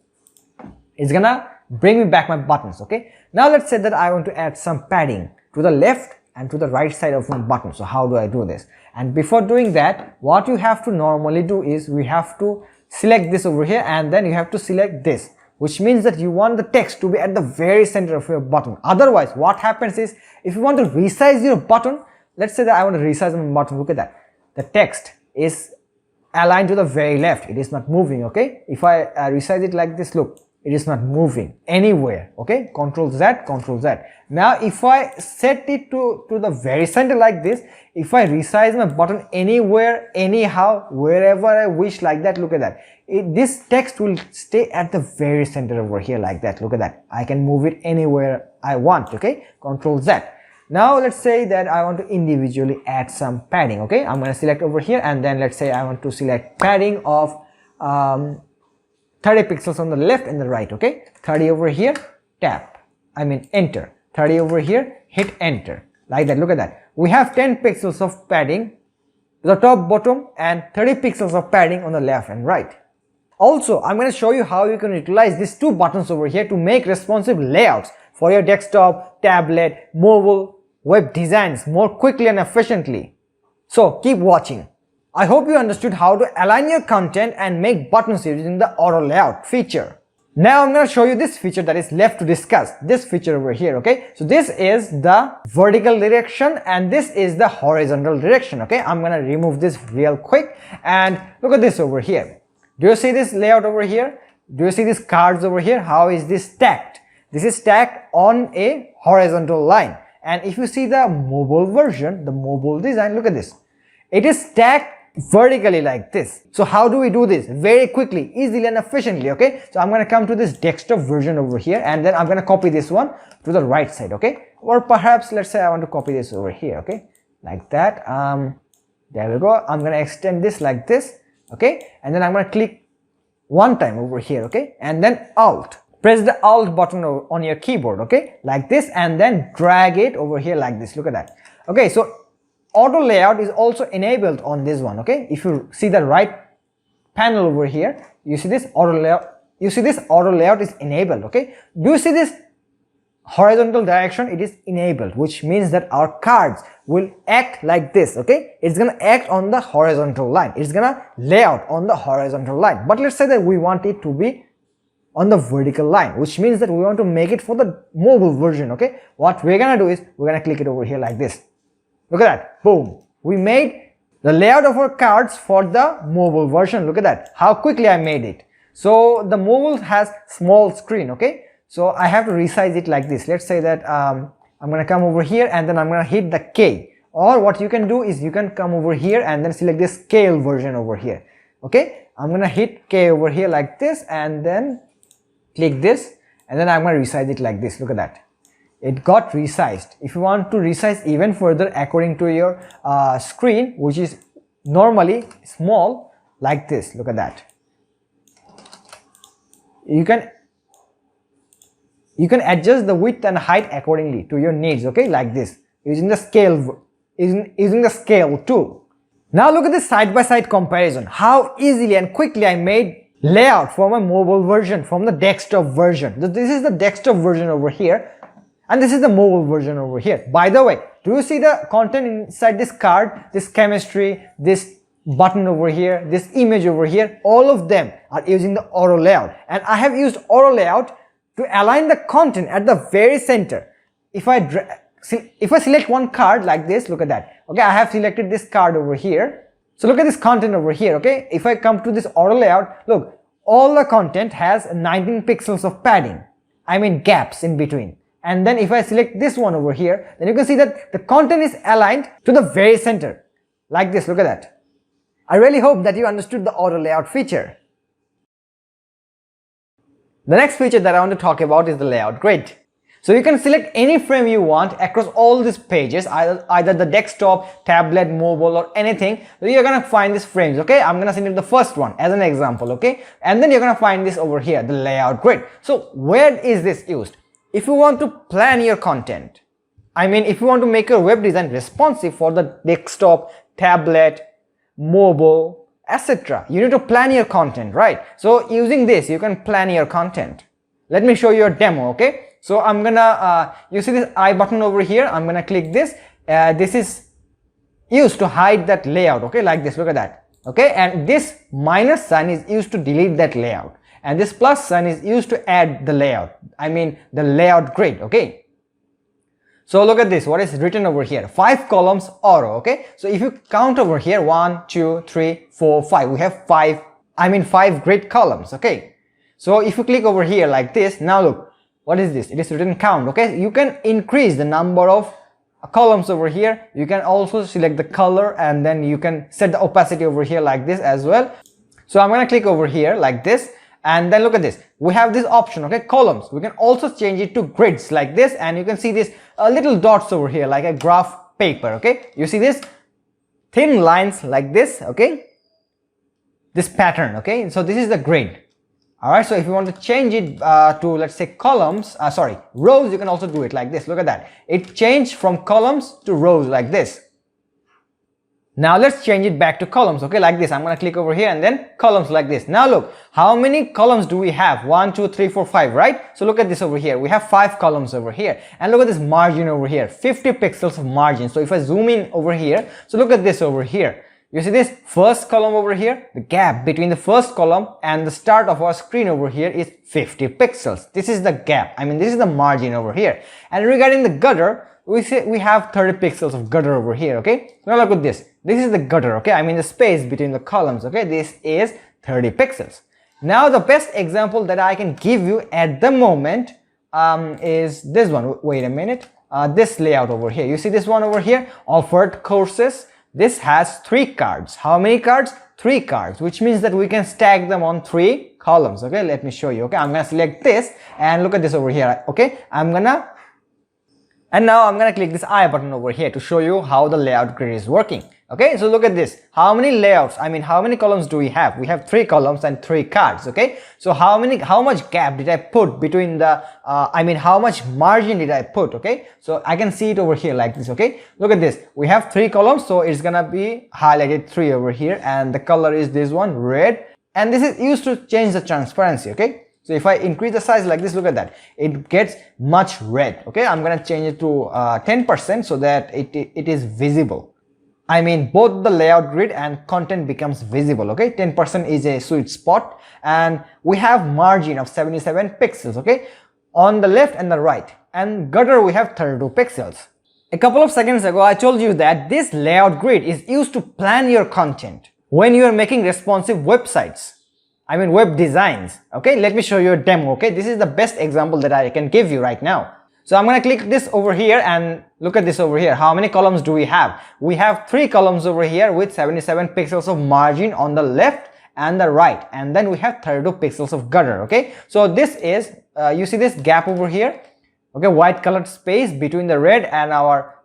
it's gonna bring me back my buttons. Okay, now let's say that I want to add some padding to the left and to the right side of my button. So how do I do this? And before doing that, what you have to normally do is we have to select this over here, and then you have to select this, which means that you want the text to be at the very center of your button. Otherwise, what happens is, if you want to resize your button, let's say that I want to resize my button, look at that. The text is aligned to the very left. It is not moving. Okay, if I resize it like this, look, it is not moving anywhere. Okay, Control Z, Control Z. Now if I set it to the very center like this, if I resize my button anywhere, anyhow, wherever I wish, like that, look at that, this text will stay at the very center over here like that. Look at that, I can move it anywhere I want. Okay, Control Z. Now let's say that I want to individually add some padding. Okay, I'm going to select over here, and then let's say I want to select padding of 30 pixels on the left and the right. Okay, 30 over here, tap, enter. 30 over here, hit enter, like that. Look at that, we have 10 pixels of padding to the top, bottom, and 30 pixels of padding on the left and right. Also, I'm going to show you how you can utilize these two buttons over here to make responsive layouts for your desktop, tablet, mobile, web designs more quickly and efficiently. So keep watching. I hope you understood how to align your content and make buttons using the auto layout feature. Now I'm going to show you this feature that is left to discuss, this feature over here. Okay, so this is the vertical direction and this is the horizontal direction. Okay, I'm going to remove this real quick and look at this over here. Do you see this layout over here? Do you see these cards over here? How is this stacked? This is stacked on a horizontal line. And if you see the mobile version, the mobile design, look at this. It is stacked vertically like this. So how do we do this? Very quickly, easily and efficiently. Okay, so I'm going to come to this desktop version over here and then I'm going to copy this one to the right side. Okay, or perhaps let's say I want to copy this over here. Okay, like that. There we go. I'm going to extend this like this. Okay, and then I'm going to click one time over here. Okay, and then Alt. Press the Alt button on your keyboard. Okay, like this, and then drag it over here like this. Look at that. Okay, so auto layout is also enabled on this one. Okay, if you see the right panel over here, you see this auto layout. You see this auto layout is enabled. Okay, do you see this horizontal direction? It is enabled, which means that our cards will act like this. Okay, it's gonna act on the horizontal line. It's gonna layout on the horizontal line. But let's say that we want it to be on the vertical line, which means that we want to make it for the mobile version. Okay, what we're gonna do is we're gonna click it over here like this. Look at that, boom, we made the layout of our cards for the mobile version. Look at that, how quickly I made it. So the mobile has small screen. Okay, so I have to resize it like this. Let's say that I'm gonna come over here and then I'm gonna hit the K, or what you can do is you can come over here and then select this scale version over here. Okay, I'm gonna hit K over here like this and then click this and then I'm gonna resize it like this. Look at that, it got resized. If you want to resize even further according to your screen, which is normally small, like this, look at that, you can adjust the width and height accordingly to your needs. Okay, like this, using the scale tool. Now look at this side-by-side comparison, how easily and quickly I made layout for my mobile version from the desktop version. This is the desktop version over here and this is the mobile version over here. By the way, do you see the content inside this card, this chemistry, this button over here, this image over here? All of them are using the auto layout, and I have used auto layout to align the content at the very center. If I select one card like this, look at that. Okay, I have selected this card over here. So look at this content over here. Okay, if I come to this auto layout, look, all the content has 19 pixels of padding, I mean gaps in between. And then if I select this one over here, then you can see that the content is aligned to the very center like this. Look at that. I really hope that you understood the auto layout feature. The next feature that I want to talk about is the layout grid. So you can select any frame you want across all these pages, either the desktop, tablet, mobile, or anything. So you're gonna find these frames. Okay, I'm gonna select the first one as an example. Okay, and then you're gonna find this over here, the layout grid. So where is this used? If you want to plan your content, I mean if you want to make your web design responsive for the desktop, tablet, mobile, etc., you need to plan your content, right? So using this you can plan your content. Let me show you a demo. Okay, so I'm gonna you see this I button over here, I'm gonna click this. This is used to hide that layout. Okay, like this, look at that. Okay, and this minus sign is used to delete that layout, and this plus sign is used to add the layout, I mean the layout grid. Okay, so look at this, what is written over here, 5 columns auto. Okay, so if you count over here, 1 2 3 4 5, we have 5 grid columns. Okay, so if you click over here like this, now look, what is this? It is written count. Okay, you can increase the number of columns over here. You can also select the color and then you can set the opacity over here like this as well. So I'm gonna click over here like this, and then look at this, we have this option. Okay, columns, we can also change it to grids like this, and you can see this little dots over here like a graph paper. Okay, you see this thin lines like this. Okay, this pattern. Okay, so this is the grid. Alright, so if you want to change it to, let's say, columns, rows, you can also do it like this. Look at that, it changed from columns to rows like this. Now let's change it back to columns. Okay, like this, I'm gonna click over here and then columns like this. Now look, how many columns do we have? 1 2 3 4 5, right? So look at this over here, we have 5 columns over here, and look at this margin over here, 50 pixels of margin. So if I zoom in over here, so look at this over here, You see this first column over here, the gap between the first column and the start of our screen over here is 50 pixels. This is the gap. I mean, this is the margin over here. And regarding the gutter, we say we have 30 pixels of gutter over here, okay? Now look at this. This is the gutter, okay? I mean the space between the columns, okay? This is 30 pixels. Now the best example that I can give you at the moment is this one. Wait a minute. This layout over here. You see this one over here? Offered courses. This has 3 cards. How many cards? 3 cards, which means that we can stack them on 3 columns. Okay, let me show you. Okay, I'm gonna select this and look at this over here. Okay, and now I'm gonna click this I button over here to show you how the layout grid is working. Okay, so look at this. How many layouts, I mean how many columns do we have? We have 3 columns and 3 cards. Okay, so how much gap did I put between the how much margin did I put? Okay, so I can see it over here like this. Okay, look at this. We have 3 columns, so it's gonna be highlighted 3 over here, and the color is this one, red, and this is used to change the transparency. Okay, so if I increase the size like this, look at that, it gets much red. Okay, I'm gonna change it to 10% so that it is visible. I mean both the layout grid and content becomes visible. Okay, 10% is a sweet spot, and we have margin of 77 pixels. Okay, on the left and the right, and gutter we have 32 pixels. A couple of seconds ago I told you that this layout grid is used to plan your content when you are making responsive websites. I mean web designs. Okay, let me show you a demo. Okay, this is the best example that I can give you right now. So I'm gonna click this over here and look at this over here. How many columns do we have? We have 3 columns over here with 77 pixels of margin on the left and the right, and then we have 32 pixels of gutter. Okay, so this is you see this gap over here. Okay, white colored space between the red and our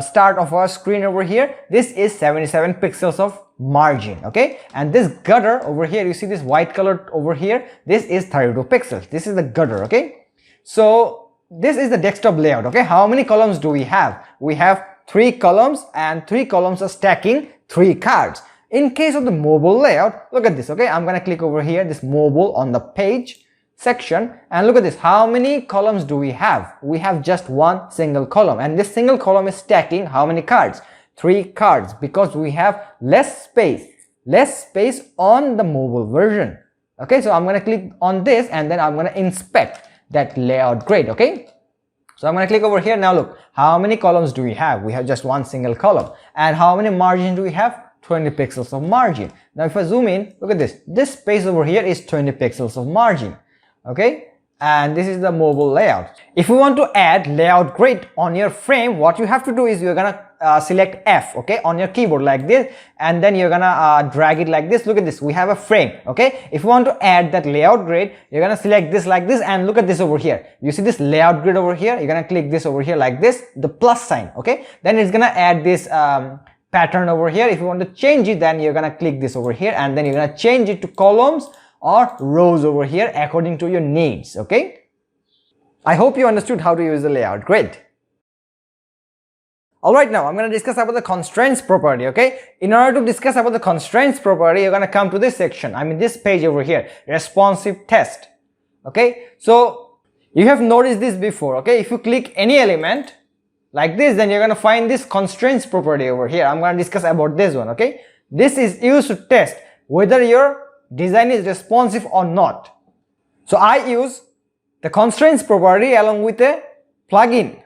start of our screen over here. This is 77 pixels of margin. Okay, and this gutter over here, you see this white colored over here, this is 32 pixels. This is the gutter. Okay, so this is the desktop layout. Okay, how many columns do we have? We have 3 columns, and 3 columns are stacking 3 cards. In case of the mobile layout, look at this. Okay, I'm gonna click over here, this mobile on the page section, and look at this. How many columns do we have? We have just 1 single column, and this single column is stacking how many cards? 3 cards, because we have less space on the mobile version. Okay, so I'm gonna click on this and then I'm gonna inspect that layout grid. Okay, so I'm gonna click over here. Now look, how many columns do we have? We have just 1 single column. And how many margin do we have? 20 pixels of margin. Now if I zoom in, look at this space over here is 20 pixels of margin. Okay, and this is the mobile layout. If you want to add layout grid on your frame, what you have to do is you're gonna select F, okay, on your keyboard like this, and then you're gonna drag it like this. Look at this, we have a frame. Okay, if you want to add that layout grid, you're gonna select this like this, and look at this over here. You see this layout grid over here, you're gonna click this over here like this, the plus sign. Okay, then it's gonna add this pattern over here. If you want to change it, then you're gonna click this over here, and then you're gonna change it to columns or rows over here according to your needs. Okay, I hope you understood how to use the layout grid. Alright, now I'm going to discuss about the constraints property. Okay, in order to discuss about the constraints property, you're going to come to this section, I mean this page over here, responsive test. Okay, so you have noticed this before. Okay, if you click any element like this, then you're going to find this constraints property over here. I'm going to discuss about this one. Okay, this is used to test whether your design is responsive or not. So I use the constraints property along with a plugin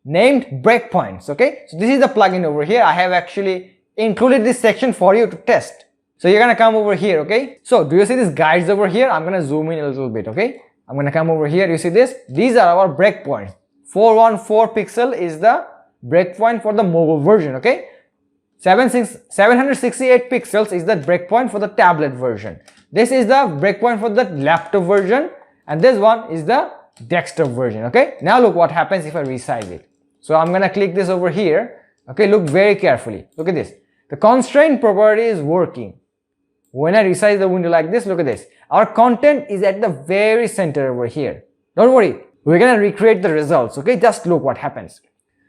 named breakpoints. Okay, so this is the plugin over here. I have actually included this section for you to test. So you're gonna come over here. Okay, so do you see these guides over here? I'm gonna zoom in a little bit. Okay, I'm gonna come over here. You see this? These are our breakpoints. 414 pixel is the breakpoint for the mobile version. Okay, 768 pixels is the breakpoint for the tablet version. This is the breakpoint for the laptop version, and this one is the desktop version. Okay, now look what happens if I resize it. So I'm gonna click this over here. Okay, look very carefully. Look at this. The constraint property is working. When I resize the window like this, look at this. Our content is at the very center over here. Don't worry, we're gonna recreate the results. Okay, just look what happens.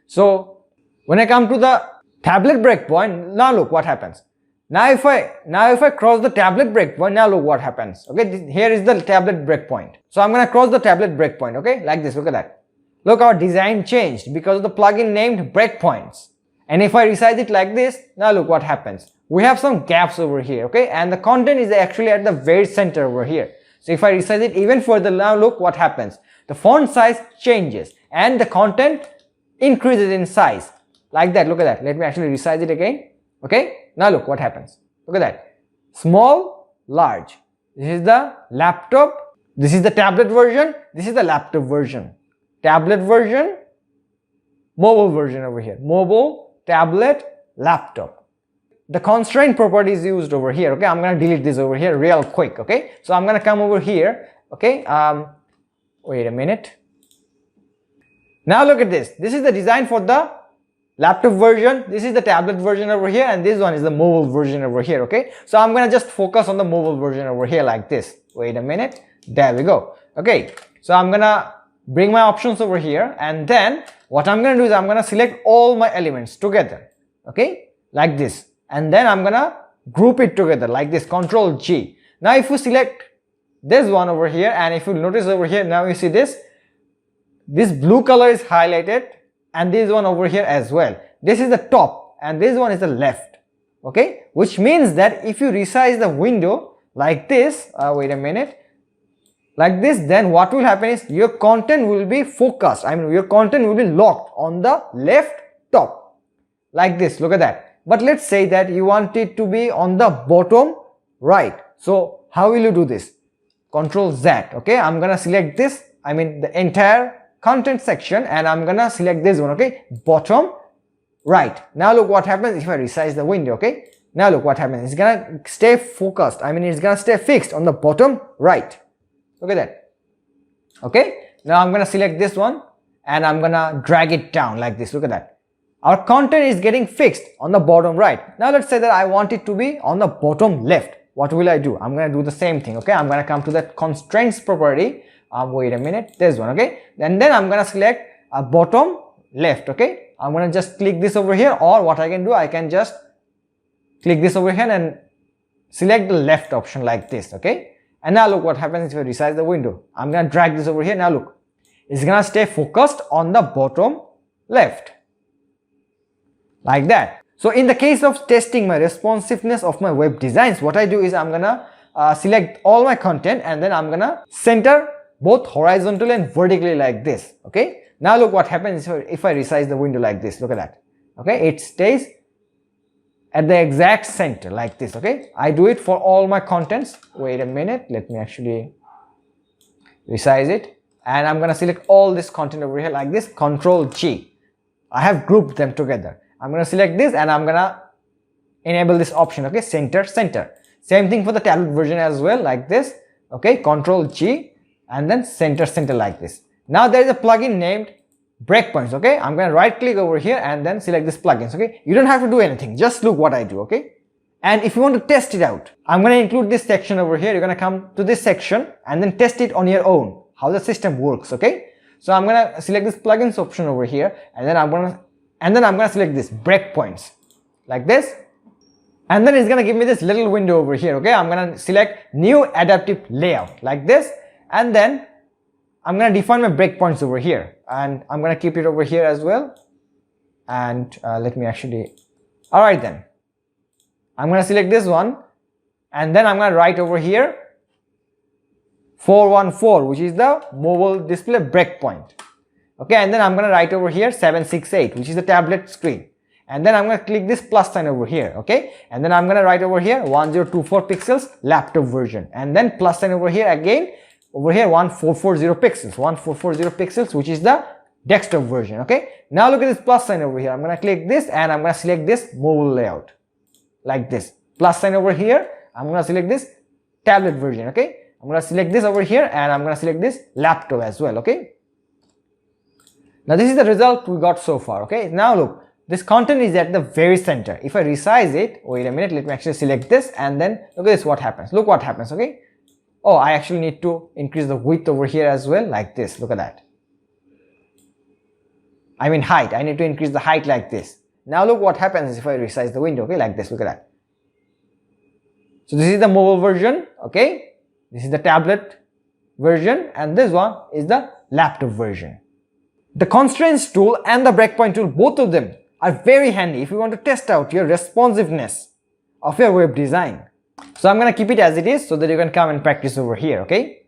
So when I come to the tablet breakpoint, now look what happens. Now if I cross the tablet breakpoint, now look what happens. Okay, here is the tablet breakpoint. So I'm gonna cross the tablet breakpoint. Okay, like this. Look at that. Look, our design changed because of the plugin named breakpoints. And if I resize it like this, now look what happens. We have some gaps over here, okay, and the content is actually at the very center over here. So if I resize it even further, now look what happens. The font size changes and the content increases in size like that. Look at that. Let me actually resize it again. Okay, now look what happens. Look at that. Small, large. This is the laptop. This is the tablet version. This is the laptop version. Tablet version, mobile version over here. Mobile, tablet, laptop. The constraint property is used over here. Okay, I'm gonna delete this over here real quick. Okay, so I'm gonna come over here. Okay, wait a minute. Now look at this. This is the design for the laptop version. This is the tablet version over here, and this one is the mobile version over here. Okay, so I'm gonna just focus on the mobile version over here like this. Wait a minute. There we go. Okay, so I'm gonna bring my options over here, and then what I'm gonna do is I'm gonna select all my elements together. Okay, like this, and then I'm gonna group it together like this. Control G. Now if you select this one over here, and if you notice over here, now you see this blue color is highlighted, and this one over here as well. This is the top and this one is the left. Okay, which means that if you resize the window like this, wait a minute, like this, then what will happen is your content will be focused. I mean, your content will be locked on the left top like this. Look at that. But let's say that you want it to be on the bottom right. So how will you do this? Control Z. Okay, I'm gonna select this, I mean the entire content section, and I'm gonna select this one. Okay, bottom right. Now look what happens if I resize the window. Okay, now look what happens. It's gonna stay focused. I mean, it's gonna stay fixed on the bottom right. Look at that. Okay, now I'm gonna select this one and I'm gonna drag it down like this. Look at that. Our content is getting fixed on the bottom right. Now let's say that I want it to be on the bottom left. What will I do? I'm gonna do the same thing. Okay, I'm gonna come to that constraints property. Wait a minute, this one. Okay, and then I'm gonna select a bottom left. Okay, I'm gonna just click this over here, or what I can do, I can just click this over here and select the left option like this. Okay, and now look what happens if I resize the window. I'm gonna drag this over here. Now look, it's gonna stay focused on the bottom left like that. So in the case of testing my responsiveness of my web designs, what I do is I'm gonna select all my content, and then I'm gonna center both horizontally and vertically like this. Okay, now look what happens if I resize the window like this. Look at that. Okay, it stays at the exact center like this. Okay, I do it for all my contents. Wait a minute, let me actually resize it, and I'm gonna select all this content over here like this. Control G. I have grouped them together. I'm gonna select this and I'm gonna enable this option. Okay, center. Same thing for the tablet version as well, like this. Okay, Control G and then center like this. Now there is a plugin named breakpoints. Okay, I'm gonna right click over here and then select this plugins. Okay, you don't have to do anything, just look what I do. Okay, and if you want to test it out, I'm gonna include this section over here. You're gonna come to this section and then test it on your own, how the system works. Okay, so I'm gonna select this plugins option over here, and then I'm gonna select this breakpoints like this, and then it's gonna give me this little window over here. Okay, I'm gonna select new adaptive layout like this, and then I'm gonna define my breakpoints over here, and I'm gonna keep it over here as well. And let me actually, all right, then I'm gonna select this one, and then I'm gonna write over here 414, which is the mobile display breakpoint. Okay, and then I'm gonna write over here 768, which is the tablet screen, and then I'm gonna click this plus sign over here. Okay, and then I'm gonna write over here 1024 pixels laptop version, and then plus sign over here again, over here 1440 pixels, which is the desktop version. Okay, now look at this plus sign over here. I'm gonna click this and I'm gonna select this mobile layout like this. Plus sign over here, I'm gonna select this tablet version. Okay, I'm gonna select this over here, and I'm gonna select this laptop as well. Okay, now this is the result we got so far. Okay, now look, this content is at the very center. If I resize it, wait a minute, let me actually select this, and then look at this, what happens. Look what happens. Okay, oh, I actually need to increase the width over here as well like this. Look at that. I mean height, I need to increase the height like this. Now look what happens if I resize the window. Okay, like this. Look at that. So this is the mobile version. Okay, this is the tablet version, and this one is the laptop version. The constraints tool and the breakpoint tool, both of them are very handy if you want to test out your responsiveness of your web design. So I'm gonna keep it as it is so that you can come and practice over here, okay?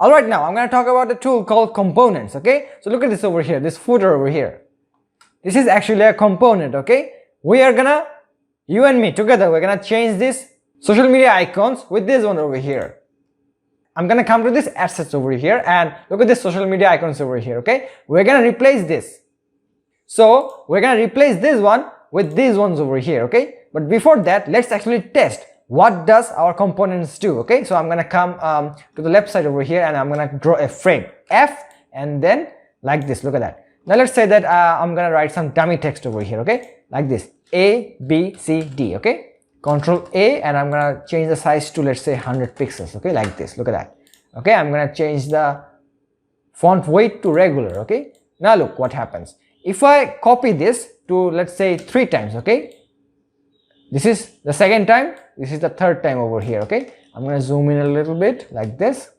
Alright, now I'm gonna talk about a tool called components, okay? So look at this over here, this footer over here. This is actually a component, okay? We are gonna, you and me together, we're gonna change this social media icons with this one over here. I'm gonna come to this assets over here and look at this social media icons over here, okay? We're gonna replace this. So we're gonna replace this one with these ones over here, okay? But before that, let's actually test what does our components do, okay? So I'm gonna come to the left side over here and I'm gonna draw a frame F and then like this, look at that. Now let's say that I'm gonna write some dummy text over here, okay? Like this, A, B, C, D, okay? Control A and I'm gonna change the size to, let's say, 100 pixels, okay? Like this, look at that. Okay, I'm gonna change the font weight to regular, okay? Now look what happens. If I copy this to, let's say, 3 times, okay? This is the second time, this is the third time over here, okay? I'm gonna zoom in a little bit like this.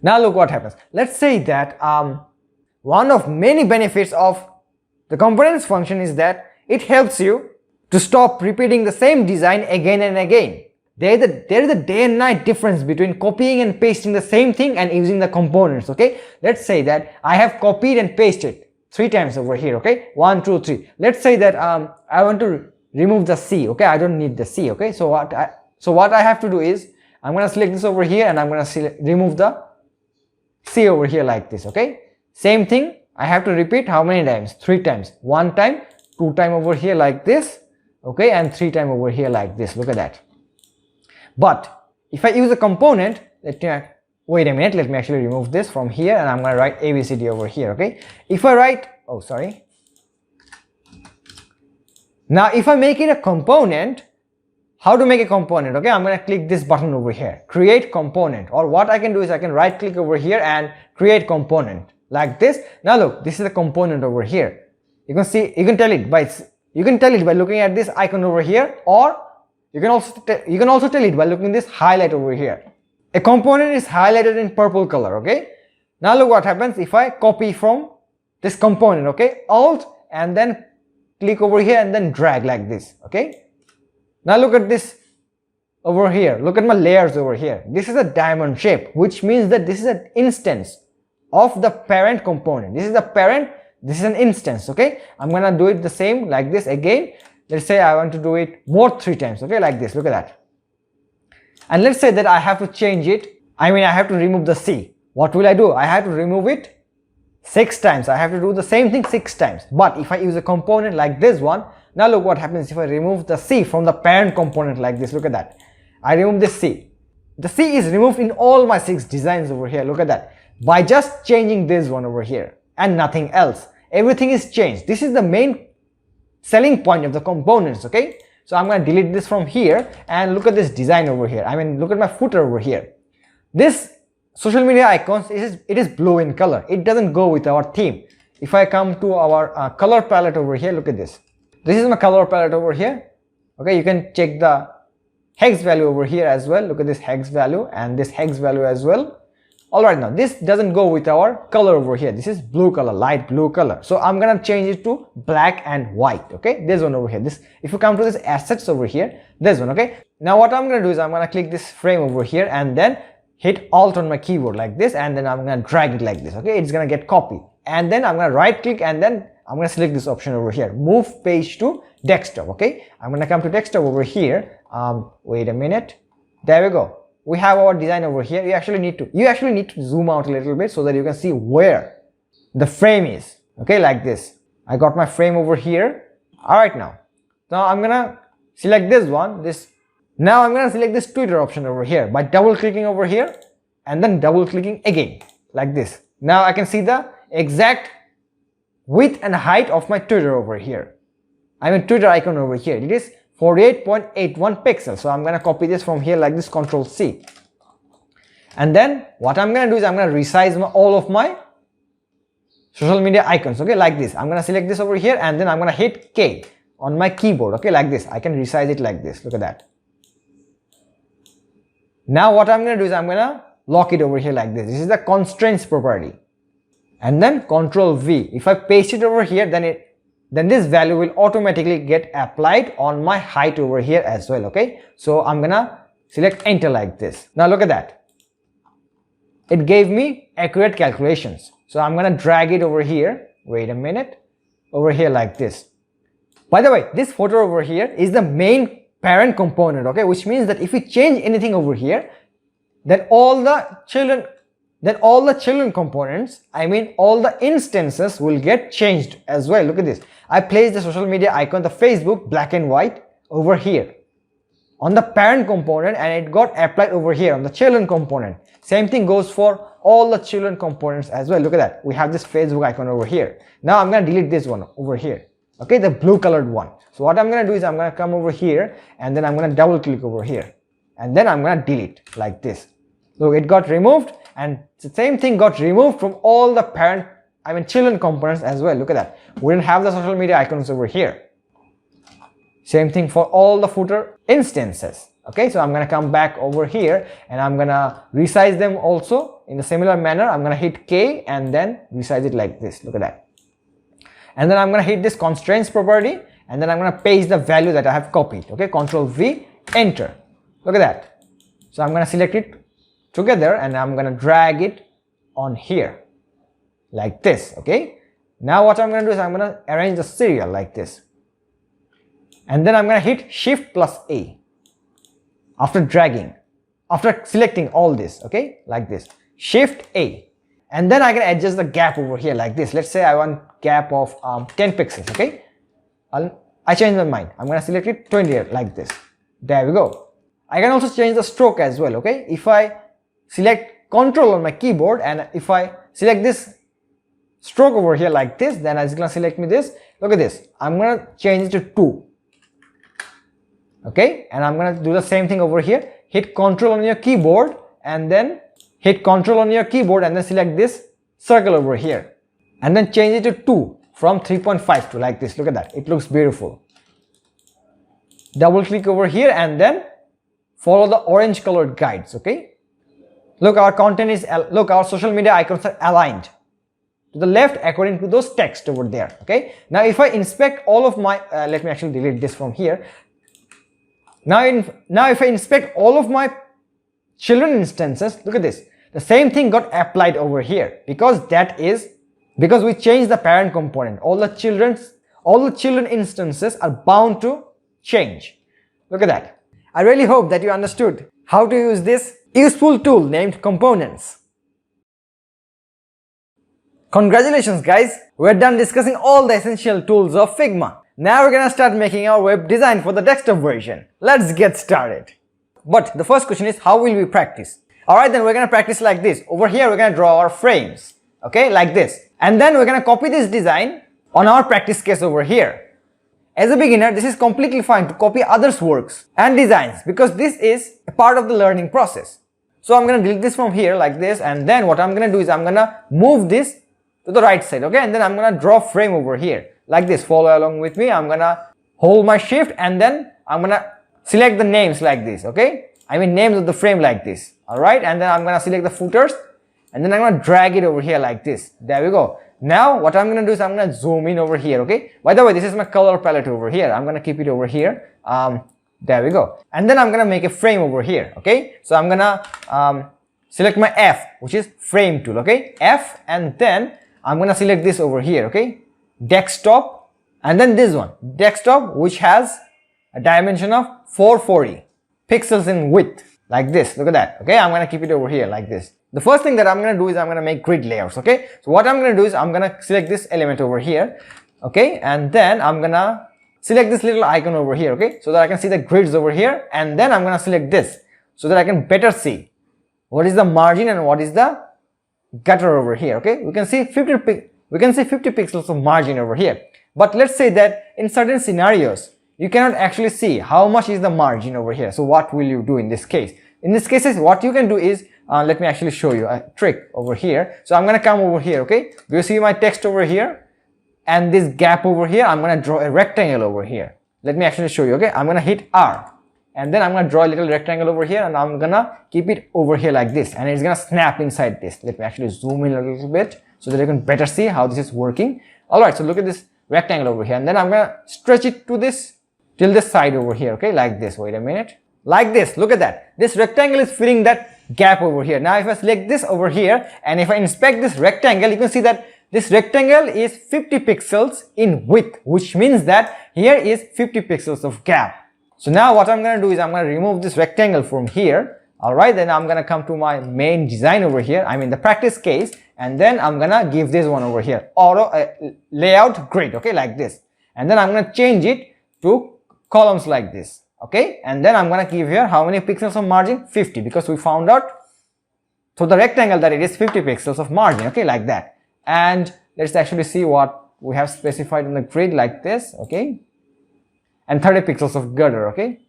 Now look what happens. Let's say that one of many benefits of the components function is that it helps you to stop repeating the same design again and again. There is a day and night difference between copying and pasting the same thing and using the components, okay? Let's say that I have copied and pasted 3 times over here, okay? 1, 2, 3. Let's say that I want to remove the C, okay? I don't need the C, okay? So what I have to do is I'm going to select this over here and I'm going to remove the C over here like this, okay? Same thing, I have to repeat how many times? 3 times. 1 time, 2 time over here like this, okay? And 3 time over here like this, look at that. But if I use a component, wait a minute, let me actually remove this from here and I'm going to write ABCD over here, okay? If I write, oh sorry. Now if I make it a component, how to make a component, okay? I'm going to click this button over here, create component, or what I can do is I can right click over here and create component like this. Now look, this is a component over here. You can see, you can tell it by looking at this icon over here, or you can also tell it by looking at this highlight over here. A component is highlighted in purple color, okay? Now look what happens if I copy from this component, okay? Alt and then click over here and then drag like this, okay? Now look at this over here. Look at my layers over here. This is a diamond shape, which means that this is an instance of the parent component. This is the parent, this is an instance, okay? I'm gonna do it the same like this again. Let's say I want to do it more 3 times, okay, like this, look at that. And let's say that I have to change it, I have to remove the C. What will I do? I have to remove it 6 times. I have to do the same thing 6 times. But if I use a component like this one, now look what happens if I remove the C from the parent component like this, look at that. I remove this C. The C is removed in all my 6 designs over here, look at that. By just changing this one over here and nothing else. Everything is changed. This is the main selling point of the components, okay? So I'm going to delete this from here and look at this design over here. Look at my footer over here. This social media icons, it is blue in color. It doesn't go with our theme. If I come to our color palette over here, look at this. This is my color palette over here. Okay, you can check the hex value over here as well. Look at this hex value and this hex value as well. Alright, now this doesn't go with our color over here. This is blue color, light blue color. So I'm gonna change it to black and white. Okay, this one over here. This, if you come to this assets over here, this one. Okay, now what I'm gonna do is I'm gonna click this frame over here and then hit Alt on my keyboard like this, and then I'm gonna drag it like this. Okay, it's gonna get copied, and then I'm gonna right click and then I'm gonna select this option over here, move page to desktop. Okay, I'm gonna come to desktop over here. Wait a minute. There we go. We have our design over here. You actually need to zoom out a little bit so that you can see where the frame is. Okay, like this. I got my frame over here. Alright, now I'm gonna select this one. Now I'm gonna select this Twitter option over here by double clicking over here and then double clicking again like this. Now I can see the exact width and height of my Twitter over here. Twitter icon over here. It is 48.81 pixels. So I'm going to copy this from here like this, Control C. And then what I'm going to do is I'm going to resize all of my social media icons. Okay, like this. I'm going to select this over here and then I'm going to hit K on my keyboard. Okay, like this. I can resize it like this. Look at that. Now what I'm going to do is I'm going to lock it over here like this. This is the constraints property. and then Control V. If I paste it over here, then this value will automatically get applied on my height over here as well. Okay, so I'm gonna select enter like this. Now look at that, it gave me accurate calculations. So I'm gonna drag it over here, wait a minute, over here like this. By the way, this photo over here is the main parent component, okay, which means that if we change anything over here, then all the children components, I mean all the instances, will get changed as well. Look at this, I placed the social media icon, the Facebook, black and white over here on the parent component, and it got applied over here on the children component. Same thing goes for all the children components as well. Look at that, we have this Facebook icon over here. Now I'm going to delete this one over here, okay, the blue colored one. So what I'm going to do is I'm going to come over here, and then I'm going to double click over here, and then I'm going to delete like this. Look, it got removed, and the same thing got removed from all the children components as well. Look at that, we didn't have the social media icons over here. Same thing for all the footer instances. Okay, so I'm going to come back over here, and I'm going to resize them also in a similar manner. I'm going to hit K and then resize it like this. Look at that. And then I'm going to hit this constraints property, and then I'm going to paste the value that I have copied. Okay, Control V, enter. Look at that. So I'm going to select it together, and I'm going to drag it on here like this. Okay, now what I'm going to do is I'm going to arrange the serial like this, and then I'm going to hit Shift plus A after dragging, after selecting all this, okay, like this, Shift A, and then I can adjust the gap over here like this. Let's say I want gap of 10 pixels. Okay, I change my mind, I'm going to select it 20 like this. There we go. I can also change the stroke as well. Okay, if I select Control on my keyboard, and if I select this stroke over here like this, then it's going to select me this. Look at this, I'm going to change it to 2. Okay, and I'm going to do the same thing over here. Hit Control on your keyboard, and then hit Control on your keyboard, and then select this circle over here, and then change it to 2 from 3.5 to like this. Look at that, it looks beautiful. Double click over here, and then follow the orange colored guides. Okay, look, our content is, look, our social media icons are aligned to the left according to those text over there. Okay, now if I inspect all of my let me actually delete this from here. Now if I inspect all of my children instances, look at this, the same thing got applied over here, because we changed the parent component. All the children instances are bound to change. Look at that. I really hope that you understood how to use this useful tool named components. Congratulations guys, we're done discussing all the essential tools of Figma. Now we're gonna start making our web design for the desktop version. Let's get started. But the first question is, how will we practice? Alright, then we're gonna practice like this. Over here we're gonna draw our frames, okay, like this. And then we're gonna copy this design on our practice case over here. As a beginner, this is completely fine to copy others' works and designs, because this is a part of the learning process. So I'm gonna delete this from here like this, and then what I'm gonna do is I'm gonna move this to the right side, okay, and then I'm gonna draw frame over here like this. Follow along with me. I'm gonna hold my shift, and then I'm gonna select the names like this. Okay, I mean names of the frame like this. All right, and then I'm gonna select the footers, and then I'm gonna drag it over here like this. There we go. Now what I'm gonna do is I'm gonna zoom in over here. Okay, by the way, this is my color palette over here. I'm gonna keep it over here. There we go. And then I'm gonna make a frame over here. Okay, so I'm gonna select my F, which is frame tool. Okay, F, and then I'm gonna select this over here. Okay, desktop, and then this one, desktop, which has a dimension of 440 pixels in width like this. Look at that. Okay, I'm gonna keep it over here like this. The first thing that I'm gonna do is I'm gonna make grid layers. Okay, so what I'm gonna do is I'm gonna select this element over here. Okay, and then I'm gonna select this little icon over here. Okay, so that I can see the grids over here, and then I'm gonna select this so that I can better see what is the margin and what is the gutter over here. Okay, we can see 50 pixels of margin over here. But let's say that in certain scenarios you cannot actually see how much is the margin over here. So what will you do in this case? In this case, what you can do is let me actually show you a trick over here. So I'm gonna come over here. Okay, do you see my text over here and this gap over here? I'm gonna draw a rectangle over here. Let me actually show you. Okay, I'm gonna hit R, and then I'm gonna draw a little rectangle over here, and I'm gonna keep it over here like this, and it's gonna snap inside this. Let me actually zoom in a little bit. so that you can better see how this is working. Alright, so look at this rectangle over here, and then I'm gonna stretch it to this till this side over here, okay, like this. Wait a minute, like this. Look at that, this rectangle is filling that gap over here. Now if I select this over here and if I inspect this rectangle, you can see that this rectangle is 50 pixels in width, which means that here is 50 pixels of gap. So now what I'm gonna do is I'm gonna remove this rectangle from here. Alright, then I'm gonna come to my main design over here, I mean the practice case, and then I'm gonna give this one over here auto layout grid, okay, like this. And then I'm gonna change it to columns like this, okay. And then I'm gonna give here how many pixels of margin? 50, because we found out through the rectangle that it is 50 pixels of margin, okay, like that. And let's actually see what we have specified in the grid, like this, okay. And 30 pixels of girder, okay.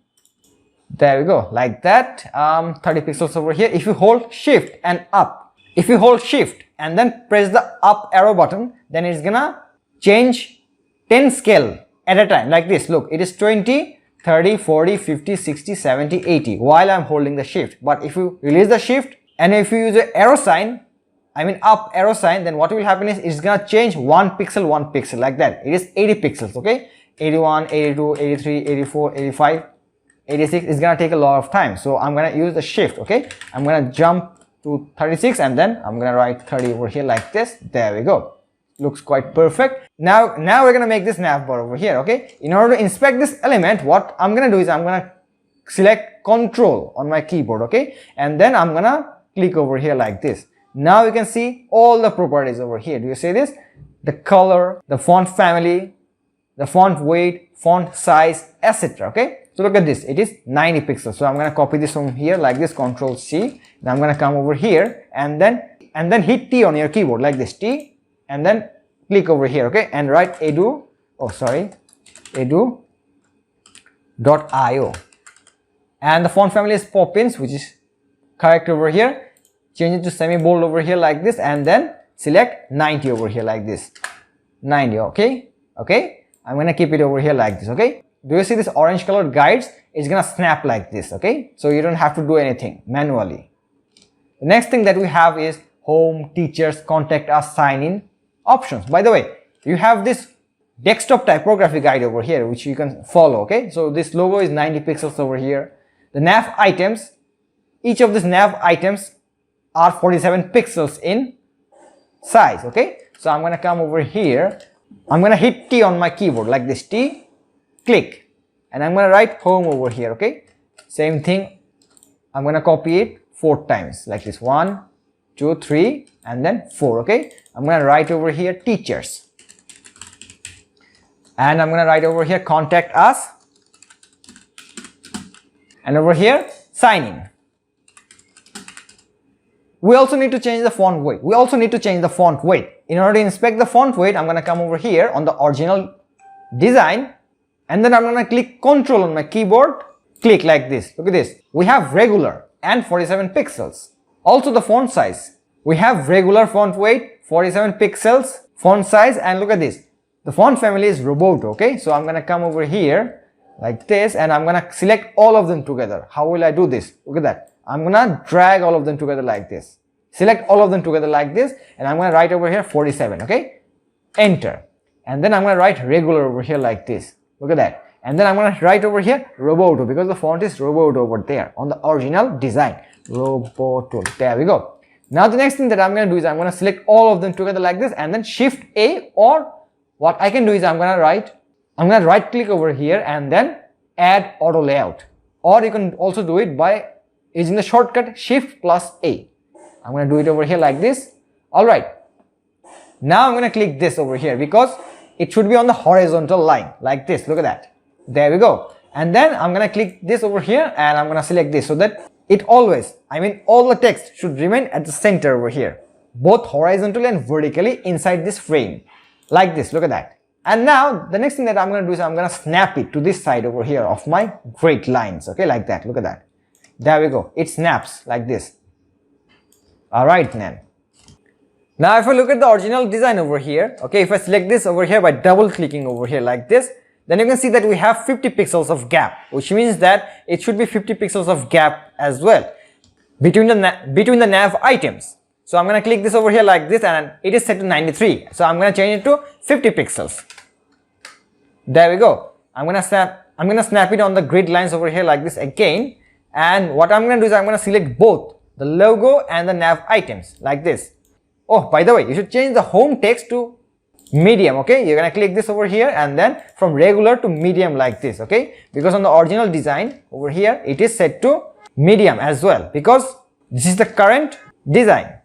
There we go, like that. 30 pixels over here. If you hold shift and up, if you hold shift and then press the up arrow button, then it's gonna change 10 scale at a time, like this. Look, it is 20, 30, 40, 50, 60, 70, 80 while I'm holding the shift. But if you release the shift and if you use the arrow sign, I mean up arrow sign, then what will happen is it's gonna change 1 pixel, like that. It is 80 pixels, okay. 81, 82, 83, 84, 85, 86 is gonna take a lot of time, so I'm gonna use the shift, okay. I'm gonna jump to 36 and then I'm gonna write 30 over here like this. There we go, looks quite perfect. Now we're gonna make this nav bar over here, okay. In order to inspect this element, what I'm gonna do is I'm gonna select Control on my keyboard, okay, and then I'm gonna click over here like this. Now you can see all the properties over here. Do you see this? The color, the font family, the font weight, font size, etc. Okay, so look at this, it is 90 pixels. So I'm going to copy this from here like this, Control C. Now I'm going to come over here and then hit T on your keyboard like this, T, and then click over here, okay, and write edu, edu.io, and the font family is Poppins, which is correct over here. Change it to semi bold over here like this, and then select 90 over here like this, 90, okay. I'm gonna keep it over here like this, okay. Do you see this orange colored guides? It's gonna snap like this, okay, so you don't have to do anything manually. The next thing that we have is home, teachers, contact us, sign in options. By the way, you have this desktop typography guide over here which you can follow, okay. So this logo is 90 pixels over here. The nav items, each of these nav items are 47 pixels in size, okay. So I'm gonna come over here, I'm gonna hit T on my keyboard like this, T, click, and I'm gonna write home over here, okay. Same thing, I'm gonna copy it 4 times like this, 1, 2, 3, and then 4, okay. I'm gonna write over here teachers, and I'm gonna write over here contact us, and over here sign in. We also need to change the font weight. In order to inspect the font weight, I'm going to come over here on the original design, and then I'm going to click Control on my keyboard, click like this. Look at this. We have regular and 47 pixels. Also the font size. We have regular font weight, 47 pixels, font size, and look at this. The font family is Roboto, okay? So I'm going to come over here like this, and I'm going to select all of them together. How will I do this? Look at that. I'm gonna drag all of them together like this, select all of them together like this, and I'm gonna write over here 47, okay, enter, and then I'm gonna write regular over here like this. Look at that. And then I'm gonna write over here Roboto, because the font is Roboto over there on the original design, Roboto. There we go. Now the next thing that I'm gonna do is I'm gonna select all of them together like this, and then Shift A, or what I can do is I'm gonna right click over here and then add auto layout, or you can also do it by using the shortcut Shift plus A. I'm going to do it over here like this. Alright, now I'm going to click this over here because it should be on the horizontal line like this. Look at that. There we go. And then I'm going to click this over here and I'm going to select this, so that it always, all the text should remain at the center over here, both horizontally and vertically inside this frame like this. Look at that. And now the next thing that I'm going to do is I'm going to snap it to this side over here of my great lines, okay, like that. Look at that. There we go, it snaps like this. Alright then. Now if I look at the original design over here, okay, if I select this over here by double clicking over here like this, then you can see that we have 50 pixels of gap, which means that it should be 50 pixels of gap as well between the nav items. So I'm going to click this over here like this, and it is set to 93. So I'm going to change it to 50 pixels. There we go. I'm going to snap it on the grid lines over here like this again. And what I'm going to do is I'm going to select both the logo and the nav items like this. Oh, by the way, you should change the home text to medium. Okay, you're going to click this over here, and then from regular to medium like this. Okay, because on the original design over here it is set to medium as well, because this is the current design.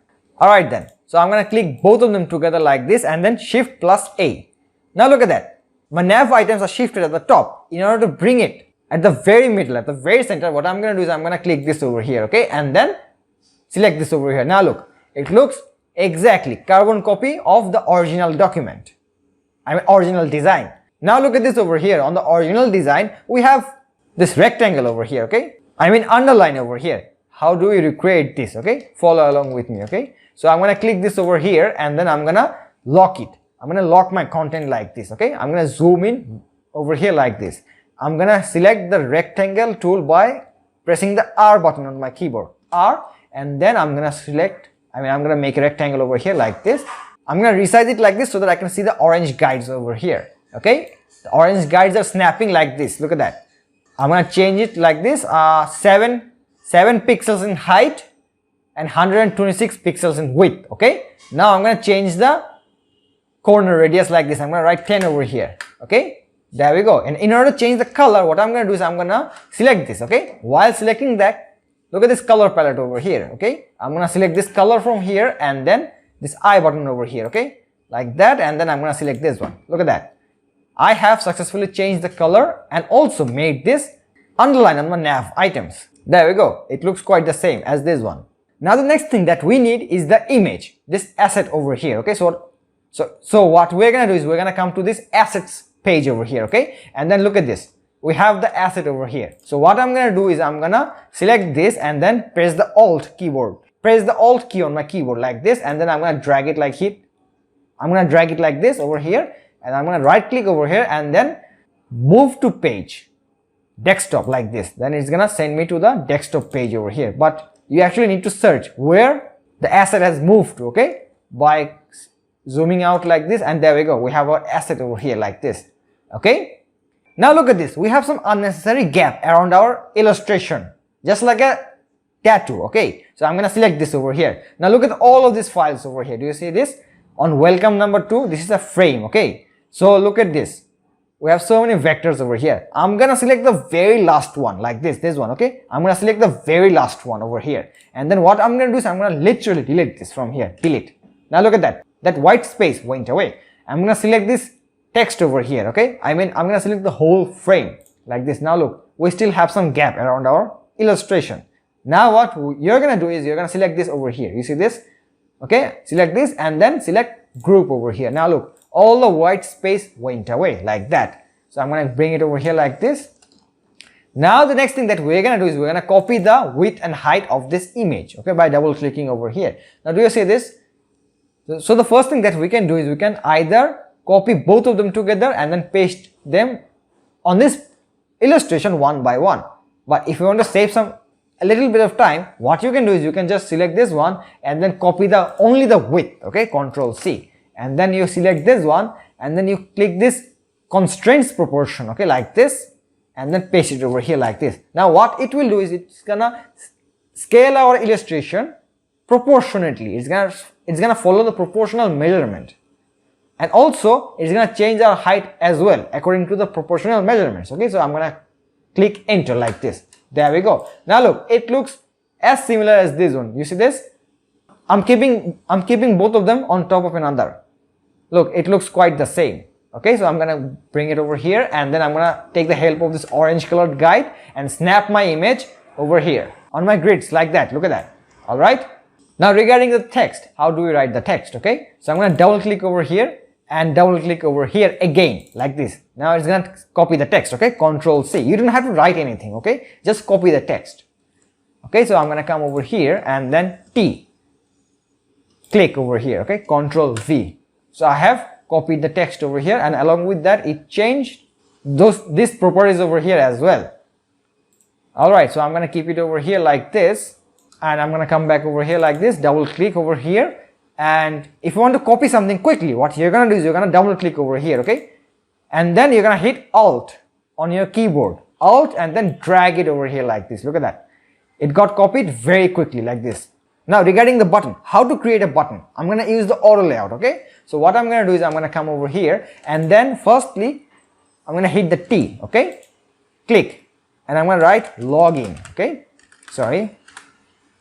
Alright then, so I'm going to click both of them together like this, and then shift plus A. Now look at that, my nav items are shifted at the top. In order to bring it at the very middle, at the very center, what I'm going to do is I'm going to click this over here, okay, and then select this over here. Now look, it looks exactly carbon copy of the original document, original design. Now look at this over here. On the original design we have this rectangle over here, okay, underline over here. How do we recreate this? Okay, follow along with me. Okay, so I'm going to click this over here, and then I'm going to lock it. I'm going to lock my content like this. Okay, I'm going to zoom in over here like this. I'm going to select the rectangle tool by pressing the R button on my keyboard, R, and then I'm going to select, I'm going to make a rectangle over here like this. I'm going to resize it like this so that I can see the orange guides over here. Okay, the orange guides are snapping like this. Look at that. I'm going to change it like this, 7 pixels in height and 126 pixels in width. Okay, now I'm going to change the corner radius like this. I'm going to write 10 over here. Okay, there we go. And in order to change the color, what I'm going to do is I'm going to select this. Okay, while selecting that, look at this color palette over here. Okay, I'm going to select this color from here, and then this I button over here. Okay, like that, and then I'm going to select this one. Look at that. I have successfully changed the color and also made this underline on my nav items. There we go. It looks quite the same as this one. Now the next thing that we need is the image, this asset over here. Okay, so what we're gonna do is we're gonna come to this assets page over here. Okay, and then look at this. We have the asset over here. So what I'm gonna do is I'm gonna select this and then press the Alt keyboard. Press the Alt key on my keyboard like this, and then I'm gonna drag it like here. I'm gonna drag it like this over here, and I'm gonna right click over here and then move to page. Desktop like this. Then it's gonna send me to the desktop page over here, but you actually need to search where the asset has moved to, okay, by zooming out like this, and there we go, we have our asset over here like this. Okay, now look at this, we have some unnecessary gap around our illustration, just like a tattoo. Okay, so I'm gonna select this over here. Now look at all of these files over here. Do you see this? On welcome number 2, this is a frame. Okay, so look at this. We have so many vectors over here. I'm gonna select the very last one like this one. Okay, I'm gonna select the very last one over here, and then what I'm gonna do is I'm gonna literally delete this from here. Delete. Now look at that white space went away. I'm gonna select this text over here. Okay, I'm gonna select the whole frame like this. Now look, we still have some gap around our illustration. Now what you're gonna do is you're gonna select this over here. You see this? Okay, select this and then select group over here. Now look, all the white space went away like that. So I'm going to bring it over here like this. Now the next thing that we're going to do is we're going to copy the width and height of this image, okay, by double clicking over here. Now do you see this? So the first thing that we can do is we can either copy both of them together and then paste them on this illustration one by one. But if you want to save a little bit of time, what you can do is you can just select this one and then copy only the width, okay, Control C. And then you select this one and then you click this constraints proportion, okay, like this, and then paste it over here like this. Now what it will do is it's gonna scale our illustration proportionately. It's gonna follow the proportional measurement, and also it's gonna change our height as well according to the proportional measurements. Okay, so I'm gonna click enter like this. There we go. Now look, it looks as similar as this one. You see this? I'm keeping both of them on top of another. Look, it looks quite the same. Okay, so I'm gonna bring it over here, and then I'm gonna take the help of this orange colored guide and snap my image over here on my grids like that. Look at that. All right, now regarding the text, how do we write the text? Okay, so I'm gonna double click over here and double click over here again like this. Now it's gonna copy the text. Okay, Control C. You don't have to write anything. Okay, just copy the text. Okay, so I'm gonna come over here and then T, click over here. Okay, Control V. So I have copied the text over here, and along with that it changed these properties over here as well. Alright, so I'm gonna keep it over here like this. and I'm gonna come back over here like this, double click over here, and if you want to copy something quickly, what you're gonna do is you're gonna double click over here, okay, and then you're gonna hit Alt on your keyboard, Alt, and then drag it over here like this. Look at that, it got copied very quickly like this. Now regarding the button, how to create a button, I'm gonna use the auto layout, okay. So what I'm gonna do is I'm gonna come over here, and then firstly I'm gonna hit the T, okay, click, and I'm gonna write login, okay, sorry,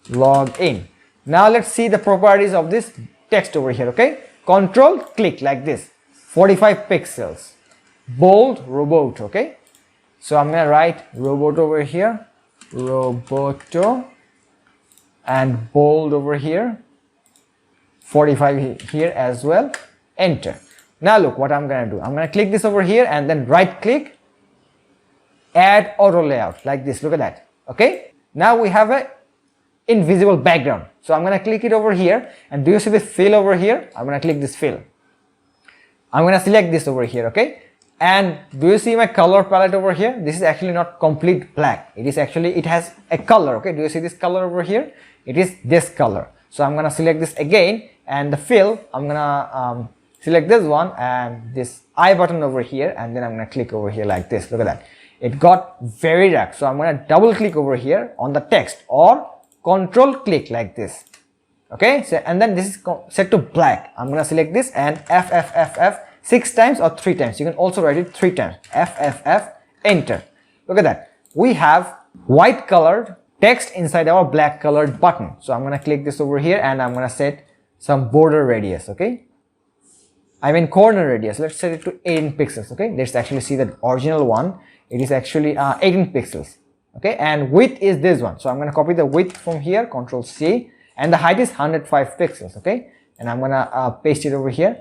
log in. Now let's see the properties of this text over here, okay. Control click like this, 45 pixels, bold, robot, okay. So I'm gonna write robot over here, roboto, and bold over here, 45 here as well, enter. Now look what I'm gonna do, I'm gonna click this over here and then right click, add auto layout like this. Look at that, okay. Now we have a invisible background, so I'm gonna click it over here, and do you see the fill over here? I'm gonna click this fill, I'm gonna select this over here, okay. And do you see my color palette over here? This is actually not complete black, it is actually, it has a color, okay. Do you see this color over here? It is this color. So I'm gonna select this again, and the fill, I'm gonna select this one and this I button over here, and then I'm gonna click over here like this. Look at that, it got very dark. So I'm gonna double click over here on the text, or control click like this, okay. So and then this is set to black. I'm gonna select this and F 6 times or 3 times. You can also write it 3 times, F, enter. Look at that, we have white colored text inside our black colored button. So I'm gonna click this over here, and I'm gonna set some border radius, okay, I mean corner radius. Let's set it to 18 pixels, okay. Let's actually see the original one, it is actually 18 pixels, okay. And width is this one, so I'm going to copy the width from here, Control C, and the height is 105 pixels, okay. And I'm going to paste it over here.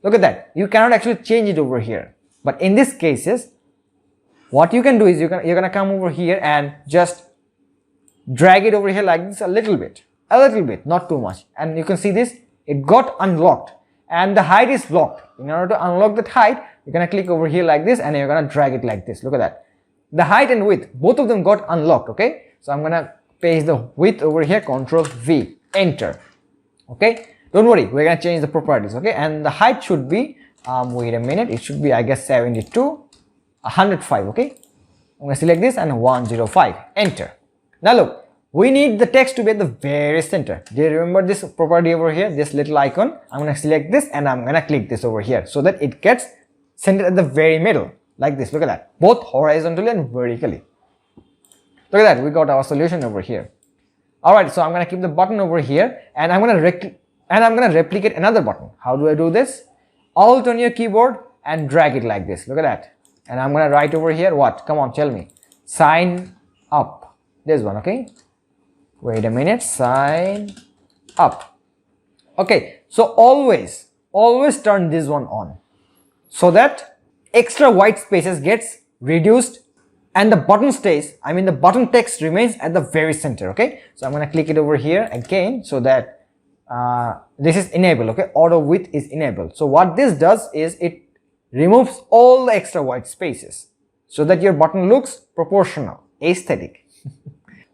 Look at that, you cannot actually change it over here, but in this cases what you can do is you're going to come over here and just drag it over here like this, a little bit, not too much, and you can see this, it got unlocked and the height is locked. In order to unlock that height, you're going to click over here like this, and you're going to drag it like this. Look at that, the height and width, both of them got unlocked, okay. So I'm going to paste the width over here, Control V, enter, okay. Don't worry, we're going to change the properties, okay. And the height should be wait a minute, it should be, I guess, 72, 105, okay. I'm going to select this and 105, enter. Now look, we need the text to be at the very center. Do you remember this property over here, this little icon? I'm going to select this and I'm going to click this over here, so that it gets centered at the very middle like this. Look at that, both horizontally and vertically. Look at that, we got our solution over here. Alright, so I'm going to keep the button over here, and I'm going to replicate another button. How do I do this? Alt on your keyboard and drag it like this. Look at that, and I'm going to write over here what? Come on, tell me. Sign up, this one, okay. Wait a minute, sign up, okay. So always turn this one on, so that extra white spaces gets reduced and the button stays, I mean the button text remains at the very center, okay. So I'm going to click it over here again, so that this is enabled, okay. Auto width is enabled. So what this does is it removes all the extra white spaces, so that your button looks proportional, aesthetic.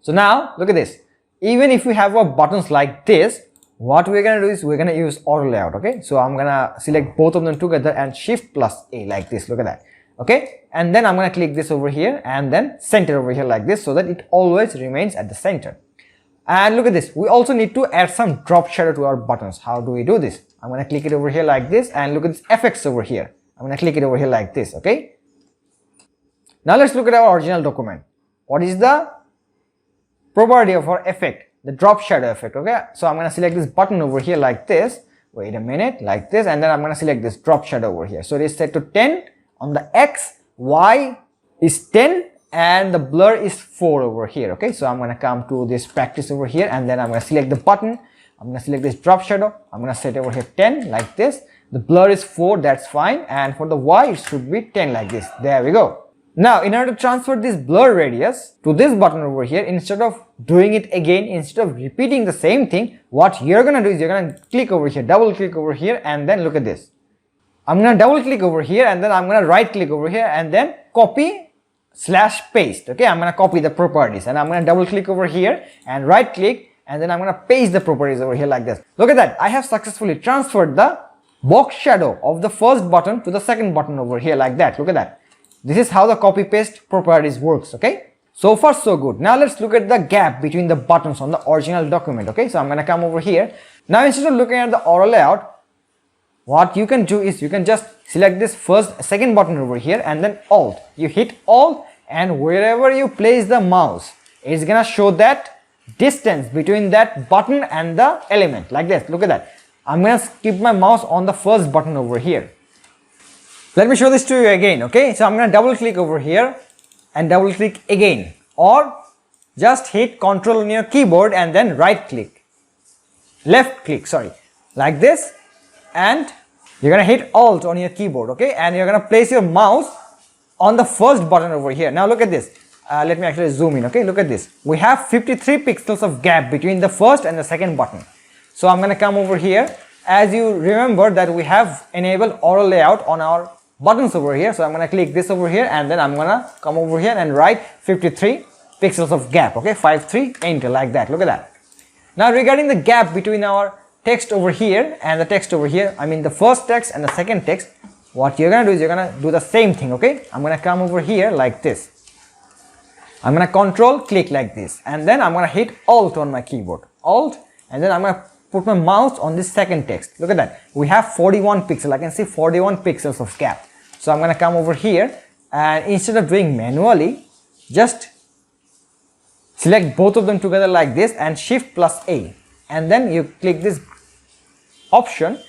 So now look at this, even if we have our buttons like this, what we're going to do is we're going to use auto layout, okay. So I'm going to select both of them together and Shift plus A like this. Look at that, okay. And then I'm going to click this over here and then center over here like this, so that it always remains at the center. And look at this, we also need to add some drop shadow to our buttons. How do we do this? I'm going to click it over here like this, and look at this effects over here. I'm going to click it over here like this, okay. Now let's look at our original document. What is the property of our effect? The drop shadow effect, okay. So I'm going to select this button over here like this, wait a minute, like this, and then I'm going to select this drop shadow over here. So it is set to 10 on the X, Y is 10, and the blur is 4 over here, okay. So I'm going to come to this practice over here, and then I'm going to select the button, I'm going to select this drop shadow, I'm going to set over here 10 like this, the blur is 4, that's fine, and for the Y it should be 10 like this. There we go. Now in order to transfer this blur radius to this button over here, instead of doing it again, instead of repeating the same thing, what you're gonna do is you're gonna click over here, double click over here, and then look at this. I'm gonna double click over here, and then I'm gonna right click over here, and then copy / paste, okay. I'm gonna copy the properties, and I'm gonna double click over here and right click and then I'm gonna paste the properties over here like this. Look at that, I have successfully transferred the box shadow of the first button to the second button over here like that. Look at that. This is how the copy paste properties works. Okay, so far so good. Now let's look at the gap between the buttons on the original document. Okay, so I'm gonna come over here. Now instead of looking at the auto layout, what you can do is you can just select this second button over here and then Alt. You hit Alt, and wherever you place the mouse, it's gonna show that distance between that button and the element like this. Look at that. I'm gonna keep my mouse on the first button over here. Let me show this to you again. Okay, so I'm gonna double click over here and double click again, or just hit Ctrl on your keyboard and then left click, sorry, like this, and you're gonna hit Alt on your keyboard. Okay, and you're gonna place your mouse on the first button over here. Now look at this. Let me actually zoom in. Okay, look at this. We have 53 pixels of gap between the first and the second button. So I'm gonna come over here. As you remember that we have enabled auto layout on our buttons over here, so I'm gonna click this over here, and then I'm gonna come over here and write 53 pixels of gap. Okay, 53, enter, like that. Look at that. Now regarding the gap between our text over here and the text over here, I mean the first text and the second text, what you're gonna do is you're gonna do the same thing. Okay, I'm gonna come over here like this. I'm gonna control click like this, and then I'm gonna hit Alt on my keyboard, Alt, and then I'm gonna put my mouse on this second text. Look at that, we have 41 pixels. I can see 41 pixels of gap. So I'm gonna come over here, and instead of doing manually, just select both of them together like this and Shift plus A, and then you click this option,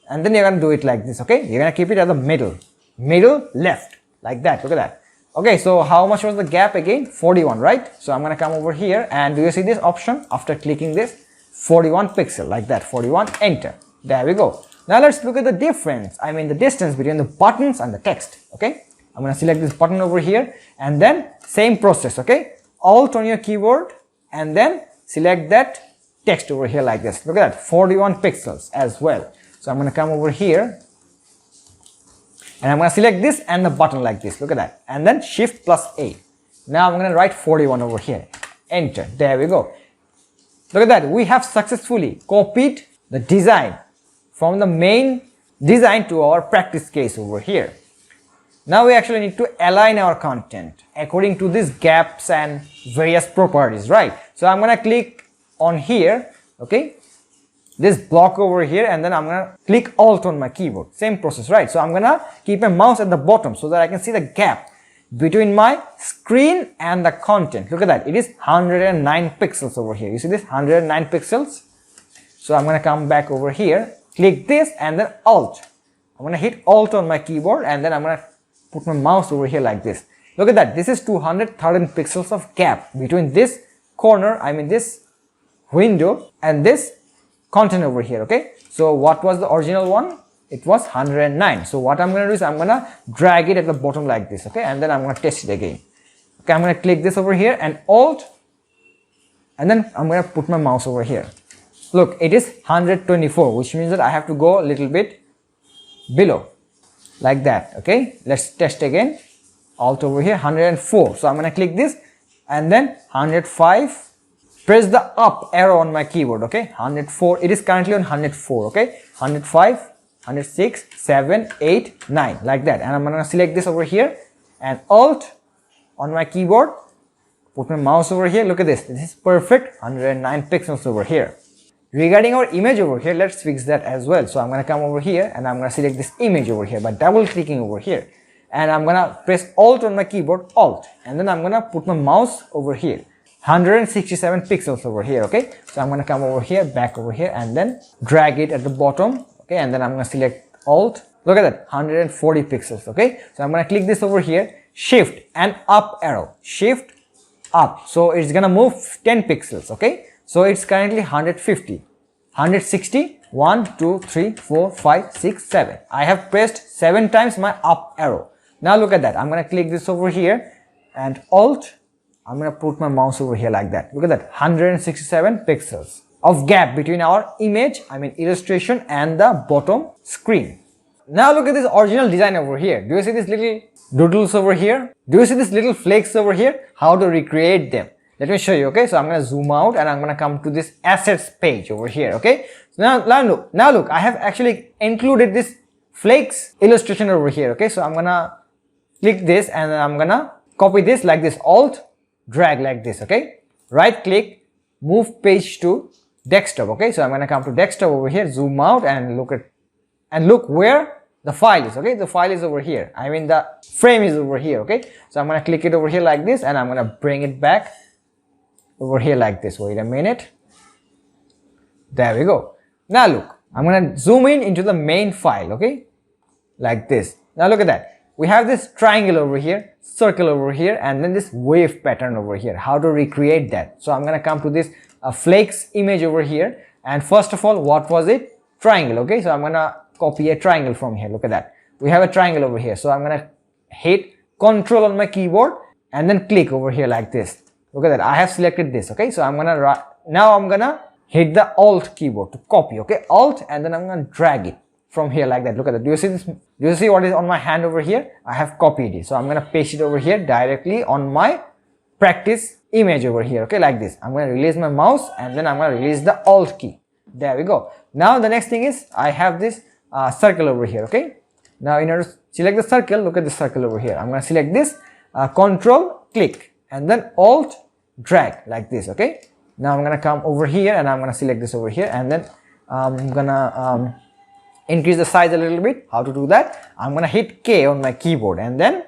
and then you're gonna do it like this. Okay, you're gonna keep it at the middle left like that. Look at that. Okay, so how much was the gap again? 41, right? So I'm gonna come over here, and do you see this option after clicking this? 41 pixel like that, 41, enter. There we go. Now let's look at the difference, I mean the distance between the buttons and the text. Okay, I'm gonna select this button over here, and then same process. Okay, Alt on your keyboard, and then select that text over here like this. Look at that, 41 pixels as well. So I'm gonna come over here, and I'm gonna select this and the button like this. Look at that, and then Shift plus A. Now I'm gonna write 41 over here, enter. There we go. Look at that, we have successfully copied the design from the main design to our practice case over here. Now we actually need to align our content according to these gaps and various properties, right? So I'm gonna click on here, okay, this block over here, and then I'm gonna click Alt on my keyboard. Same process, right? So I'm gonna keep my mouse at the bottom so that I can see the gap between my screen and the content. Look at that, it is 109 pixels over here. You see this 109 pixels? So I'm gonna come back over here, click this, and then Alt. I'm gonna hit Alt on my keyboard, and then I'm gonna put my mouse over here like this. Look at that, this is 213 pixels of gap between this corner, I mean this window, and this content over here. Okay, so what was the original one? It was 109. So what I'm gonna do is I'm gonna drag it at the bottom like this. Okay, and then I'm gonna test it again. Okay, I'm gonna click this over here and Alt, and then I'm gonna put my mouse over here. Look, it is 124, which means that I have to go a little bit below like that. Okay, let's test again. Alt over here, 104. So I'm gonna click this, and then 105. Press the up arrow on my keyboard. Okay, 104. It is currently on 104. Okay, 105, 106, 7, 8, 9, like that. And I'm gonna select this over here and Alt on my keyboard. Put my mouse over here. Look at this. This is perfect. 109 pixels over here. Regarding our image over here, let's fix that as well. So I'm gonna come over here and I'm gonna select this image over here by double clicking over here, and I'm gonna press Alt on my keyboard, Alt, and then I'm gonna put my mouse over here. 167 pixels over here. Okay, so I'm gonna come over here, back over here, and then drag it at the bottom. Okay, and then I'm gonna select Alt. Look at that, 140 pixels. Okay, so I'm gonna click this over here, Shift and up arrow, Shift up, so it's gonna move 10 pixels. Okay, so it's currently 150, 160, 1, 2, 3, 4, 5, 6, 7. I have pressed 7 times my up arrow. Now look at that, I'm gonna click this over here and Alt. I'm gonna put my mouse over here like that. Look at that, 167 pixels of gap between our image, I mean illustration, and the bottom screen. Now look at this original design over here. Do you see these little doodles over here? Do you see these little flakes over here? How to recreate them? let me show you. Okay, so I'm gonna zoom out and I'm gonna come to this assets page over here. Okay, so now look, I have actually included this flakes illustration over here. Okay, so I'm gonna click this and then I'm gonna copy this like this, alt drag like this. Okay, right click, move page to desktop. Okay, so I'm gonna come to desktop over here, zoom out and look where the file is. Okay, the file is over here, I mean the frame is over here. Okay, so I'm gonna click it over here like this and I'm gonna bring it back over here like this. Wait a minute, there we go. Now look, I'm gonna zoom in into the main file. Okay, like this. Now look at that, we have this triangle over here, circle over here, and then this wave pattern over here. How to recreate that? So I'm gonna come to this flakes image over here, and first of all, what was it? Triangle. Okay, so I'm gonna copy a triangle from here. Look at that, we have a triangle over here. So I'm gonna hit Control on my keyboard and then click over here like this. Look at that, I have selected this. Okay, so I'm gonna hit the Alt keyboard to copy. Okay, Alt, and then I'm gonna drag it from here like that. Look at that, do you see this? Do you see what is on my hand over here? I have copied it, so I'm gonna paste it over here directly on my practice image over here. Okay, like this. I'm gonna release my mouse and then I'm gonna release the Alt key. There we go. Now the next thing is I have this circle over here. Okay, now in order to select the circle, look at the circle over here. I'm going to select this, Control click and then Alt drag like this. Okay, now I'm going to come over here and I'm going to select this over here, and then I'm going to increase the size a little bit. How to do that? I'm going to hit K on my keyboard and then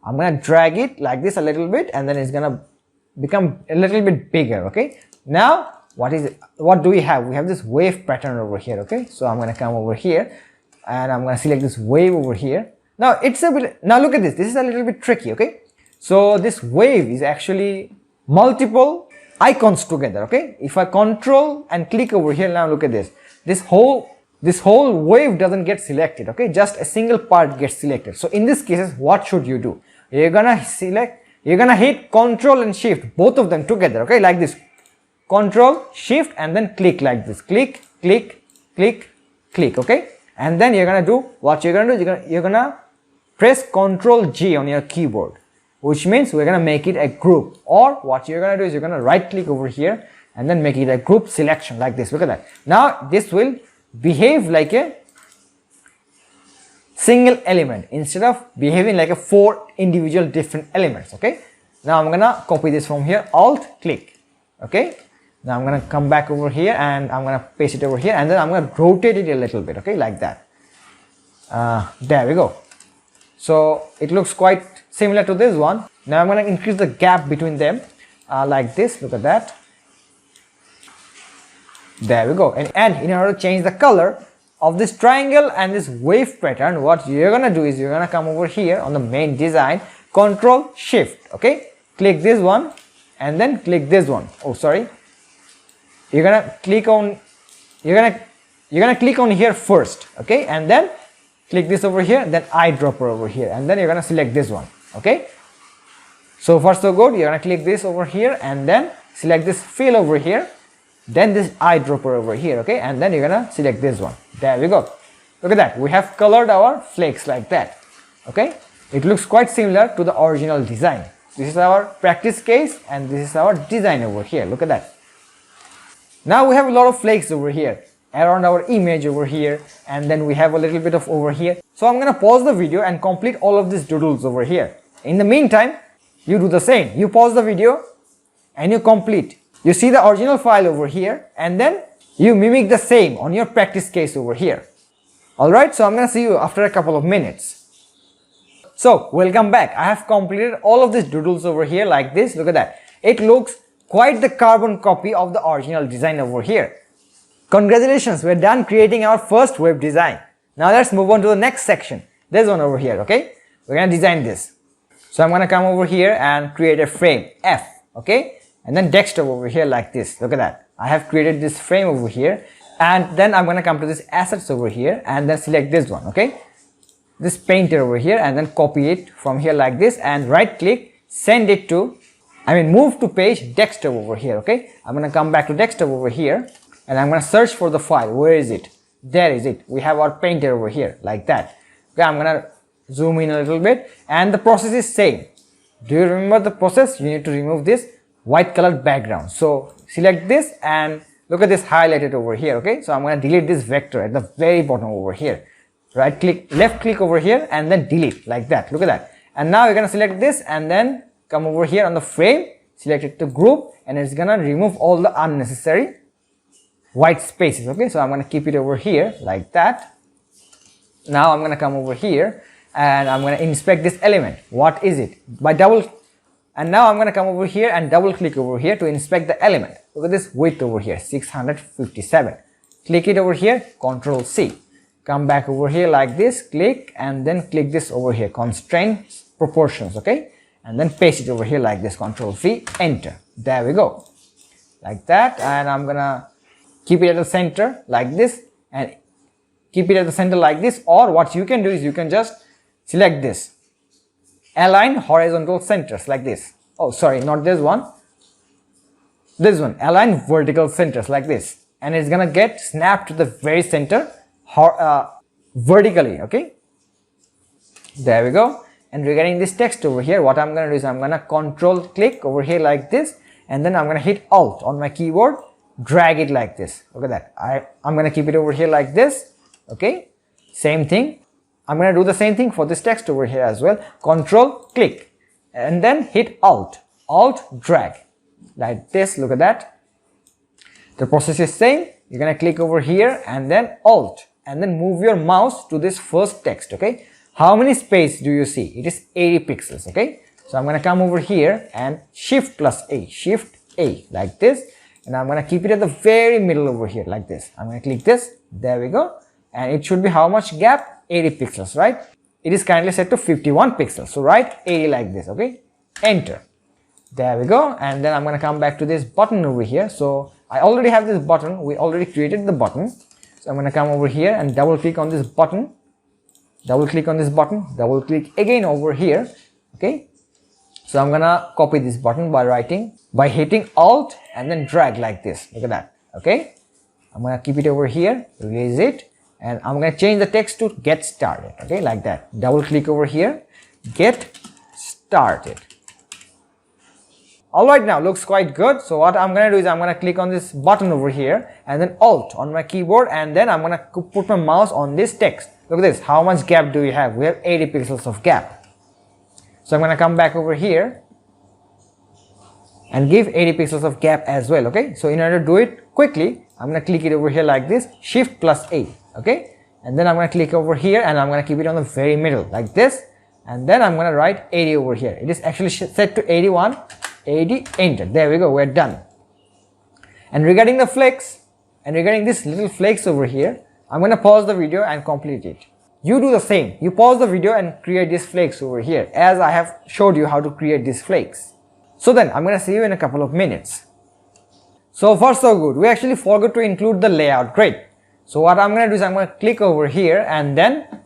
I'm going to drag it like this a little bit, and then it's going to become a little bit bigger. Okay, now what do we have? We have this wave pattern over here. Okay, so I'm going to come over here and I'm going to select this wave over here. Now now look at this, is a little bit tricky. Okay, so this wave is actually multiple icons together. Okay, if I control and click over here, now look at this whole wave doesn't get selected. Okay, just a single part gets selected. So in this case, what should you do? You're gonna hit Control and Shift, both of them together. Okay, like this, Control Shift and then click like this, click click click click. Okay, and then you're gonna do what you're gonna do. You're gonna press Ctrl G on your keyboard, which means we're gonna make it a group. Or what you're gonna do is you're gonna right click over here and then make it a group selection like this. Look at that. Now this will behave like a single element instead of behaving like a 4 individual different elements. Okay, now I'm gonna copy this from here, Alt click. Okay, now I'm gonna come back over here and I'm gonna paste it over here, and then I'm gonna rotate it a little bit. Okay, like that. There we go. So it looks quite similar to this one. Now I'm gonna increase the gap between them like this. Look at that. There we go. And in order to change the color of this triangle and this wave pattern, what you're gonna do is you're gonna come over here on the main design, Control Shift. Okay, click this one and then click this one. Oh, sorry. You're gonna click on here first. Okay, and then click this over here, then eyedropper over here, and then you're gonna select this one. Okay, so far so good. You're gonna click this over here and then select this fill over here, then this eyedropper over here. Okay, and then you're gonna select this one. There we go. Look at that, we have colored our flakes like that. Okay, it looks quite similar to the original design. This is our practice case and this is our design over here. Look at that. Now we have a lot of flakes over here around our image over here, and then we have a little bit of over here. So I'm gonna pause the video and complete all of these doodles over here. In the meantime, you do the same. You pause the video and you complete. You see the original file over here and then you mimic the same on your practice case over here. Alright, so I'm gonna see you after a couple of minutes. So welcome back. I have completed all of these doodles over here like this. Look at that. It looks quite the carbon copy of the original design over here. Congratulations, we're done creating our first web design. Now let's move on to the next section. There's one over here. Okay, we're gonna design this. So I'm gonna come over here and create a frame F. Okay, and then desktop over here like this. Look at that. I have created this frame over here, and then I'm gonna come to this assets over here and then select this one. Okay, this painter over here, and then copy it from here like this and right click, send it to, move to page desktop over here. Okay, I'm gonna come back to desktop over here and I'm gonna search for the file. Where is it? There is it. We have our painter over here like that. Okay, I'm gonna zoom in a little bit, and the process is same. Do you remember the process? You need to remove this white colored background. So select this and look at this highlighted over here. Okay, so I'm going to delete this vector at the very bottom over here. Right click, left click over here and then delete like that. Look at that. And now you're going to select this and then come over here on the frame, select it to group, and it's going to remove all the unnecessary white spaces. Okay, so I'm going to keep it over here like that. Now I'm going to come over here and I'm going to inspect this element. What is it? And now I'm going to come over here and double click over here to inspect the element. Look at this width over here, 657. Click it over here, Control C. Come back over here like this, click, and then click this over here, constraints, proportions, okay? And then paste it over here like this, Control V, enter. There we go. Like that, and I'm gonna keep it at the center like this, and keep it at the center like this, or what you can do is you can just select this. Align horizontal centers like this. Oh, sorry, not this one. This one, align vertical centers like this. And it's gonna get snapped to the very center vertically, okay? There we go. And regarding this text over here, what I'm gonna do is I'm gonna control click over here like this, and then I'm gonna hit Alt on my keyboard, drag it like this. Look at that. I'm gonna keep it over here like this, okay? Same thing. I'm gonna do the same thing for this text over here as well. Control click and then hit Alt drag like this. Look at that. The process is same. You're gonna click over here and then Alt and then move your mouse to this first text, okay? How many space do you see? It is 80 pixels, okay? So I'm gonna come over here and Shift A like this, and I'm gonna keep it at the very middle over here like this. I'm gonna click this. There we go. And it should be how much gap? 80 pixels, right? It is currently set to 51 pixels. So write 80 like this, okay? Enter. There we go. And then I'm gonna come back to this button over here. So I already have this button. We already created the button. So I'm gonna come over here and double click on this button. Double click on this button. Double click again over here. Okay. So I'm gonna copy this button by hitting Alt and then drag like this. Look at that. Okay. I'm gonna keep it over here. Release it. And I'm gonna change the text to get started. Okay, like that. Double click over here. Get started. Alright, now looks quite good. So what I'm gonna do is I'm gonna click on this button over here and then Alt on my keyboard, and then I'm gonna put my mouse on this text. Look at this. How much gap do we have? We have 80 pixels of gap. So I'm gonna come back over here and give 80 pixels of gap as well. Okay, so in order to do it quickly, I'm gonna click it over here like this, Shift plus A. Okay, and then I'm gonna click over here and I'm gonna keep it on the very middle like this, and then I'm gonna write 80 over here. It is actually set to 81. 80, enter. There we go, we're done. And regarding the flex, and regarding this little flakes over here, I'm gonna pause the video and complete it. You do the same. You pause the video and create these flakes over here, as I have showed you how to create these flakes. So then I'm gonna see you in a couple of minutes. So far so good. We actually forgot to include the layout grid. So what I'm gonna do is I'm gonna click over here and then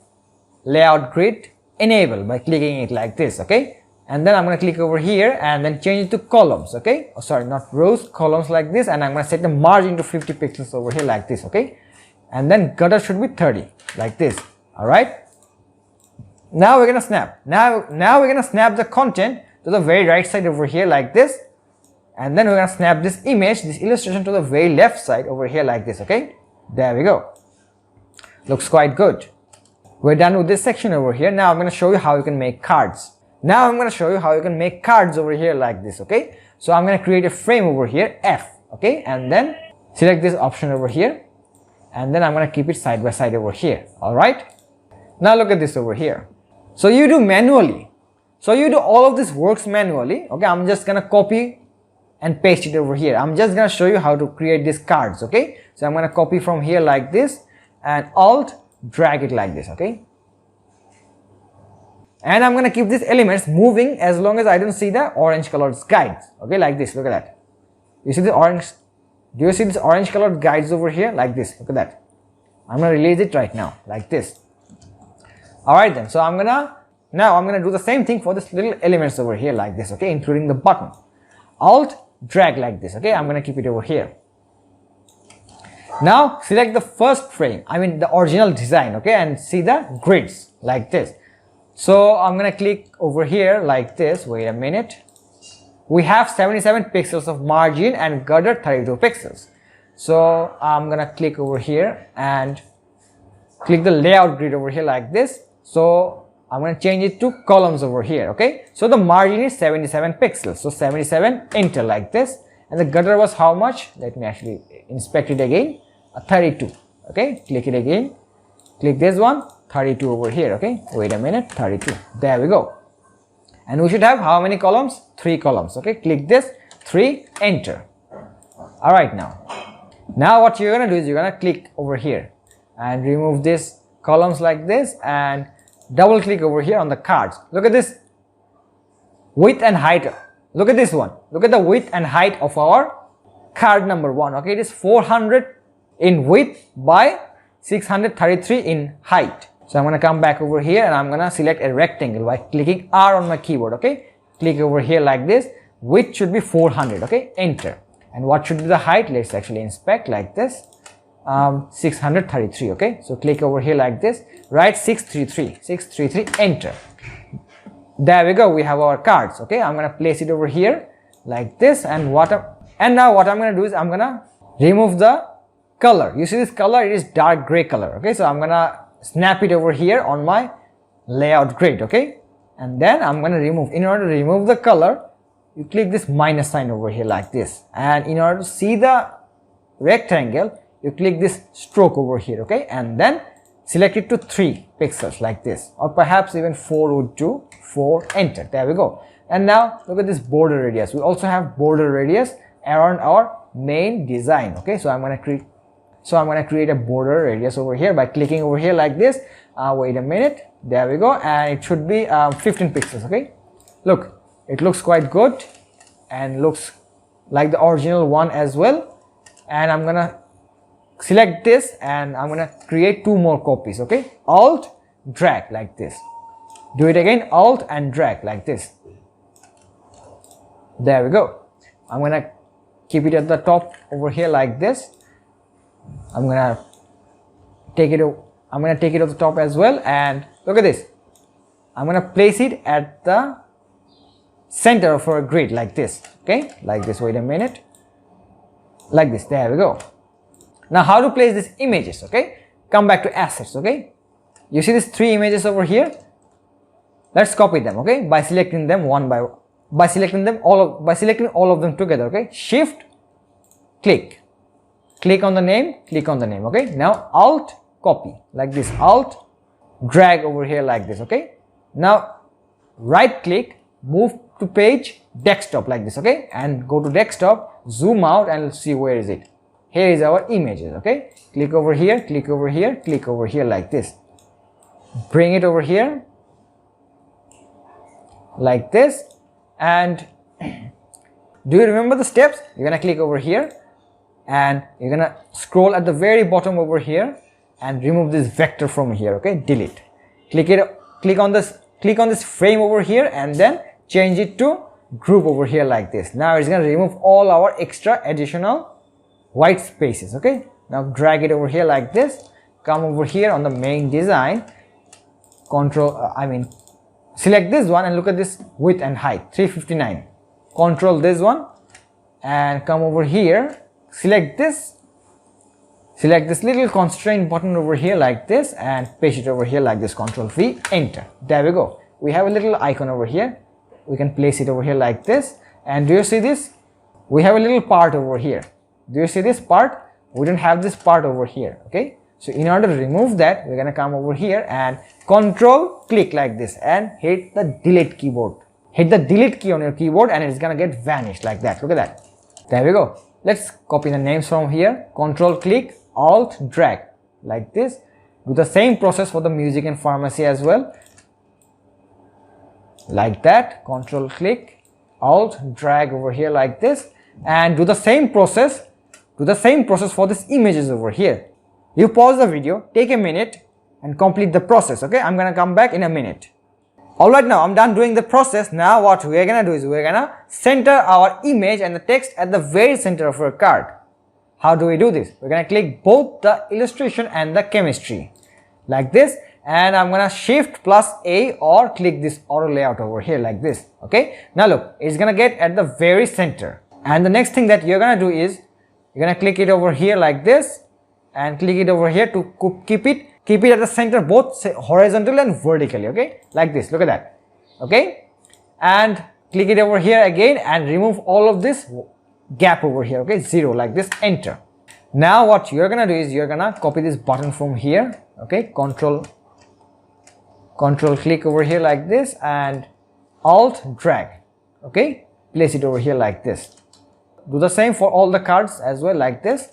layout grid enable by clicking it like this, okay? And then I'm going to click over here and then change it to columns, okay? Oh, sorry, not rows, columns like this, and I'm going to set the margin to 50 pixels over here like this, okay? And then gutter should be 30 like this. All right, now we're going to snap. Now we're going to snap the content to the very right side over here like this, and then we're going to snap this image, this illustration, to the very left side over here like this, okay? There we go. Looks quite good. We're done with this section over here. Now I'm going to show you how you can make cards. Now I'm going to show you how you can make cards over here like this, okay? So I'm going to create a frame over here, F, okay? And then select this option over here, and then I'm going to keep it side by side over here, all right? Now look at this over here. So you do manually. So you do all of this works manually, okay? I'm just going to copy and paste it over here. I'm just going to show you how to create these cards, okay? So I'm going to copy from here like this and Alt, drag it like this, okay? And I'm going to keep these elements moving as long as I don't see the orange colored guides. Okay, like this. Look at that. You see the orange? Do you see this orange colored guides over here? Like this. Look at that. I'm going to release it right now. Like this. Alright then. So I'm going to do the same thing for this little elements over here like this. Okay, including the button. Alt, drag like this. Okay, I'm going to keep it over here. Now select the first frame. I mean the original design. Okay, and see the grids like this. So I'm going to click over here like this. Wait a minute. we have 77 pixels of margin and gutter 32 pixels. So I'm gonna click over here and click the layout grid over here like this. So I'm going to change it to columns over here. Okay, so the margin is 77 pixels, so 77, enter like this. And the gutter was how much? Let me actually inspect it again. 32. Okay, click it again, click this one, 32 over here. Okay, wait a minute, 32, there we go. And we should have how many columns? 3 columns. Okay, click this, 3, enter. All right, now what you're going to do is you're going to click over here and remove this columns like this and double click over here on the cards. Look at this width and height. Look at this one. Look at the width and height of our card number 1. Okay, it is 400 in width by 633 in height. So I'm going to come back over here and I'm going to select a rectangle by clicking R on my keyboard. Okay, click over here like this. Width should be 400. Okay, enter. And what should be the height? Let's actually inspect like this. 633. Okay, so click over here like this, write 633, enter. There we go, we have our cards. Okay, I'm gonna place it over here like this, and now what I'm gonna do is I'm gonna remove the color. You see this color, it is dark gray color. Okay, so I'm gonna snap it over here on my layout grid. Okay, and then I'm gonna remove, in order to remove the color, you click this minus sign over here like this, and in order to see the rectangle, you click this stroke over here. Okay, and then select it to 3 pixels like this, or perhaps even 4 would do. 4, enter. There we go. And now look at this border radius. We also have border radius around our main design. Okay, so I'm going to create a border radius over here by clicking over here like this. Wait a minute, there we go, and it should be 15 pixels. Okay, look, it looks quite good and looks like the original one as well. And I'm gonna select this and I'm gonna create 2 more copies. Okay, Alt, drag like this. Do it again, Alt and drag like this. There we go. I'm gonna keep it at the top over here like this. I'm gonna take it off the top as well, and look at this. I'm gonna place it at the center of our grid like this. Okay, like this. Wait a minute, like this. There we go. Now how to place these images? Okay, come back to assets. Okay, you see these 3 images over here. Let's copy them. Okay, by selecting them by selecting all of them together. Okay, shift click on the name, click on the name. Okay, now Alt copy like this, Alt drag over here like this. Okay, now right click, move to page desktop like this. Okay, and go to desktop, zoom out and see where is it. Here is our images. Okay, click over here, click over here, click over here like this. Bring it over here like this, and do you remember the steps? You're gonna click over here and you're gonna scroll at the very bottom over here and remove this vector from here. Okay, delete. Click on this frame over here and then change it to group over here like this. Now it's gonna remove all our extra additional white spaces. Okay, now drag it over here like this, come over here on the main design, select this one and look at this width and height, 359. Control this one and come over here, select this little constraint button over here like this and paste it over here like this. Control V, enter. There we go. We have a little icon over here. We can place it over here like this. And do you see this? We have a little part over here. Do you see this part? We don't have this part over here. Okay, so in order to remove that, we're gonna come over here and control click like this and hit the delete keyboard. Hit the delete key on your keyboard and it's gonna get vanished like that. Look at that. There we go. Let's copy the names from here. Control click, Alt drag like this. Do the same process for the music and pharmacy as well. Like that. Control click, Alt drag over here like this, and do the same process. Do the same process for these images over here. You pause the video, take a minute and complete the process. Okay, I'm gonna come back in a minute. Alright, now I'm done doing the process. Now what we're gonna do is we're gonna center our image and the text at the very center of our card. How do we do this? We're gonna click both the illustration and the chemistry like this. and I'm gonna shift plus A or click this auto layout over here like this. Okay, now look, it's gonna get at the very center, and the next thing that you're gonna do is you're gonna click it over here like this and click it over here to keep it at the center, both horizontally and vertically. Okay, like this, look at that. Okay, and click it over here again and remove all of this gap over here. Okay, 0 like this, enter. Now what you're gonna do is you're gonna copy this button from here. Okay, control click over here like this and alt drag. Okay, place it over here like this. Do the same for all the cards as well, like this.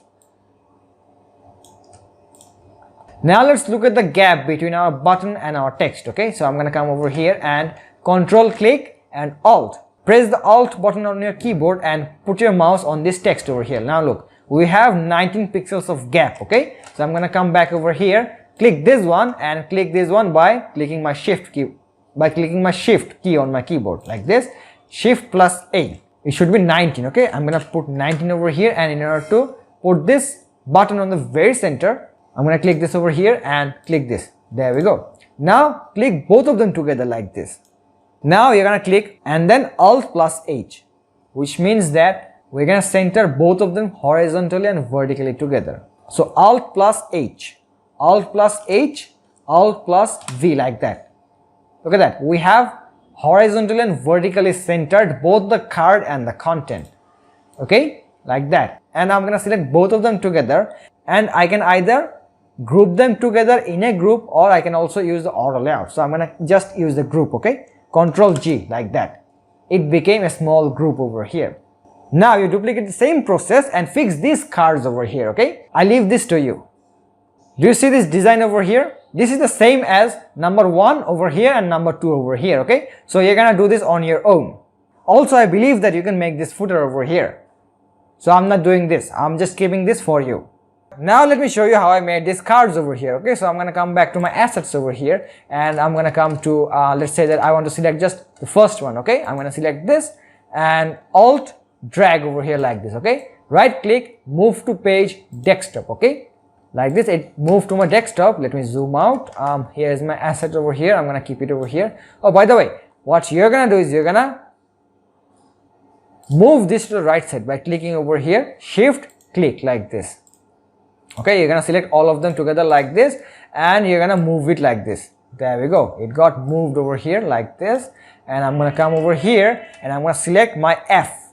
Now let's look at the gap between our button and our text. Okay, so I'm gonna come over here and control click and alt. Press the alt button on your keyboard and put your mouse on this text over here. Now look, we have 19 pixels of gap. Okay, so I'm gonna come back over here, click this one and click this one by clicking my shift key on my keyboard like this. Shift plus A, it should be 19. Okay, I'm gonna put 19 over here, and in order to put this button on the very center, I'm gonna click this over here and click this. There we go. Now click both of them together like this. Now you're gonna click and then alt plus H, which means that we're gonna center both of them horizontally and vertically together. So alt plus H, alt plus H, alt plus V, like that. Look at that, we have horizontally and vertically centered both the card and the content. Okay, like that. And I'm gonna select both of them together, and I can either group them together in a group, or I can also use the auto layout. So I'm gonna just use the group. Okay, Control G, like that. It became a small group over here. Now you duplicate the same process and fix these cards over here. Okay, I leave this to you. Do you see this design over here? This is the same as number 1 over here and number 2 over here. Okay, so you're gonna do this on your own. Also, I believe that you can make this footer over here, so I'm not doing this, I'm just keeping this for you. Now let me show you how I made these cards over here. Okay, so I'm gonna come back to my assets over here, and I'm gonna come to let's say that I want to select just the first one. Okay, I'm gonna select this and alt drag over here like this. Okay, right click, move to page desktop. Okay, like this, it moved to my desktop. Let me zoom out. Here is my asset over here. I'm gonna keep it over here. Oh, by the way, what you're gonna do is you're gonna move this to the right side by clicking over here, shift click like this. Okay, you're gonna select all of them together like this, and you're gonna move it like this. There we go, it got moved over here like this. And I'm gonna come over here and I'm gonna select my F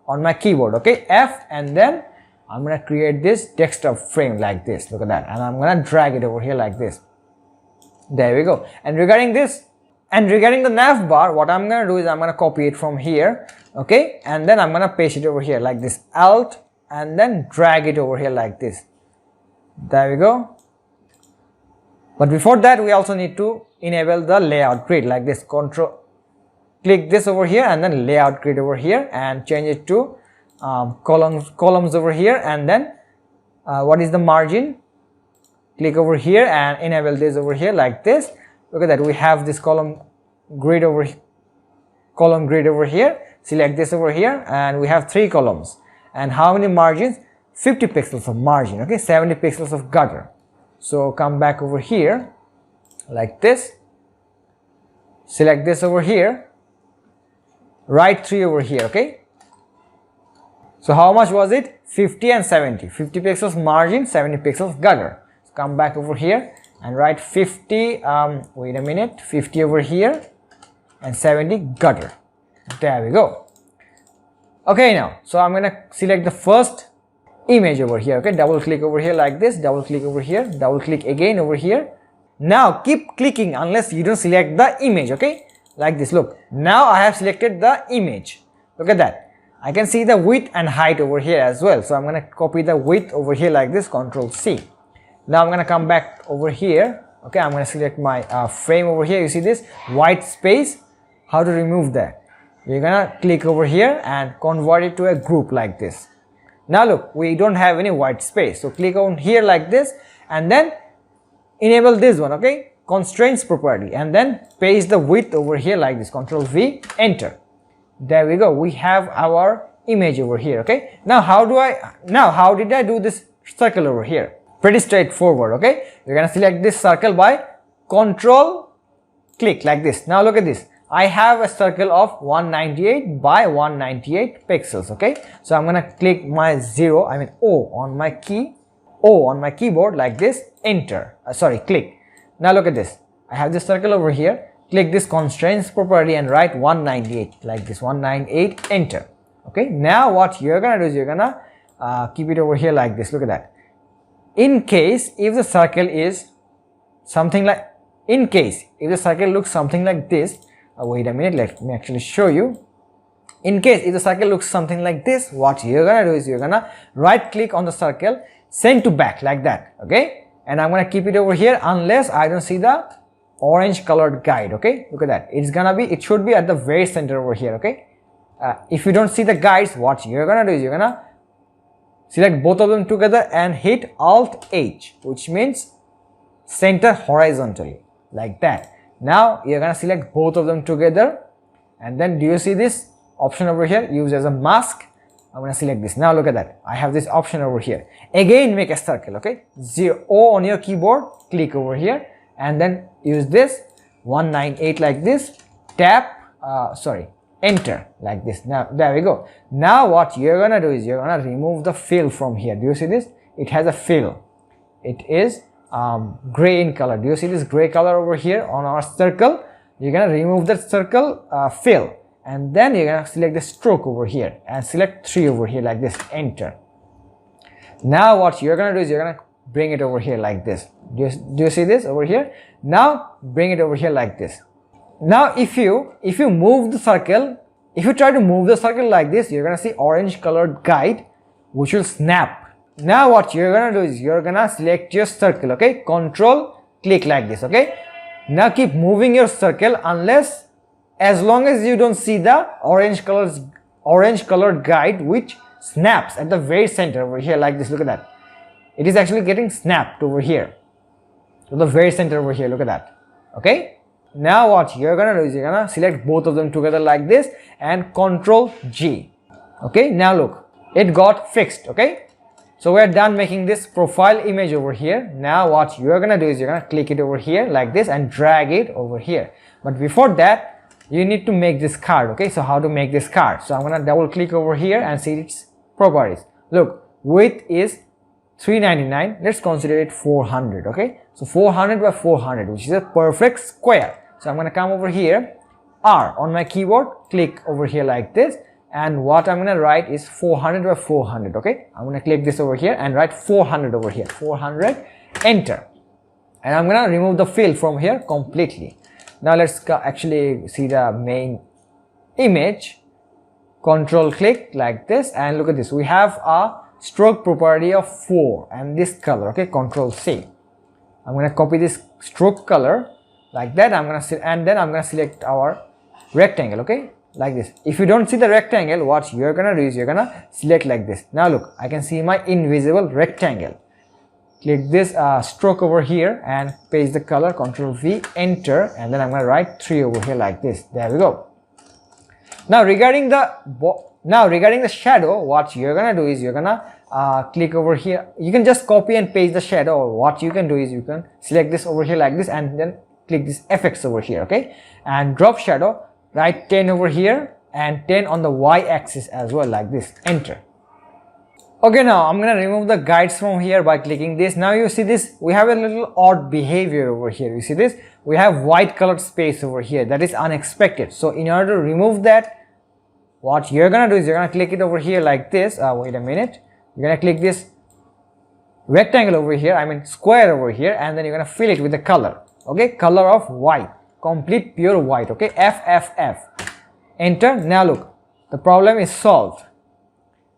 on my keyboard. Okay, F, and then I'm gonna create this desktop frame like this. Look at that, and I'm gonna drag it over here like this. There we go. And regarding the nav bar, what I'm gonna do is I'm gonna copy it from here. Okay, and then I'm gonna paste it over here like this, alt, and then drag it over here like this. There we go. But before that, we also need to enable the layout grid like this. Control click this over here and then layout grid over here, and change it to columns over here, and then what is the margin? Click over here and enable this over here like this. Look at that, we have this column grid over here. Select this over here, and we have 3 columns. And how many margins? 50 pixels of margin. Okay, 70 pixels of gutter. So come back over here like this, select this over here, write 3 over here. Okay, so how much was it? 50 and 70. 50 pixels margin, 70 pixels gutter. So come back over here and write 50 wait a minute, 50 over here and 70 gutter. There we go. Okay, now so I'm gonna select the first image over here. Okay, double click over here like this, double click over here, double click again over here. Now keep clicking unless you don't select the image. Okay, like this. Look, now I have selected the image. Look at that, I can see the width and height over here as well. So I'm gonna copy the width over here like this, Control C. Now I'm gonna come back over here. Okay, I'm gonna select my frame over here. You see this white space? How to remove that? You're gonna click over here and convert it to a group like this. Now look, we don't have any white space, so click on here like this, and then enable this one. Okay, constraints property, and then paste the width over here like this, Control V, enter. There we go, we have our image over here. Okay, now how did I do this circle over here? Pretty straightforward. Okay, you're gonna select this circle by control click like this. Now look at this. I have a circle of 198 by 198 pixels. Okay, so I'm gonna click my O on my keyboard like this, enter, click. Now look at this. I have this circle over here. Click this constraints property and write 198 like this, 198, enter. Okay, now what you're gonna do is you're gonna keep it over here like this. Look at that. In case if the circle is something like, in case if the circle looks something like this, wait a minute, let me actually show you. In case if the circle looks something like this, what you're gonna do is you're gonna right click on the circle, send to back like that. Okay, and I'm gonna keep it over here unless I don't see the orange colored guide. Okay, look at that. It should be at the very center over here. Okay, if you don't see the guides, what you're gonna do is you're gonna select both of them together and hit Alt H, which means center horizontally like that. Now you're gonna select both of them together, and then do you see this option over here, use as a mask? I'm gonna select this. Now look at that. I have this option over here. Again, make a circle. Okay, O on your keyboard, click over here, and then use this 198 like this. Tap, enter like this. Now there we go. Now what you're gonna do is you're gonna remove the fill from here. Do you see this? It has a fill. It is gray in color. Do you see this gray color over here on our circle? You're gonna remove that circle fill, and then you're gonna select the stroke over here and select 3 over here like this, enter. Now what you're gonna do is you're gonna bring it over here like this. Do you see this over here? Now bring it over here like this. Now if you move the circle, if you try to move the circle like this, you're gonna see orange colored guide which will snap. Now what you're gonna do is you're gonna select your circle. Okay, control click like this. Okay, now keep moving your circle as long as you don't see the orange colored guide which snaps at the very center over here like this. Look at that. It is actually getting snapped over here to the very center over here. Look at that. Okay, now what you're gonna do is you're gonna select both of them together like this and Control G. Okay, now look, it got fixed. Okay, so we're done making this profile image over here. Now what you're gonna do is you're gonna click it over here like this and drag it over here. But before that, you need to make this card. Okay, so how to make this card? So I'm gonna double click over here and see its properties. Look, width is 399. Let's consider it 400. Okay, so 400 by 400, which is a perfect square. So I'm gonna come over here, R on my keyboard, click over here like this, and what I'm gonna write is 400 by 400. Okay, I'm gonna click this over here and write 400 over here, 400, enter. And I'm gonna remove the fill from here completely. Now let's actually see the main image. Control click like this, and look at this. We have a stroke property of 4 and this color. Okay, Control C. I'm gonna copy this stroke color like that. And then I'm gonna select our rectangle. Okay, like this. If you don't see the rectangle, what you're gonna do is you're gonna select like this. Now look, I can see my invisible rectangle. Click this stroke over here and paste the color, Control V, enter, and then I'm gonna write 3 over here like this. There we go. Now regarding the shadow, what you're gonna do is you're gonna click over here. You can just copy and paste the shadow, or what you can do is you can select this over here like this and then click this FX over here. Okay, and drop shadow, write 10 over here and 10 on the y-axis as well like this, enter. Okay, now I'm gonna remove the guides from here by clicking this. Now you see this, we have a little odd behavior over here. You see this, we have white colored space over here. That is unexpected. So in order to remove that, what you're gonna do is you're gonna click it over here like this. Wait a minute, you're gonna click this rectangle over here, square over here, and then you're gonna fill it with the color. Okay, color of white, complete pure white. Okay, FFF, enter. Now look, the problem is solved.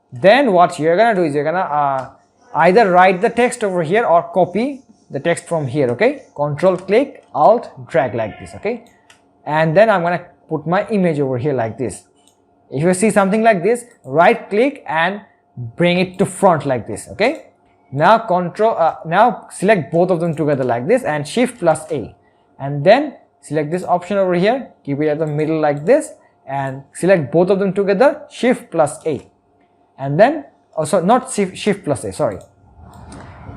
Then what you're gonna do is you're gonna either write the text over here or copy the text from here. Okay, Control click, Alt drag like this. Okay, and then I'm gonna put my image over here like this. If you see something like this, right click and bring it to front like this. Okay, now now select both of them together like this and Shift plus A, and then select this option over here, keep it at the middle like this, and select both of them together, Shift plus A. And then also not Shift plus A, sorry,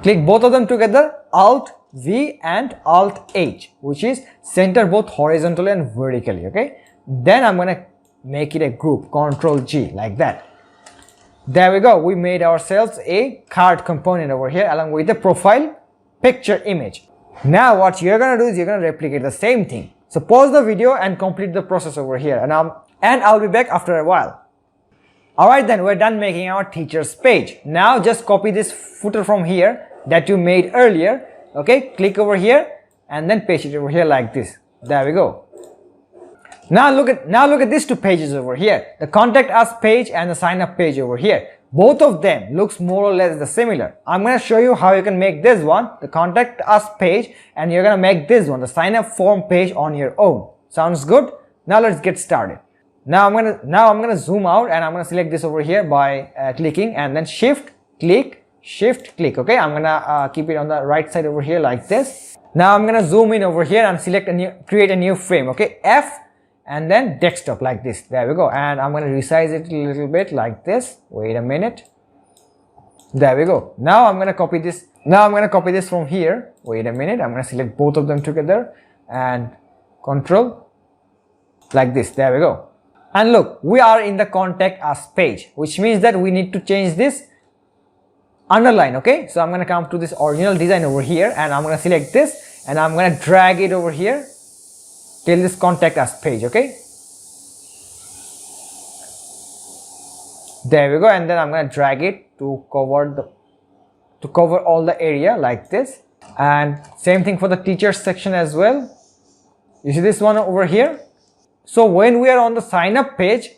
click both of them together, Alt V and Alt H, which is center both horizontally and vertically. Okay, then I'm gonna make it a group, Control G, like that. There we go. We made ourselves a card component over here along with the profile picture image. Now what you're gonna do is you're gonna replicate the same thing. So pause the video and complete the process over here, and I'll be back after a while. Alright, then we're done making our teacher's page. Now just copy this footer from here that you made earlier. Okay, click over here and then paste it over here like this. There we go. Now look at these two pages over here, the contact us page and the sign up page over here. Both of them looks more or less the similar. I'm going to show you how you can make this one, the contact us page, and you're going to make this one, the sign up form page, on your own. Sounds good? Now let's get started. Now I'm going to zoom out and I'm going to select this over here by clicking and then shift click. Okay, I'm going to keep it on the right side over here like this. Now I'm going to zoom in over here and create a new frame. Okay, F and then desktop like this. There we go. And I'm going to resize it a little bit like this. Wait a minute. There we go. Now I'm going to copy this from here. Wait a minute. I'm going to select both of them together and control like this. There we go. And look, we are in the contact us page, which means that we need to change this underline. Okay, so I'm going to come to this original design over here and I'm going to select this and I'm going to drag it over here till this contact us page. Okay, there we go. And then I'm going to drag it to cover all the area like this. And same thing for the teachers section as well. You see this one over here. So when we are on the sign up page,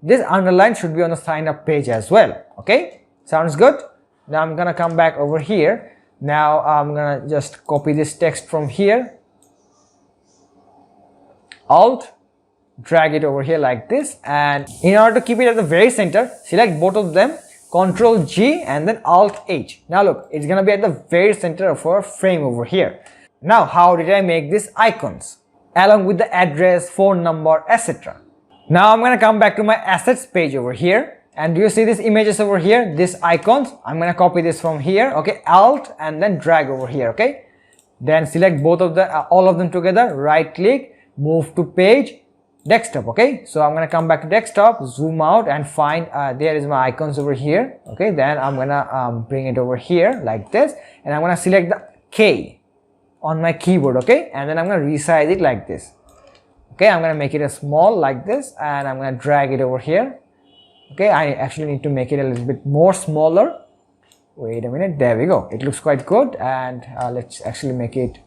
this underline should be on the sign up page as well. Okay, sounds good. Now I'm gonna come back over here. Now I'm gonna just copy this text from here, Alt, drag it over here like this, and in order to keep it at the very center, select both of them, Control G and then Alt H. Now look, it's gonna be at the very center of our frame over here. Now how did I make these icons along with the address, phone number, etc. Now I'm gonna come back to my assets page over here. And do you see these images over here, these icons? I'm going to copy this from here. Okay, Alt and then drag over here. Okay, then select both of the all of them together, right click, move to page, desktop. Okay, so I'm going to come back to desktop, zoom out and find there is my icons over here. Okay, then I'm going to bring it over here like this and I'm going to select the K on my keyboard. Okay, and then I'm going to resize it like this. Okay, I'm going to make it a small like this and I'm going to drag it over here. Okay, I actually need to make it a little bit more smaller. Wait a minute, there we go. It looks quite good, and let's actually make it,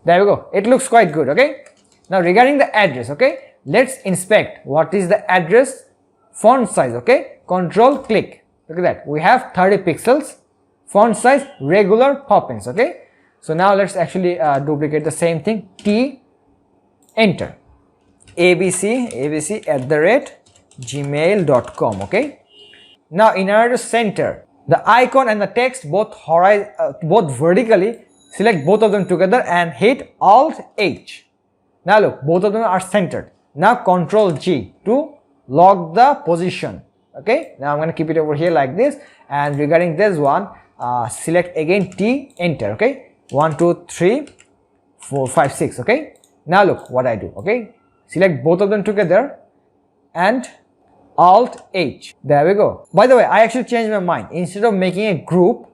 there we go. It looks quite good. Okay, now regarding the address, okay, let's inspect what is the address font size. Okay, control click, look at that, we have 30 pixels, font size regular Poppins. Okay, so now let's actually duplicate the same thing, T, enter, abc@gmail.com. okay, now in order to center the icon and the text both vertically, select both of them together and hit Alt H. Now look, both of them are centered. Now Control G to lock the position. Okay, now I'm going to keep it over here like this, and regarding this one, select again T, enter. Okay, 1 2 3 4 5 6. Okay, now look what I do. Okay, select both of them together and Alt H. There we go. By the way, I actually changed my mind. Instead of making a group,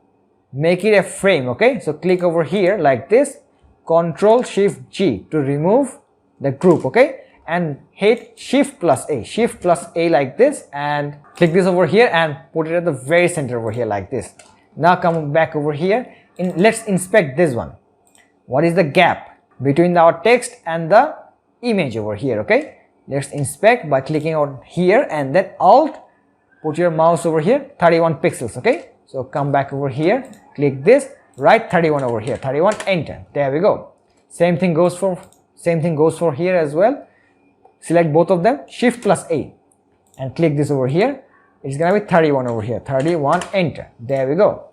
make it a frame. Okay, so click over here like this, Control Shift G to remove the group. Okay, and hit Shift plus A like this, and click this over here and put it at the very center over here like this. Now come back over here, let's inspect this one. What is the gap between our text and the image over here? Okay, let's inspect by clicking on here and then Alt, put your mouse over here, 31 pixels. Okay, so come back over here, click this, write 31 over here, 31, enter. There we go. Same thing goes for here as well. Select both of them, Shift plus A, and click this over here. It's gonna be 31 over here, 31, enter. There we go.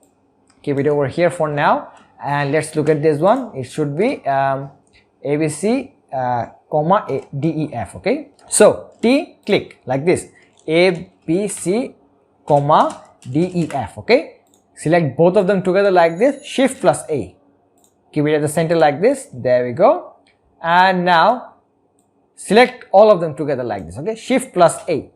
Keep it over here for now, and let's look at this one. It should be ABC, comma DEF. Okay, so T, click like this, ABC, comma DEF. Okay, select both of them together like this, Shift plus A, keep it at the center like this. There we go. And now select all of them together like this. Okay, Shift plus A,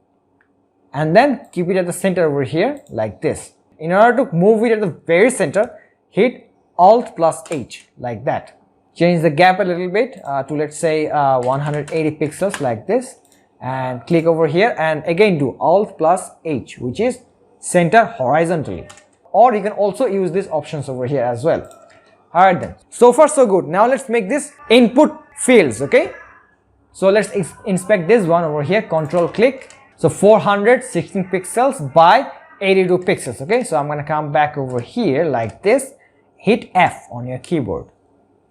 and then keep it at the center over here like this. In order to move it at the very center, hit Alt plus H like that. Change the gap a little bit to, let's say, 180 pixels like this, and click over here and again do Alt plus H, which is center horizontally. Or you can also use these options over here as well. Alright then, so far so good. Now let's make this input fields. Okay, so let's inspect this one over here. Control click. So 416 pixels by 82 pixels. Okay, so I'm gonna come back over here like this, hit F on your keyboard,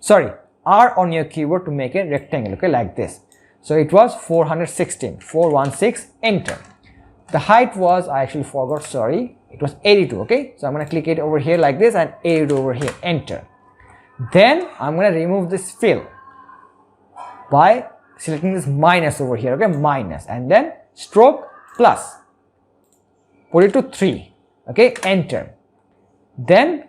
sorry, R on your keyboard to make a rectangle. Okay, like this. So it was 416, 416, enter. The height was, I actually forgot, sorry, it was 82. Okay, so I'm gonna click it over here like this and 82 over here, enter. Then I'm gonna remove this fill by selecting this minus over here. Okay, minus, and then stroke plus, put it to 3. Okay, enter. Then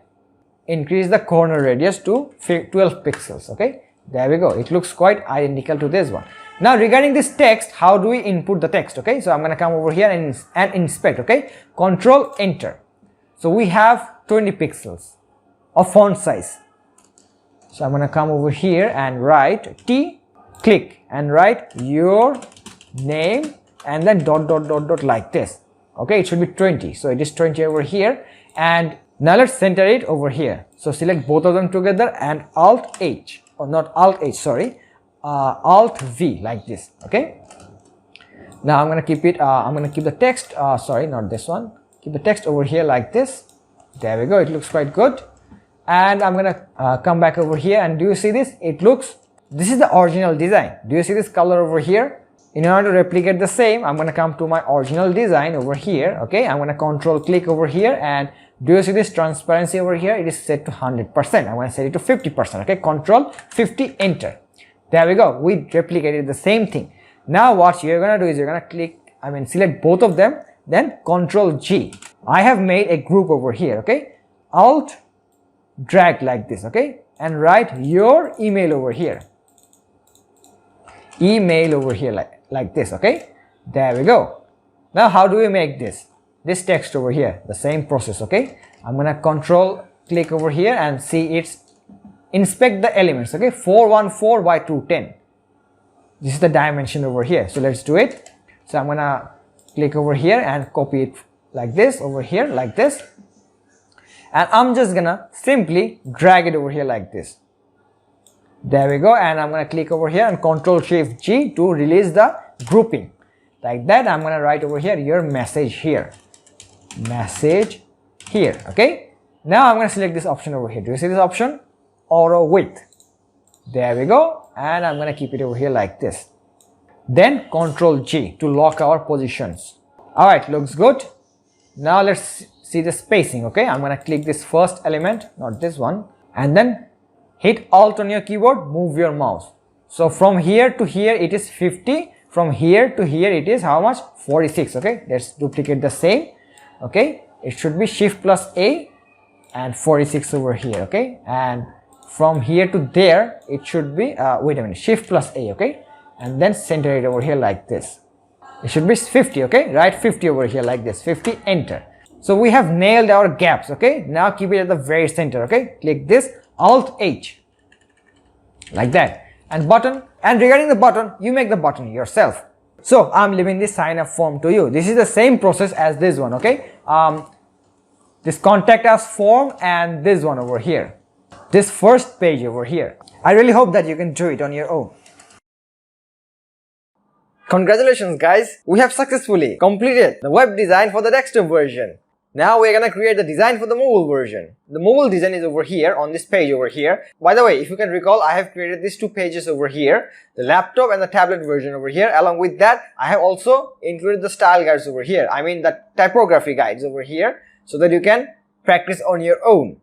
increase the corner radius to 12 pixels. Okay, there we go. It looks quite identical to this one. Now regarding this text, how do we input the text? Okay, so I'm gonna come over here and inspect. Okay, control enter. So we have 20 pixels of font size. So I'm gonna come over here and write T, click and write your name and then dot dot dot dot like this. Okay, it should be 20, so it is 20 over here. And now let's center it over here. So select both of them together and Alt H, or not Alt H, sorry, Alt V like this. Okay, now I'm gonna keep it, I'm gonna keep the text, sorry, not this one, keep the text over here like this. There we go, it looks quite good. And I'm gonna come back over here, and do you see this? It looks, this is the original design. Do you see this color over here? In order to replicate the same, I'm gonna come to my original design over here. Okay, I'm gonna control click over here, and do you see this transparency over here? It is set to 100%. I'm gonna set it to 50%. Okay, control 50, enter. There we go, we replicated the same thing. Now what you're gonna do is you're gonna click, select both of them, then control G. I have made a group over here. Okay, Alt drag like this. Okay, and write your email over here, email over here like this. Okay, there we go. Now how do we make this text over here? The same process. Okay, I'm gonna control click over here and see it's inspect the elements. Okay, 414 by 210. This is the dimension over here. So let's do it. So I'm gonna click over here and copy it like this over here like this, and I'm just gonna simply drag it over here like this. There we go, and I'm gonna click over here and control shift G to release the grouping like that. I'm gonna write over here your message here, message here. Okay, now I'm gonna select this option over here. Do you see this option? Auto width. There we go, and I'm gonna keep it over here like this. Then control G to lock our positions. All right, looks good. Now let's see the spacing. Okay, I'm gonna click this first element, not this one, and then hit Alt on your keyboard, move your mouse. So from here to here it is 50, from here to here it is how much? 46. Okay, let's duplicate the same. Okay, it should be Shift plus A and 46 over here. Okay, and from here to there it should be wait a minute, Shift plus A. Okay, and then center it over here like this. It should be 50. Okay, write 50 over here like this, 50, enter. So we have nailed our gaps. Okay, now keep it at the very center. Okay, click this, Alt H like that, and button. And regarding the button, you make the button yourself. So I'm leaving this sign up form to you. This is the same process as this one. Okay, this contact us form and this one over here, this first page over here. I really hope that you can do it on your own. Congratulations guys, we have successfully completed the web design for the desktop version. Now we're gonna create the design for the mobile version. The mobile design is over here on this page over here. By the way, if you can recall, I have created these two pages over here, the laptop and the tablet version over here. Along with that, I have also included the style guides over here. I mean the typography guides over here, so that you can practice on your own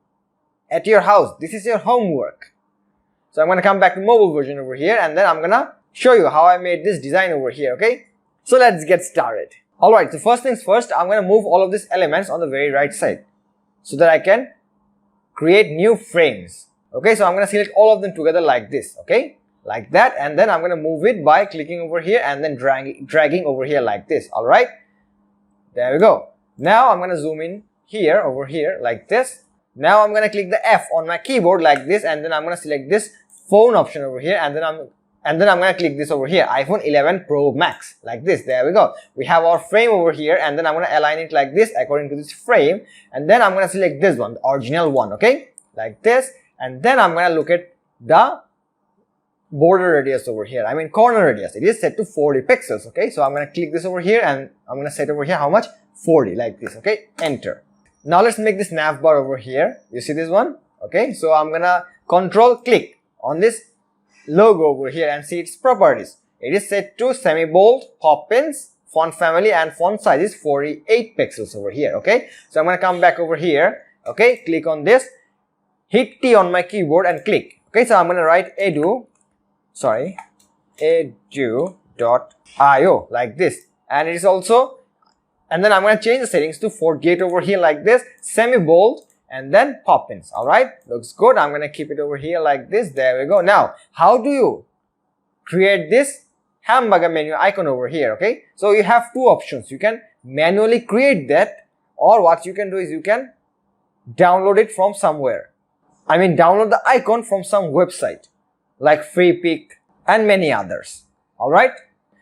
at your house. This is your homework. So I'm gonna come back to mobile version over here, and then I'm gonna show you how I made this design over here. Okay, so let's get started. Alright, so first things first, I'm going to move all of these elements on the very right side so that I can create new frames. Okay, so I'm going to select all of them together like this, okay, like that, and then I'm going to move it by clicking over here and then dragging over here like this. All right, there we go. Now I'm going to zoom in here, over here like this. Now I'm going to click the F on my keyboard like this, and then I'm going to select this phone option over here, and then I'm going to click this over here, iPhone 11 Pro Max, like this. There we go. We have our frame over here, and then I'm going to align it like this according to this frame, and then I'm going to select this one, the original one, okay, like this, and then I'm going to look at the border radius over here, I mean corner radius. It is set to 40 pixels, okay, so I'm going to click this over here, and I'm going to set over here how much, 40, like this, okay, enter. Now let's make this nav bar over here. You see this one, okay, so I'm going to control click on this logo over here and see its properties. It is set to semi-bold, pop-ins, font family, and font size is 48 pixels over here, okay. So I'm going to come back over here, okay, click on this, hit T on my keyboard and click. Okay, so I'm going to write edu.io like this, and it is also, and then I'm going to change the settings to 48 over here like this, semi-bold, and then pop-ins. All right, looks good. I'm going to keep it over here like this. There we go. Now, how do you create this hamburger menu icon over here? Okay, so you have two options. You can manually create that, or what you can do is you can download it from somewhere. I mean, download the icon from some website like FreePic and many others. All right,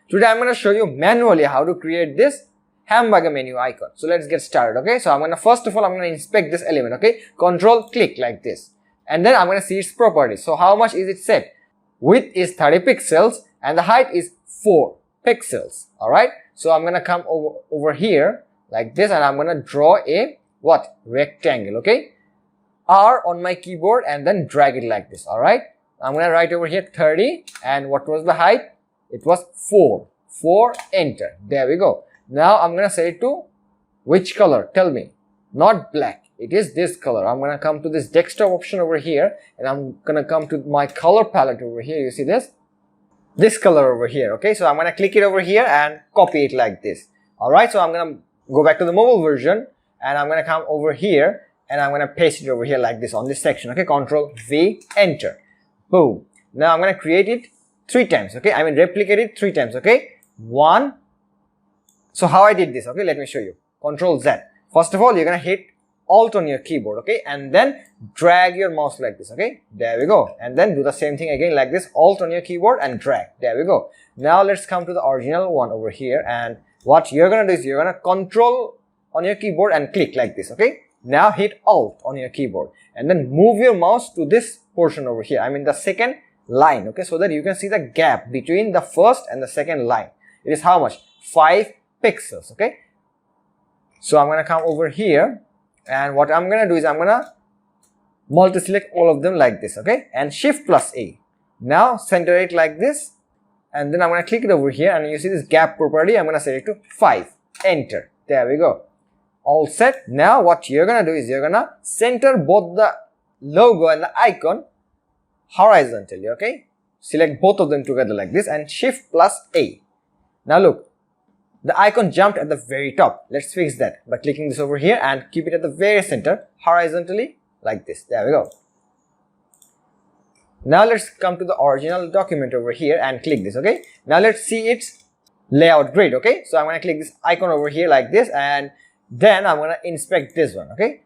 today I'm going to show you manually how to create this hamburger menu icon. So let's get started. Okay, so I'm going to, first of all, I'm going to inspect this element. Okay, control click like this, and then I'm going to see its properties. So how much is it set? Width is 30 pixels and the height is 4 pixels. All right, so I'm going to come over here like this, and I'm going to draw a what, rectangle. Okay, R on my keyboard and then drag it like this. All right, I'm going to write over here 30, and what was the height? It was 4. Enter. There we go. Now I'm going to set it to which color? Tell me. Not black. It is this color. I'm going to come to this desktop option over here, and I'm going to come to my color palette over here. You see this color over here. Okay, so I'm going to click it over here and copy it like this. All right, so I'm going to go back to the mobile version, and I'm going to come over here and I'm going to paste it over here like this on this section. Okay, Control V, enter. Boom. Now I'm going to create it 3 times. Okay, I mean replicate it 3 times. Okay, 1. So how I did this? Okay, let me show you. Control Z. First of all, you're going to hit Alt on your keyboard. Okay, and then drag your mouse like this. Okay, there we go. And then do the same thing again like this. Alt on your keyboard and drag. There we go. Now let's come to the original one over here, and what you're going to do is you're going to control on your keyboard and click like this. Okay, now hit Alt on your keyboard and then move your mouse to this portion over here, I mean the second line. Okay, so that you can see the gap between the first and the second line. It is how much? 5 pixels. Okay, so I'm going to come over here, and what I'm going to do is I'm going to multi-select all of them like this. Okay, and Shift plus A. Now center it like this, and then I'm going to click it over here, and you see this gap property. I'm going to set it to 5. Enter. There we go. All set. Now what you're going to do is you're going to center both the logo and the icon horizontally. Okay, select both of them together like this and Shift plus A. Now look, the icon jumped at the very top. Let's fix that by clicking this over here and keep it at the very center horizontally like this. There we go. Now let's come to the original document over here and click this. Okay, now let's see its layout grid. Okay, so I'm going to click this icon over here like this, and then I'm going to inspect this one. Okay,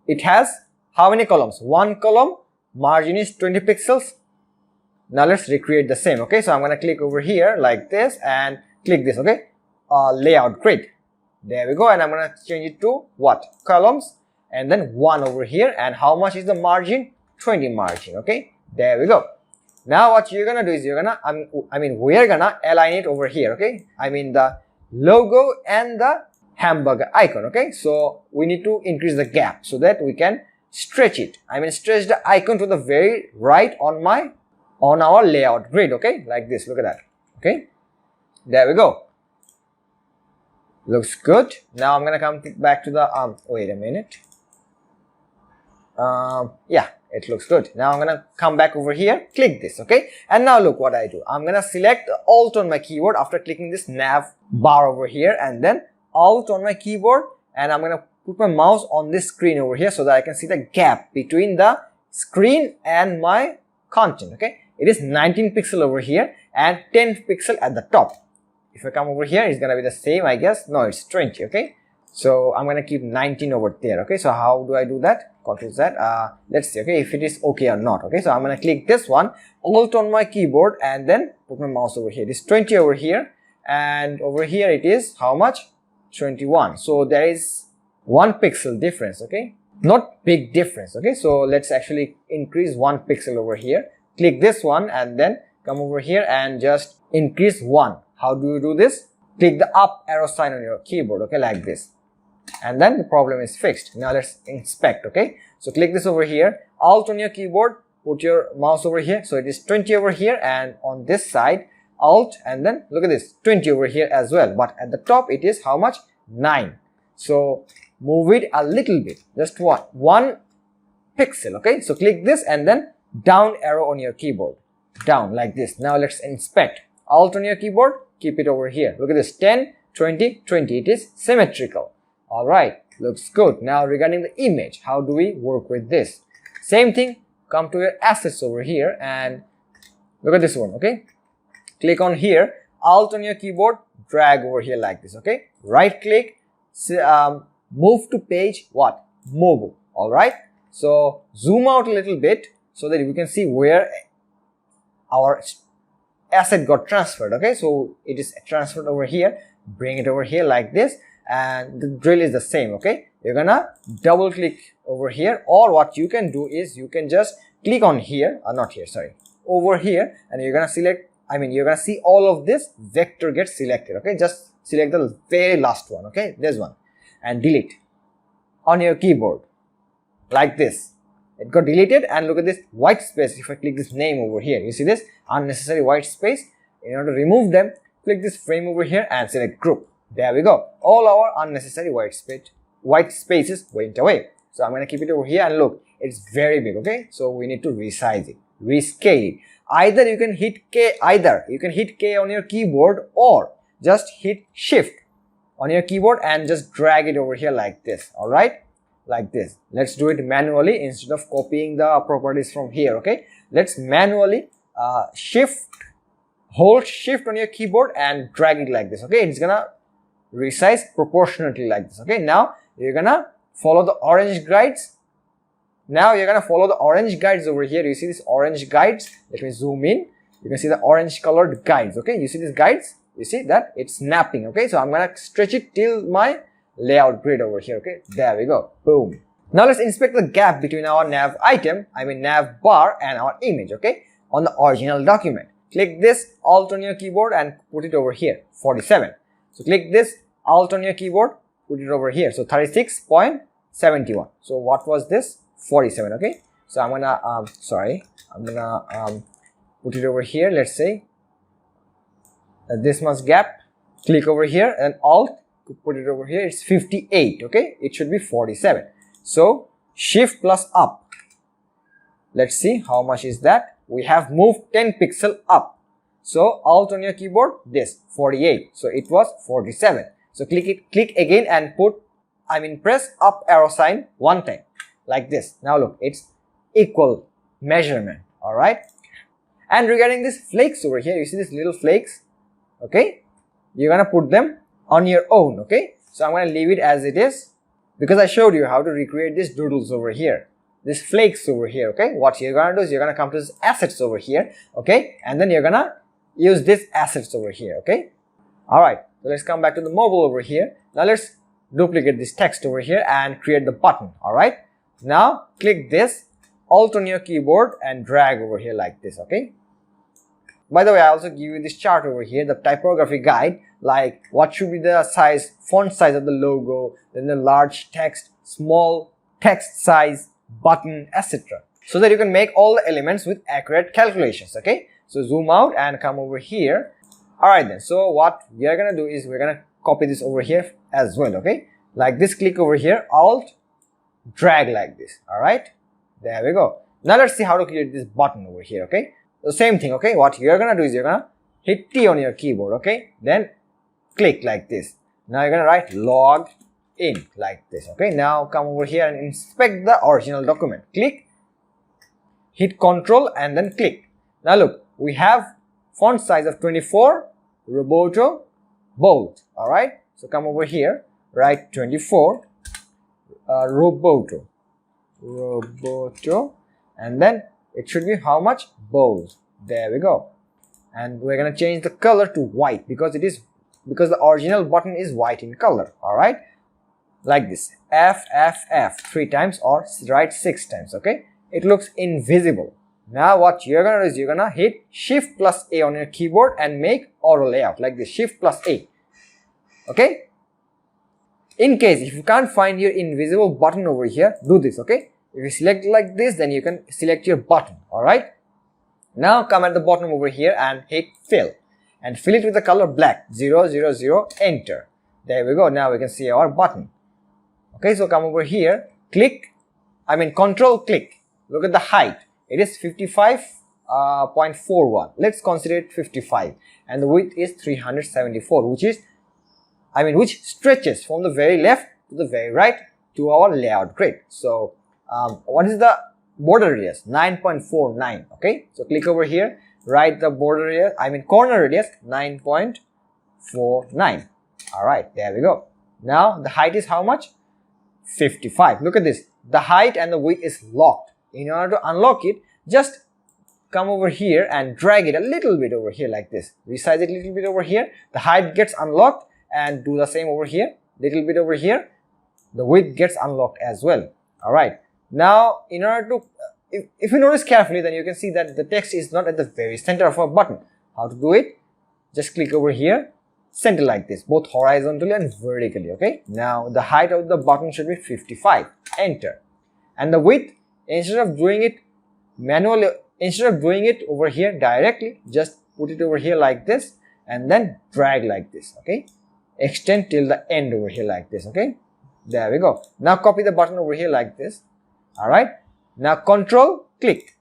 it has how many columns? 1 column, margin is 20 pixels. Now let's recreate the same. Okay, so I'm going to click over here like this and click this. Okay, layout grid. There we go, and I'm going to change it to what? Columns, and then 1 over here, and how much is the margin? 20 margin. Okay, there we go. Now what you're gonna do is you're gonna we're gonna align it over here. Okay, I mean the logo and the hamburger icon. Okay, so we need to increase the gap so that we can stretch it. I mean stretch the icon to the very right on our layout grid. Okay, like this. Look at that. Okay, there we go. Looks good. Now I'm gonna come back to the wait a minute. Yeah, it looks good. Now I'm gonna come back over here, click this. Okay, and now look what I do. I'm gonna select Alt on my keyboard after clicking this nav bar over here, and then Alt on my keyboard, and I'm gonna put my mouse on this screen over here so that I can see the gap between the screen and my content. Okay, it is 19 pixel over here and 10 pixel at the top. If I come over here, it's gonna be the same, I guess. No, it's 20. Okay, so I'm gonna keep 19 over there. Okay, so how do I do that? Control Z. Let's see. Okay, if it is okay or not. Okay, so I'm gonna click this one, Alt on my keyboard, and then put my mouse over here. It is 20 over here, and over here it is how much? 21. So there is 1 pixel difference. Okay, not big difference. Okay, so let's actually increase 1 pixel over here. Click this one and then come over here and just increase 1. How do you do this? Click the up arrow sign on your keyboard. Okay, like this, and then the problem is fixed. Now let's inspect. Okay, so click this over here, Alt on your keyboard, put your mouse over here. So it is 20 over here, and on this side Alt, and then look at this, 20 over here as well, but at the top it is how much? 9. So move it a little bit, just 1 pixel. Okay, so click this and then down arrow on your keyboard, down like this. Now let's inspect. Alt on your keyboard, keep it over here. Look at this, 10, 20, 20. It is symmetrical. All right, looks good. Now regarding the image, how do we work with this? Same thing, come to your assets over here and look at this one. Okay, click on here, Alt on your keyboard, drag over here like this. Okay, right click, move to page what? Mobile. All right, so zoom out a little bit so that we can see where our asset got transferred. Okay, so it is transferred over here. Bring it over here like this, and the drill is the same. Okay, you're gonna double click over here, or what you can do is you can just click on here, not here, sorry, over here, and you're gonna select, you're gonna see all of this vector gets selected. Okay, just select the very last one. Okay, this one, and delete on your keyboard like this. It got deleted, and look at this white space. If I click this name over here, you see this unnecessary white space. In order to remove them, click this frame over here and select group. There we go. All our unnecessary white spaces went away. So I'm going to keep it over here, and look, it's very big. Okay, so we need to resize it, rescale it. Either you can hit K on your keyboard, or just hit Shift on your keyboard and just drag it over here like this. All right, like this. Let's do it manually instead of copying the properties from here. Okay, let's manually hold Shift on your keyboard and drag it like this. Okay, it's gonna resize proportionately like this. Okay, now you're gonna follow the orange guides. Over here. You see these orange guides? Let me zoom in. You can see the orange colored guides. Okay, you see these guides? You see that it's snapping. Okay, so I'm gonna stretch it till my layout grid over here. Okay, there we go. Boom. Now let's inspect the gap between our nav nav bar and our image. Okay, on the original document. Click this, Alt on your keyboard and put it over here, 47. So click this, Alt on your keyboard, put it over here, so 36.71. So what was this? 47. Okay, so I'm gonna put it over here. Let's say this much gap. Click over here and Alt, put it over here. It's 58. Okay, it should be 47. So Shift plus up. Let's see how much is that. We have moved 10 pixel up. So Alt on your keyboard, this 48. So it was 47. So click again and press up arrow sign 1 time like this. Now look, it's equal measurement. All right. And regarding these flakes over here, you see these little flakes. Okay, you're gonna put them on your own. Okay, so I'm gonna leave it as it is because I showed you how to recreate these doodles over here, these flakes over here. Okay, what you're gonna do is you're gonna come to this assets over here. Okay, and then you're gonna use this assets over here. Okay, all right, so let's come back to the mobile over here. Now let's duplicate this text over here and create the button. All right, now click this, Alt on your keyboard and drag over here like this. Okay, by the way, I also give you this chart over here, the typography guide, like what should be the font size of the logo, then the large text, small text size, button, etc. So that you can make all the elements with accurate calculations. Okay, so zoom out and come over here. All right then, so what we are gonna do is we're gonna copy this over here as well. Okay, like this, click over here, Alt, drag like this. All right, there we go. Now let's see how to create this button over here. Okay, the same thing. Okay, what you're gonna do is you're gonna hit T on your keyboard. Okay, then click like this. Now you're gonna write log in like this. Okay, now come over here and inspect the original document. Click hit Control and then click. Now look, we have font size of 24, Roboto, bold. Alright, so come over here, write 24, Roboto, and then it should be how much? Bold. There we go. And we're gonna change the color to white because the original button is white in color. Alright, like this, F 3 times or write 6 times. Okay, it looks invisible. Now what you're gonna do is you're gonna hit Shift plus A on your keyboard and make auto layout like this, Shift plus A. Okay, in case if you can't find your invisible button over here, do this. Okay, if you select like this, then you can select your button. Alright, now come at the bottom over here and hit fill and fill it with the color black, 0, 0, 0, enter. There we go. Now we can see our button. Okay, so come over here, control click. Look at the height. It is 55.41. Let's consider it 55, and the width is 374, which stretches from the very left to the very right to our layout grid. So what is the border radius? 9.49. Okay, so click over here, write the border radius, corner radius 9.49. Alright, there we go. Now the height is how much? 55. Look at this, the height and the width is locked. In order to unlock it, just come over here and drag it a little bit over here like this. Resize it a little bit over here. The height gets unlocked, and do the same over here. Little bit over here. The width gets unlocked as well. Alright. Now, in order to, if you notice carefully, then you can see that the text is not at the very center of our button. How to do it? Just click over here. Center like this, both horizontally and vertically. Okay. Now, the height of the button should be 55. Enter. And the width, instead of doing it manually, instead of doing it over here directly, just put it over here like this and then drag like this. Okay, extend till the end over here like this. Okay, there we go. Now copy the button over here like this. Alright, now control click,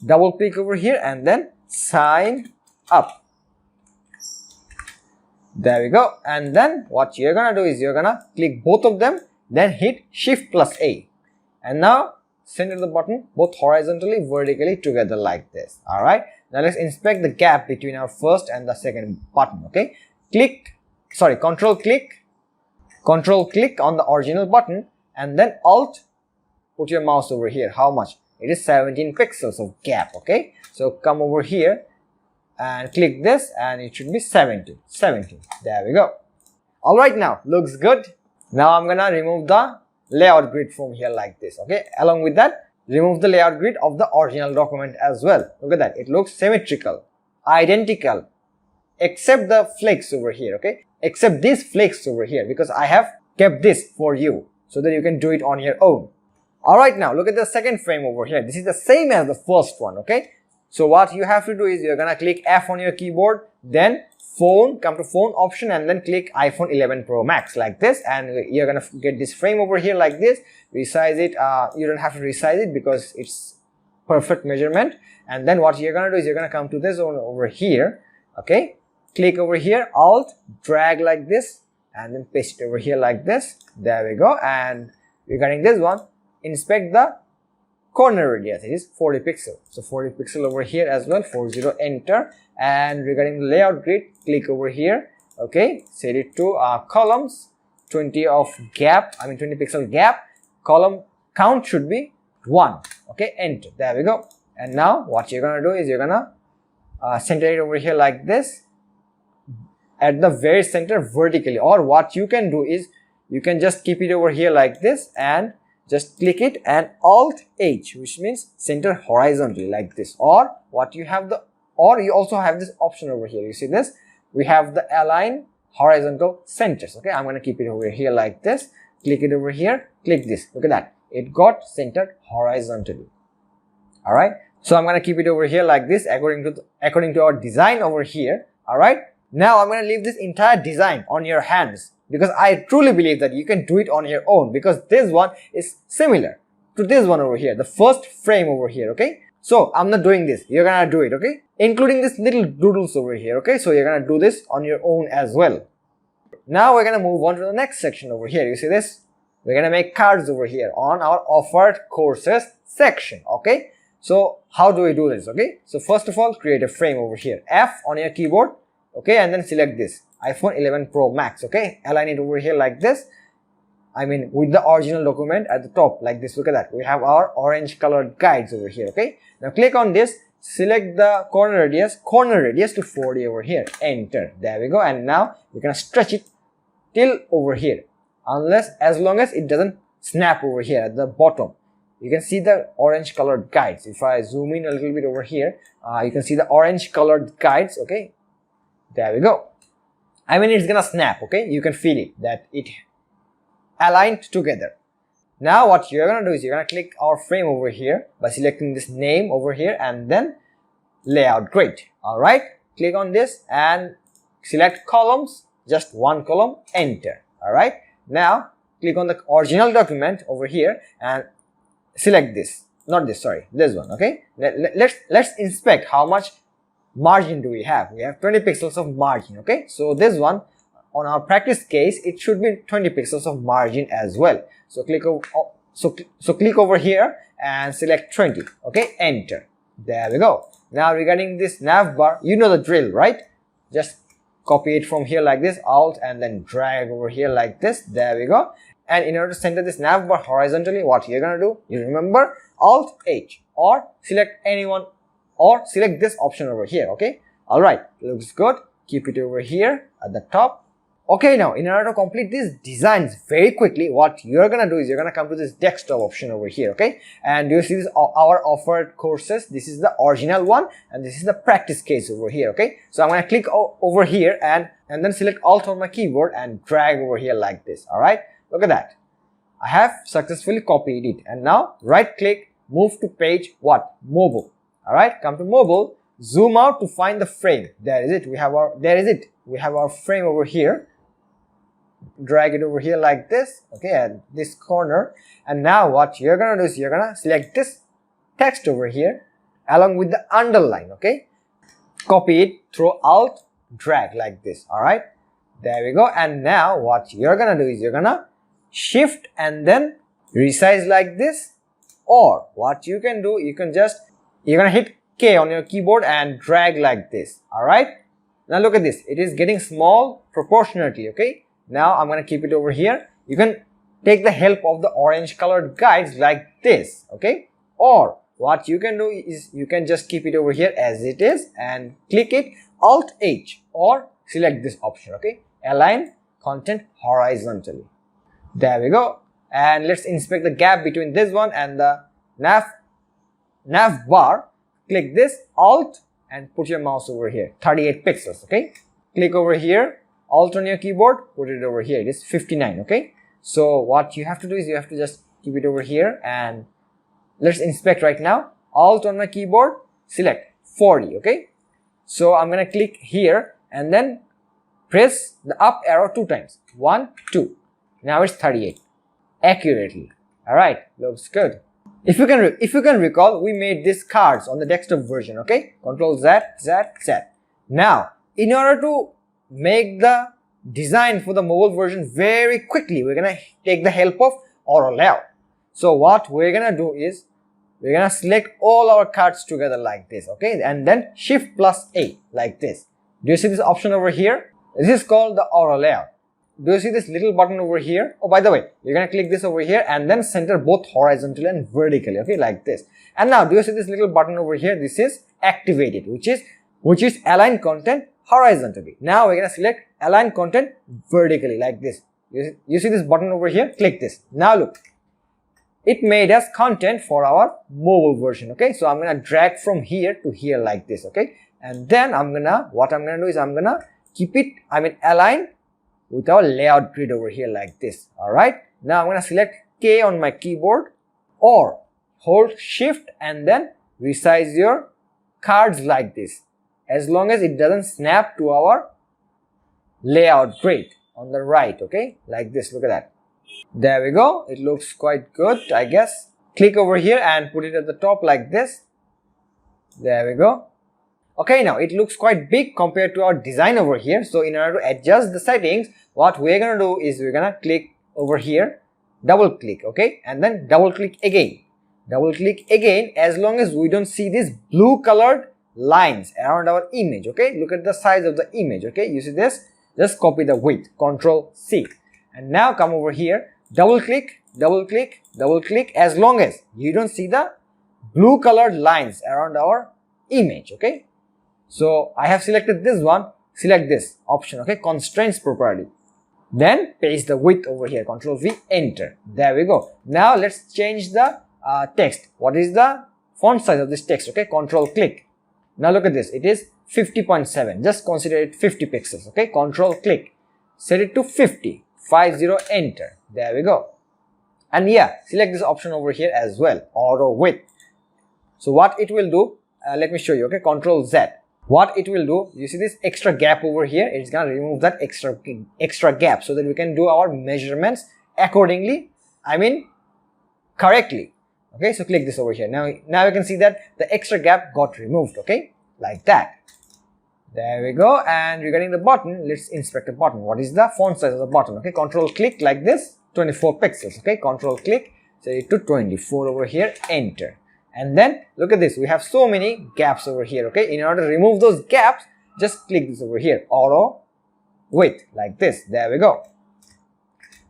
double click over here and then sign up. There we go. And then what you're gonna do is you're gonna click both of them, then hit Shift plus A, and now center the button both horizontally, vertically together like this. Alright, now let's inspect the gap between our first and the second button. Okay, control click on the original button and then alt, put your mouse over here. How much? It is 17 pixels of gap. Okay, so come over here and click this and it should be 17. There we go. Alright, now looks good. Now I'm gonna remove the layout grid from here like this. Okay, along with that, remove the layout grid of the original document as well. Look at that, it looks symmetrical, identical, except the flakes over here. Okay, except these flakes over here, because I have kept this for you so that you can do it on your own. Alright, now look at the second frame over here. This is the same as the first one. Okay, so what you have to do is you're gonna click F on your keyboard, then phone, come to phone option and then click iPhone 11 Pro Max like this, and you're gonna get this frame over here like this. Resize it. You don't have to resize it because it's perfect measurement. And then what you're gonna do is you're gonna come to this one over here. Okay, click over here, alt, drag like this and then paste it over here like this. There we go. And regarding this one, inspect the corner radius. It is 40 pixel. So 40 pixel over here as well. 40, enter. And regarding the layout grid, click over here. Okay, set it to columns, 20 of gap, 20 pixel gap. Column count should be 1. Okay, enter. There we go. And now what you're gonna do is you're gonna center it over here like this, at the very center vertically. Or what you can do is you can just keep it over here like this and just click it and Alt H, which means center horizontally like this. Or what you have you also have this option over here. You see this? We have the align horizontal centers. Okay, I'm going to keep it over here like this. Click it over here. Click this. Look at that. It got centered horizontally. Alright. So I'm going to keep it over here like this according to our design over here. Alright. Now I'm going to leave this entire design on your hands, because I truly believe that you can do it on your own, because this one is similar to this one over here, the first frame over here. Okay, so I'm not doing this, you're gonna do it. Okay, including this little doodles over here. Okay, so you're gonna do this on your own as well. Now we're gonna move on to the next section over here. You see this? We're gonna make cards over here on our offered courses section. Okay, So how do we do this? Okay, so first of all, create a frame over here, F on your keyboard, okay, and then select this iPhone 11 Pro Max, okay, align it over here like this, I mean with the original document at the top like this. Look at that, we have our orange colored guides over here. Okay, now click on this, select the corner radius to 40 over here, enter, there we go. And now we're gonna stretch it till over here, as long as it doesn't snap over here at the bottom. You can see the orange colored guides. If I zoom in a little bit over here, you can see the orange colored guides. Okay, there we go. I mean it's gonna snap. Okay, you can feel it that it aligned together. Now what you're gonna do is you're gonna click our frame over here by selecting this name over here and then layout grid. Alright, click on this and select columns, just one column, enter. Alright, now click on the original document over here and select this, not this, sorry, this one. Okay, let's inspect how much margin do we have. We have 20 pixels of margin. Okay, so this one on our practice case, it should be 20 pixels of margin as well. So click over, click over here and select 20. Okay, enter, there we go. Now regarding this nav bar, you know the drill, right? Just copy it from here like this, alt and then drag over here like this, there we go. And in order to center this nav bar horizontally, what you're gonna do, you remember alt H or select anyone or select this option over here. Okay, all right, looks good, keep it over here at the top. Okay, now in order to complete these designs very quickly, what you're gonna do is you're gonna come to this desktop option over here. Okay, and you see this our offered courses. This is the original one and this is the practice case over here. Okay, so I'm gonna click over here and then select alt on my keyboard and drag over here like this. All right, look at that, I have successfully copied it. And now right click, move to page what, mobile. All right, come to mobile, zoom out to find the frame. There is it, we have our frame over here. Drag it over here like this, okay, at this corner. And now what you're gonna do is you're gonna select this text over here along with the underline. Okay, copy it through alt drag like this. All right, there we go. And now what you're gonna do is you're gonna shift and then resize like this, or what you can do, you're gonna hit K on your keyboard and drag like this. All right, now look at this, it is getting small proportionately. Okay, now I'm gonna keep it over here. You can take the help of the orange colored guides like this. Okay, or what you can do is you can just keep it over here as it is and click it, alt H, or select this option. Okay, align content horizontally, there we go. And let's inspect the gap between this one and the nav bar. Click this, alt, and put your mouse over here, 38 pixels. Okay, click over here, alt on your keyboard, put it over here, it is 59. Okay, so what you have to do is you have to just keep it over here and let's inspect right now. Alt on my keyboard, select 40. Okay, so I'm gonna click here and then press the up arrow 2 times, 1, 2. Now it's 38 accurately. All right, looks good. If you can recall, we made these cards on the desktop version. Okay, Control Z, Z, Z. Now in order to make the design for the mobile version very quickly, we're gonna take the help of auto layout. So what we're gonna do is we're gonna select all our cards together like this. Okay, and then Shift plus A like this. Do you see this option over here? This is called the auto layout. Do you see this little button over here? Oh, by the way, you're gonna click this over here and then center both horizontally and vertically. Okay, like this. And now do you see this little button over here? This is activated, which is align content horizontally. Now we're gonna select align content vertically like this. You see this button over here? Click this. Now look, it made us content for our mobile version. Okay, so I'm gonna drag from here to here like this. Okay, and then what I'm gonna do is I'm gonna keep it, align with our layout grid over here like this. All right, now I'm gonna select K on my keyboard or hold Shift and then resize your cards like this, as long as it doesn't snap to our layout grid on the right. Okay, like this. Look at that, there we go. It looks quite good, I guess. Click over here and put it at the top like this. There we go. Okay, now it looks quite big compared to our design over here. So in order to adjust the settings, what we're gonna do is we're gonna click over here, double click, okay, and then double click again. double click again, as long as we don't see these blue colored lines around our image. Okay, look at the size of the image. Okay, you see this, just copy the width, Control C, and now come over here, double click, double click, double click, as long as you don't see the blue colored lines around our image. Okay, so I have selected this one, select this option. Okay, constraints properly, then paste the width over here, Control V, enter. There we go. Now let's change the text. What is the font size of this text? Okay, Control click. Now look at this, it is 50.7, just consider it 50 pixels. Okay, Control click, set it to 50, 50, enter. There we go. And yeah, select this option over here as well, auto width. So what it will do, let me show you. Okay, Control Z. What it will do, you see this extra gap over here, it's gonna remove that extra gap so that we can do our measurements accordingly, correctly. Okay, so click this over here. Now you can see that the extra gap got removed. Okay, like that. There we go. And regarding the button, let's inspect the button. What is the font size of the button? Okay, Control click like this, 24 pixels. Okay, Control click, set it to 24 over here, enter. And then look at this, we have so many gaps over here. Okay, in order to remove those gaps, just click this over here, auto width, like this. There we go.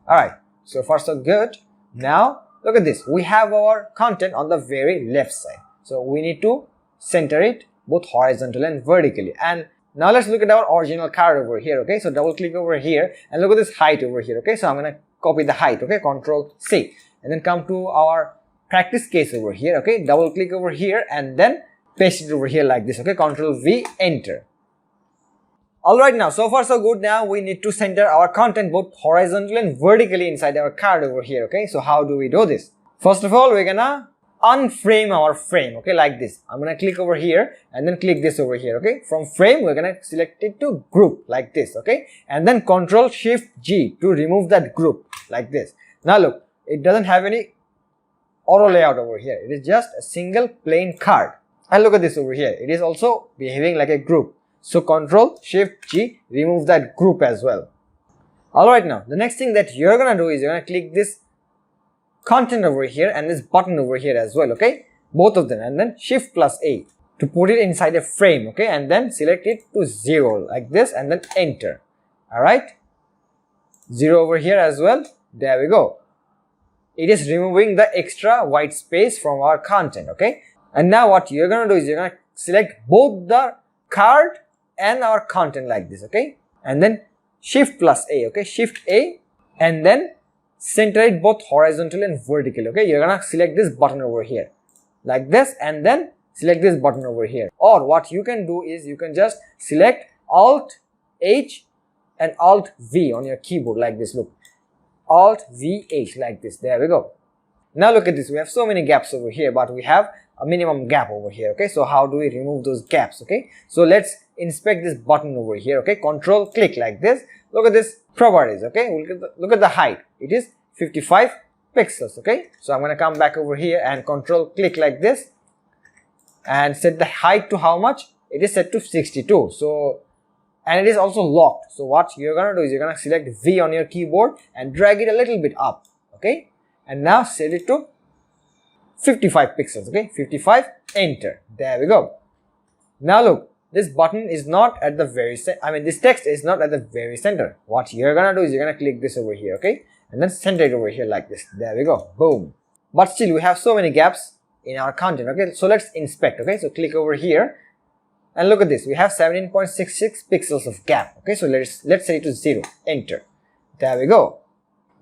Alright, so far so good. Now look at this, we have our content on the very left side, so we need to center it both horizontal and vertically. And now let's look at our original card over here. Okay, so double click over here and look at this height over here. Okay, so I'm gonna copy the height. Okay, Control C, and then come to our practice case over here. Okay, double click over here and then paste it over here like this. Okay, Control V, enter. Alright, now so far so good. Now we need to center our content both horizontally and vertically inside our card over here. Okay, so how do we do this? First of all, we're gonna unframe our frame. Okay, like this. I'm gonna click over here and then click this over here. Okay, from frame we're gonna select it to group like this. Okay, and then Control Shift G to remove that group like this. Now look, it doesn't have any auto layout over here, it is just a single plain card. And look at this over here, it is also behaving like a group. So Control Shift G, remove that group as well. Alright, now the next thing that you're gonna do is you're gonna click this content over here and this button over here as well. Okay, both of them, and then Shift plus A to put it inside a frame. Okay, and then select it to 0 like this and then enter. Alright, 0 over here as well. There we go. It is removing the extra white space from our content. Okay, and now what you're gonna do is you're gonna select both the card and our content like this. Okay, and then Shift plus A. Okay, Shift A, and then center it both horizontal and vertical. Okay, you're gonna select this button over here like this and then select this button over here. Or what you can do is you can just select Alt H and Alt V on your keyboard like this. Look, Alt V H like this. There we go. Now look at this, we have so many gaps over here, but we have a minimum gap over here. Okay, so how do we remove those gaps? Okay, so let's inspect this button over here. Okay, Control click like this. Look at this properties. Okay, look at the height, it is 55 pixels. Okay, so I'm going to come back over here and Control click like this and set the height to how much? It is set to 62. So, and it is also locked. So what you're gonna do is you're gonna select V on your keyboard and drag it a little bit up. Okay, and now set it to 55 pixels. Okay, 55, enter. There we go. Now look, this button is not at the very this text is not at the very center. What you're gonna do is you're gonna click this over here. Okay, and then center it over here like this. There we go, boom. But still we have so many gaps in our content. Okay, so let's inspect. Okay, so click over here and look at this, we have 17.66 pixels of gap. Okay, so let's set it to 0, enter. There we go.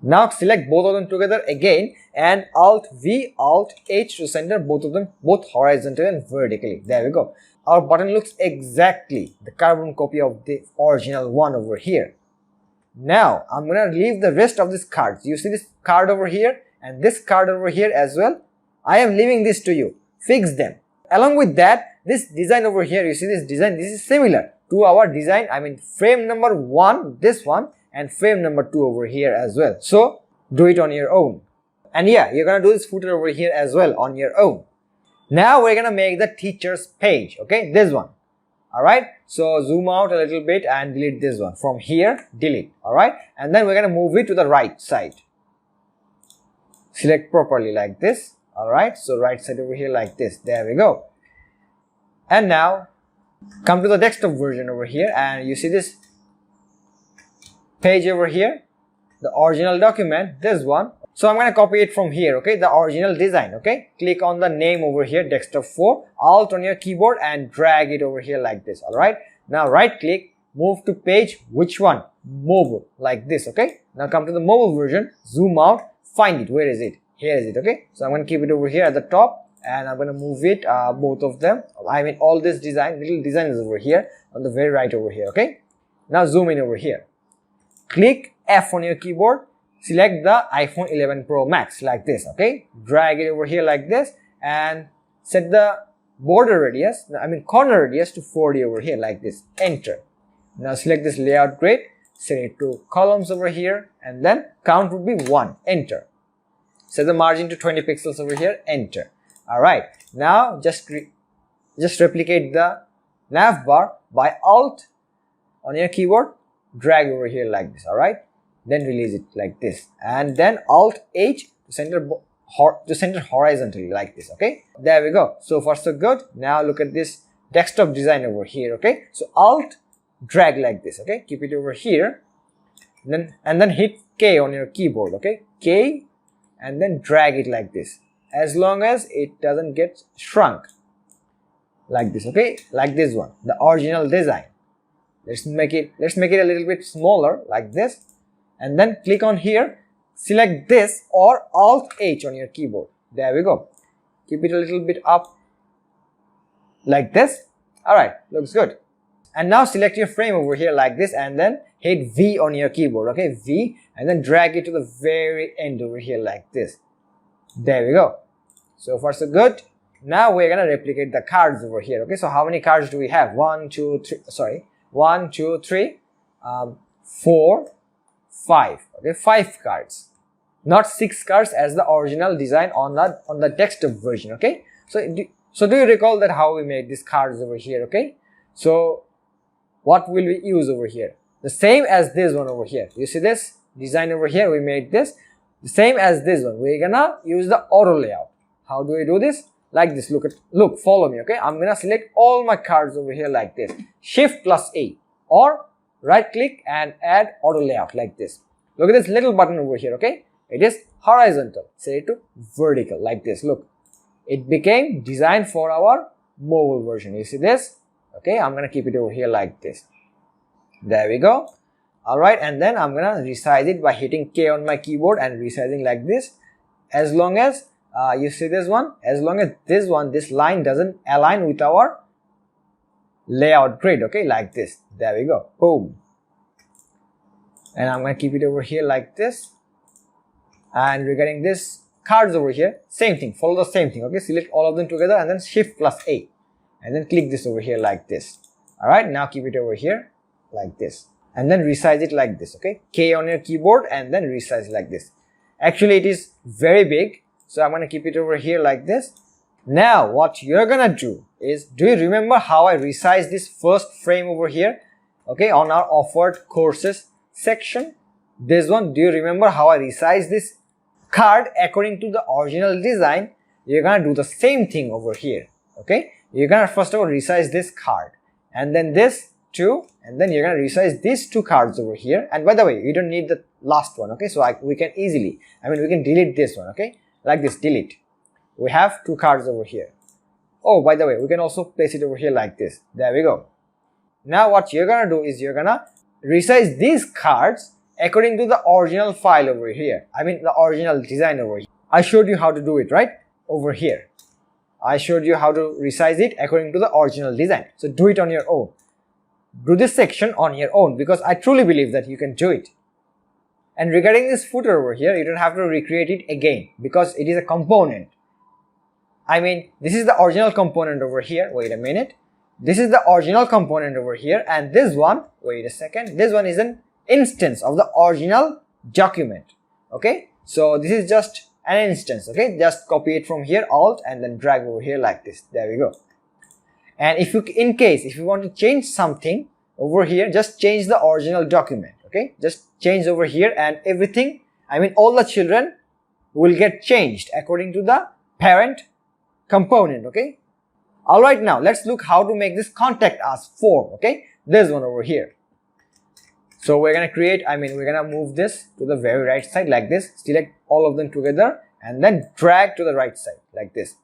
Now select both of them together again and Alt V, Alt H to center both of them, both horizontal and vertically. There we go. Our button looks exactly the carbon copy of the original one over here. Now I'm gonna leave the rest of these cards. You see this card over here and this card over here as well. I am leaving this to you. Fix them. Along with that, this design over here, you see this design, this is similar to our design, frame number 1, this one, and frame number 2 over here as well. So do it on your own. And yeah, you're gonna do this footer over here as well on your own. Now we're gonna make the teacher's page. Okay, this one. Alright, so zoom out a little bit and delete this one. From here, delete. Alright, and then we're gonna move it to the right side. Select properly like this. Alright, so right side over here like this. There we go. And now come to the desktop version over here, and you see this page over here, the original document, this one. So I'm going to copy it from here, okay, the original design, okay. Click on the name over here, desktop 4, alt on your keyboard and drag it over here like this. Alright, now right click, move to page, which one? Mobile, like this, okay. Now come to the mobile version, zoom out, find it, where is it? Here is it, okay. So I'm going to keep it over here at the top, and I'm going to move it, both of them, I mean all this design, little design is over here on the very right over here, okay. Now zoom in over here, click F on your keyboard, select the iPhone 11 Pro Max like this, okay. Drag it over here like this and set the border radius, I mean corner radius to 40 over here like this, enter. Now select this layout grid, set it to columns over here, and then count would be 1, enter. Set the margin to 20 pixels over here, enter. Alright, now just replicate the nav bar by alt on your keyboard, drag over here like this, alright. Then release it like this, and then alt H to center horizontally like this, okay. There we go. So far so good. Now look at this desktop design over here, okay. So alt drag like this, okay. Keep it over here, and then hit K on your keyboard, okay. K, and then drag it like this, as long as it doesn't get shrunk like this, okay, like this one, the original design. Let's make it a little bit smaller like this, and then click on here, select this or alt H on your keyboard. There we go. Keep it a little bit up like this. Alright, looks good. And now select your frame over here like this, and then hit V on your keyboard, okay, V, and then drag it to the very end over here like this. There we go. So far so good. Now we're gonna replicate the cards over here, okay. So how many cards do we have? 1, 2, 3, 4, 5, okay, 5 cards, not 6 cards as the original design on the desktop version, okay. So do you recall that how we made these cards over here, okay. So what will we use over here? The same as this one over here. You see this design over here, we made this the same as this one. We're gonna use the auto layout. How do we do this? Like this. Look, follow me, okay. I'm gonna select all my cards over here like this, Shift plus A, or right click and add auto layout like this. Look at this little button over here, okay. It is horizontal, set it to vertical like this. Look, it became designed for our mobile version. You see this, okay. I'm gonna keep it over here like this. There we go. Alright, and then I'm gonna resize it by hitting K on my keyboard and resizing like this, as long as you see this one, as long as this line doesn't align with our layout grid, okay, like this. There we go, boom. And I'm gonna keep it over here like this. And regarding this cards over here, same thing, follow the same thing, okay. Select all of them together and then Shift plus A, and then click this over here like this. Alright, now keep it over here like this, and then resize it like this, okay. K on your keyboard and then resize like this. Actually it is very big, so I'm gonna keep it over here like this. Now what you're gonna do is, do you remember how I resized this first frame over here, okay, on our offered courses section? This one, do you remember how I resized this card according to the original design? You're gonna do the same thing over here, okay. You're gonna first of all resize this card, and then this two, and then you're gonna resize these 2 cards over here. And by the way, you don't need the last one, okay. So we can easily, we can delete this one, okay, like this, delete. We have 2 cards over here. Oh, by the way, we can also place it over here like this. There we go. Now what you're gonna do is, you're gonna resize these cards according to the original file over here, the original design over here. I showed you how to do it, right? Over here I showed you how to resize it according to the original design. So do it on your own. Do this section on your own, because I truly believe that you can do it. And regarding this footer over here, you don't have to recreate it again, because it is a component. This is the original component over here. Wait a minute. This is the original component over here, and this one, wait a second, this one is an instance of the original document, okay. So this is just an instance, okay. Just copy it from here, alt, and then drag over here like this. There we go. And if you want to change something over here, just change the original document, okay. Just change over here, and everything, all the children will get changed according to the parent component. Okay, all right, now let's look how to make this contact us form. Okay, there's one over here. So we're gonna create, we're gonna move this to the very right side like this, select all of them together and then drag to the right side like this.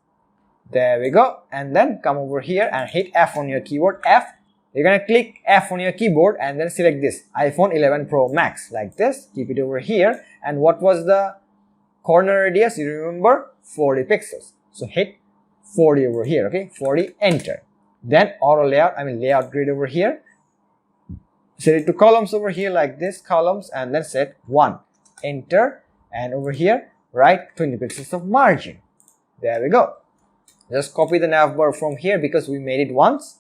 There we go. And then come over here and hit F on your keyboard, F. You're gonna click F on your keyboard and then select this iPhone 11 Pro Max like this. Keep it over here. And what was the corner radius? You remember? 40 pixels. So hit 40 over here. Okay, 40, enter. Then auto layout, layout grid over here. Set it to columns over here like this, columns, and then set 1, enter. And over here write 20 pixels of margin. There we go. Just copy the navbar from here because we made it once.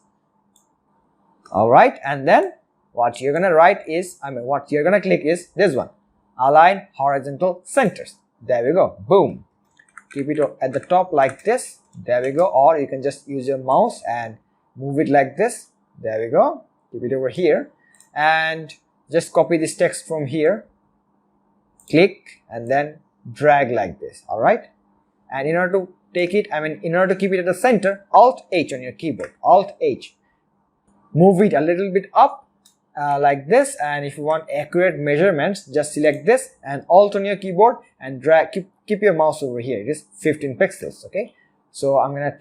Alright, and then what you're gonna write is, what you're gonna click is this one, align horizontal centers. There we go, boom. Keep it at the top like this. There we go. Or you can just use your mouse and move it like this. There we go. Keep it over here and just copy this text from here, click and then drag like this. All right, and in order to take it, in order to keep it at the center, Alt H on your keyboard, Alt H. Move it a little bit up like this, and if you want accurate measurements, just select this and Alt on your keyboard and drag. Keep your mouse over here. It is 15 pixels. Okay, so I'm gonna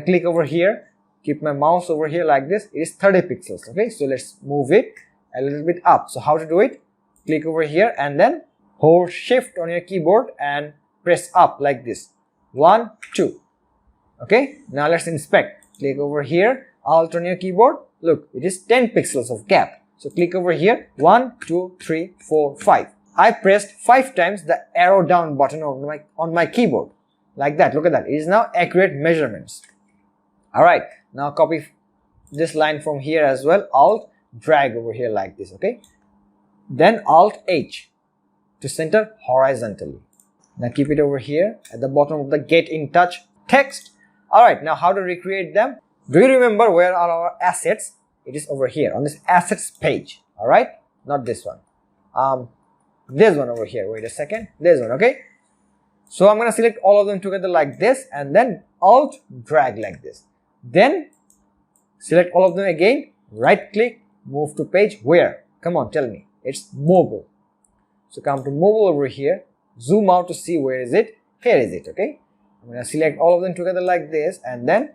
click over here, keep my mouse over here like this. It is 30 pixels. Okay, so let's move it a little bit up. So how to do it? Click over here and then hold Shift on your keyboard and press up like this. 1, 2. Okay, now let's inspect. Click over here, Alt on your keyboard. Look, it is 10 pixels of gap. So click over here. 1, 2, 3, 4, 5. I pressed 5 times the arrow down button on my keyboard like that. Look at that. It is now accurate measurements. All right, now copy this line from here as well. Alt drag over here like this. Okay, then Alt H to center horizontally. Now keep it over here at the bottom of the get in touch text. All right, now how to recreate them? Do you remember where are our assets? It is over here on this assets page. All right, not this one. There's one over here. Wait a second. There's one. Okay, so I'm gonna select all of them together like this and then Alt drag like this. Then select all of them again, right click, move to page. Where? Come on, tell me. It's mobile. So come to mobile over here, zoom out to see where is it. Here is it. Okay, I'm gonna select all of them together like this and then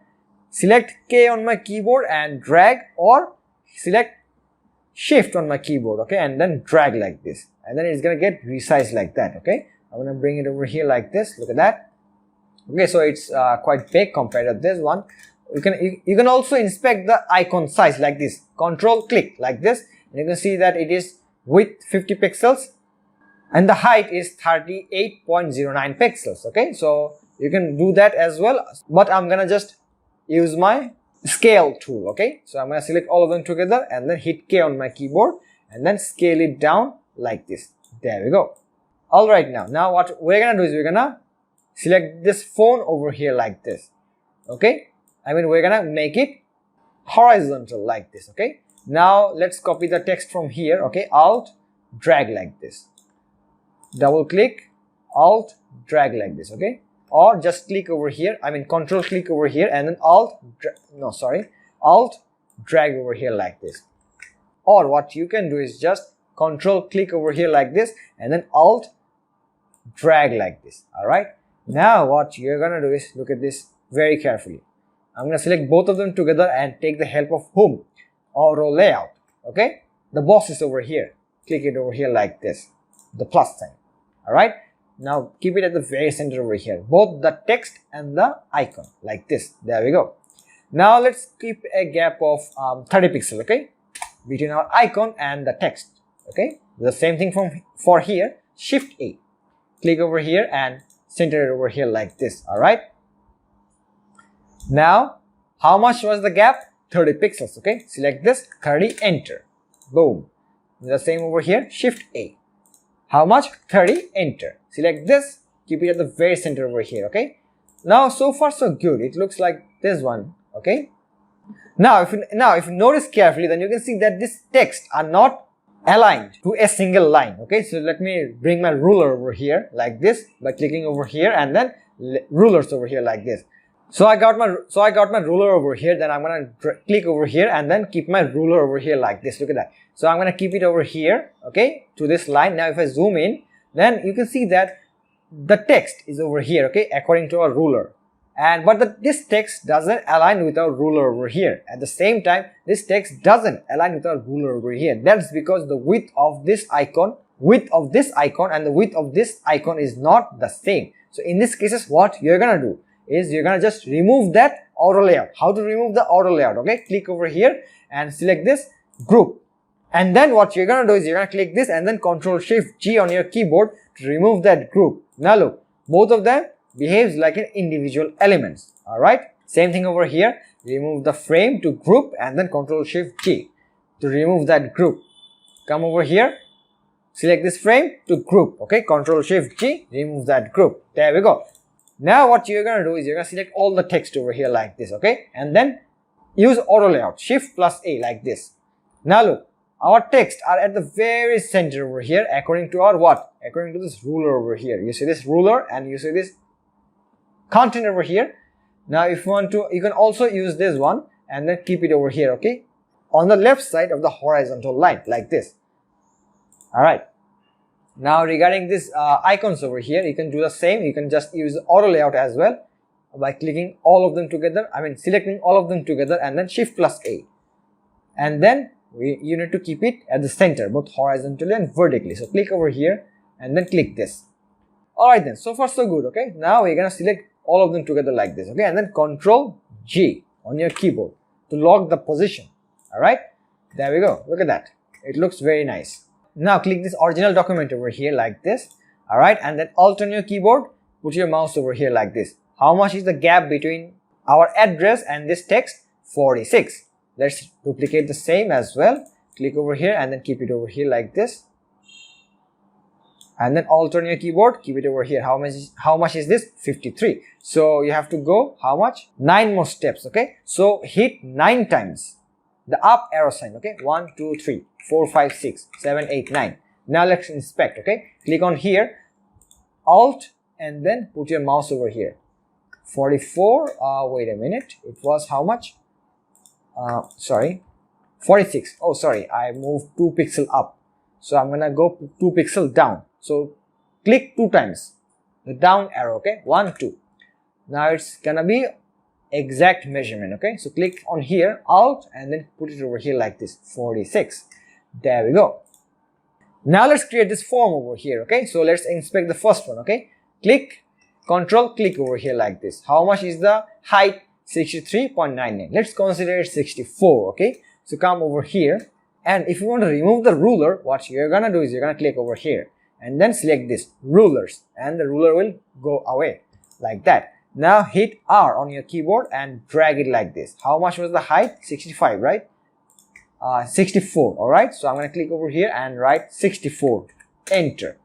select K on my keyboard and drag, or select Shift on my keyboard. Okay, and then drag like this, and then it's gonna get resized like that. Okay, I'm gonna bring it over here like this. Look at that. Okay, so it's quite big compared to this one. You can also inspect the icon size like this. Control click like this, and you can see that it is width 50 pixels and the height is 38.09 pixels. Okay, so you can do that as well, but I'm gonna just use my scale tool. Okay, so I'm gonna select all of them together and then hit K on my keyboard and then scale it down like this. There we go. All right, now what we're gonna do is we're gonna select this phone over here like this. Okay, we're gonna make it horizontal like this. Okay, now let's copy the text from here. Okay, Alt drag like this, double click, Alt drag like this. Okay, or just click over here, control click over here and then Alt drag over here like this. Or what you can do is just control click over here like this and then Alt drag like this. All right, now what you're gonna do is look at this very carefully. I'm gonna select both of them together and take the help of whom? Auto layout. Okay, the boss is over here. Click it over here like this, the plus sign. All right, now keep it at the very center over here, both the text and the icon like this. There we go. Now let's keep a gap of 30 pixels. Okay, between our icon and the text. Okay, the same thing for here. Shift A, click over here and center it over here like this. All right, now how much was the gap? 30 pixels. Okay, select this, 30, enter. Boom. The same over here. Shift A, how much? 30, enter. Select this, keep it at the very center over here. Okay, now so far so good. It looks like this one. Okay, now if you notice carefully, then you can see that this text are not aligned to a single line. Okay, so let me bring my ruler over here like this by clicking over here and then rulers over here like this. So I got my ruler over here. Then I'm gonna click over here and then keep my ruler over here like this. Look at that. So I'm gonna keep it over here, okay, to this line. Now if I zoom in, then you can see that the text is over here, okay, according to our ruler. But this text doesn't align with our ruler over here. At the same time, this text doesn't align with our ruler over here. That's because the width of this icon and the width of this icon is not the same. So in this cases, what you're gonna do is you're gonna just remove that auto layout. How to remove the auto layout? Okay, click over here and select this group. And then what you're gonna do is you're gonna click this and then Ctrl+Shift+G on your keyboard to remove that group. Now look, both of them behaves like an individual elements. Alright, same thing over here. Remove the frame to group and then Ctrl+Shift+G to remove that group. Come over here, select this frame to group. Okay, Ctrl+Shift+G, remove that group. There we go. Now what you're gonna do is you're gonna select all the text over here like this, okay, and then use auto layout, Shift+A like this. Now look, our text are at the very center over here according to our what? According to this ruler over here. You see this ruler and you see this content over here. Now if you want to, you can also use this one and then keep it over here, okay, on the left side of the horizontal line like this. Alright. Now regarding this icons over here, you can do the same. You can just use the auto layout as well by clicking all of them together. Selecting all of them together and then Shift+A. And then you need to keep it at the center, both horizontally and vertically. So click over here and then click this. Alright then, so far so good, okay. Now we're gonna select all of them together like this, okay, and then Ctrl+G on your keyboard to lock the position. Alright, there we go. Look at that. It looks very nice. Now click this original document over here like this. Alright, and then Alt on your keyboard, put your mouse over here like this. How much is the gap between our address and this text? 46. Let's duplicate the same as well. Click over here and then keep it over here like this. And then Alt on your keyboard, keep it over here. How much is this? 53. So you have to go how much? 9 more steps, okay? So hit 9 times the up arrow sign, okay? 1, 2, 3, 4, 5, 6, 7, 8, 9. Now let's inspect, okay? Click on here, Alt, and then put your mouse over here. 44, wait a minute, it was how much? Sorry, 46. Oh, sorry, I moved 2 pixels up. So I'm gonna go 2 pixels down. So click 2 times the down arrow, okay? 1, 2. Now it's gonna be exact measurement, okay? So click on here, Alt, and then put it over here like this, 46. There we go. Now let's create this form over here, okay? So let's inspect the first one, okay? Click, Control, click over here like this. How much is the height? 63.99. Let's consider it 64, okay? So come over here, and if you want to remove the ruler, what you're gonna do is you're gonna click over here and then select this rulers, and the ruler will go away like that. Now hit R on your keyboard and drag it like this. How much was the height? 65, right? 64. All right, so I'm going to click over here and write 64, enter,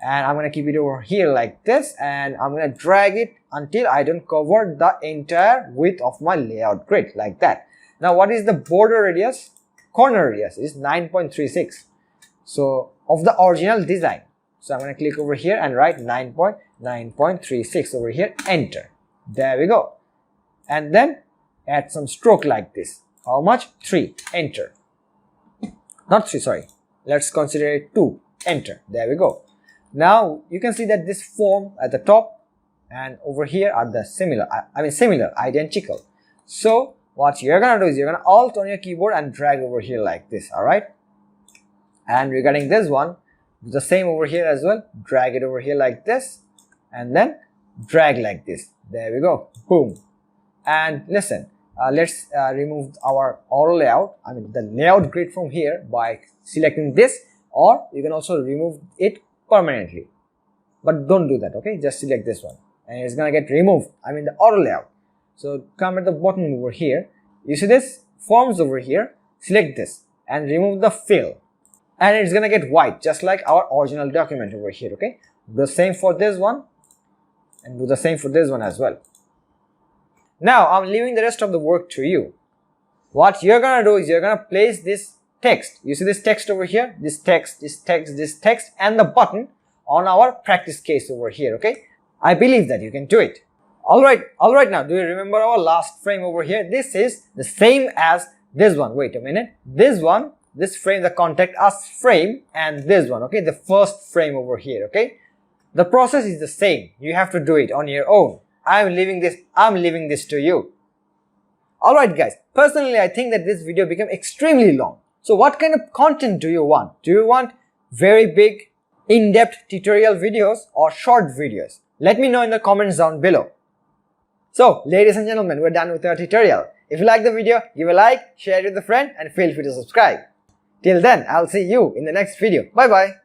and I'm going to keep it over here like this, and I'm going to drag it until I don't cover the entire width of my layout grid like that. Now what is the border radius? Corner radius is 9.36, so of the original design. So I'm going to click over here and write 9.36 over here, enter. There we go. And then add some stroke like this. How much? 3, enter. Not 3, sorry. Let's consider it 2, enter. There we go. Now you can see that this form at the top and over here are the similar, identical. So what you're gonna do is you're gonna Alt on your keyboard and drag over here like this, alright? And regarding this one, the same over here as well. Drag it over here like this and then drag like this. There we go. Boom. And listen, let's remove our auto layout, the layout grid from here by selecting this, or you can also remove it permanently. But don't do that, okay? Just select this one and it's gonna get removed, the auto layout. So come at the bottom over here. You see this forms over here. Select this and remove the fill. And it's gonna get white, just like our original document over here, okay? Do the same for this one and do the same for this one as well. Now I'm leaving the rest of the work to you. What you're gonna do is you're gonna place this text. You see this text over here? This text, and the button on our practice case over here, okay? I believe that you can do it. Alright now, do you remember our last frame over here? This is the same as this one. Wait a minute. This one, this frame, the contact us frame, and this one, okay? The first frame over here, okay? The process is the same. You have to do it on your own. I'm leaving this to you. Alright guys, personally I think that this video became extremely long. So what kind of content do you want? Do you want very big, in-depth tutorial videos or short videos? Let me know in the comments down below. So, ladies and gentlemen, we're done with our tutorial. If you like the video, give a like, share it with a friend, and feel free to subscribe. Till then, I'll see you in the next video. Bye bye.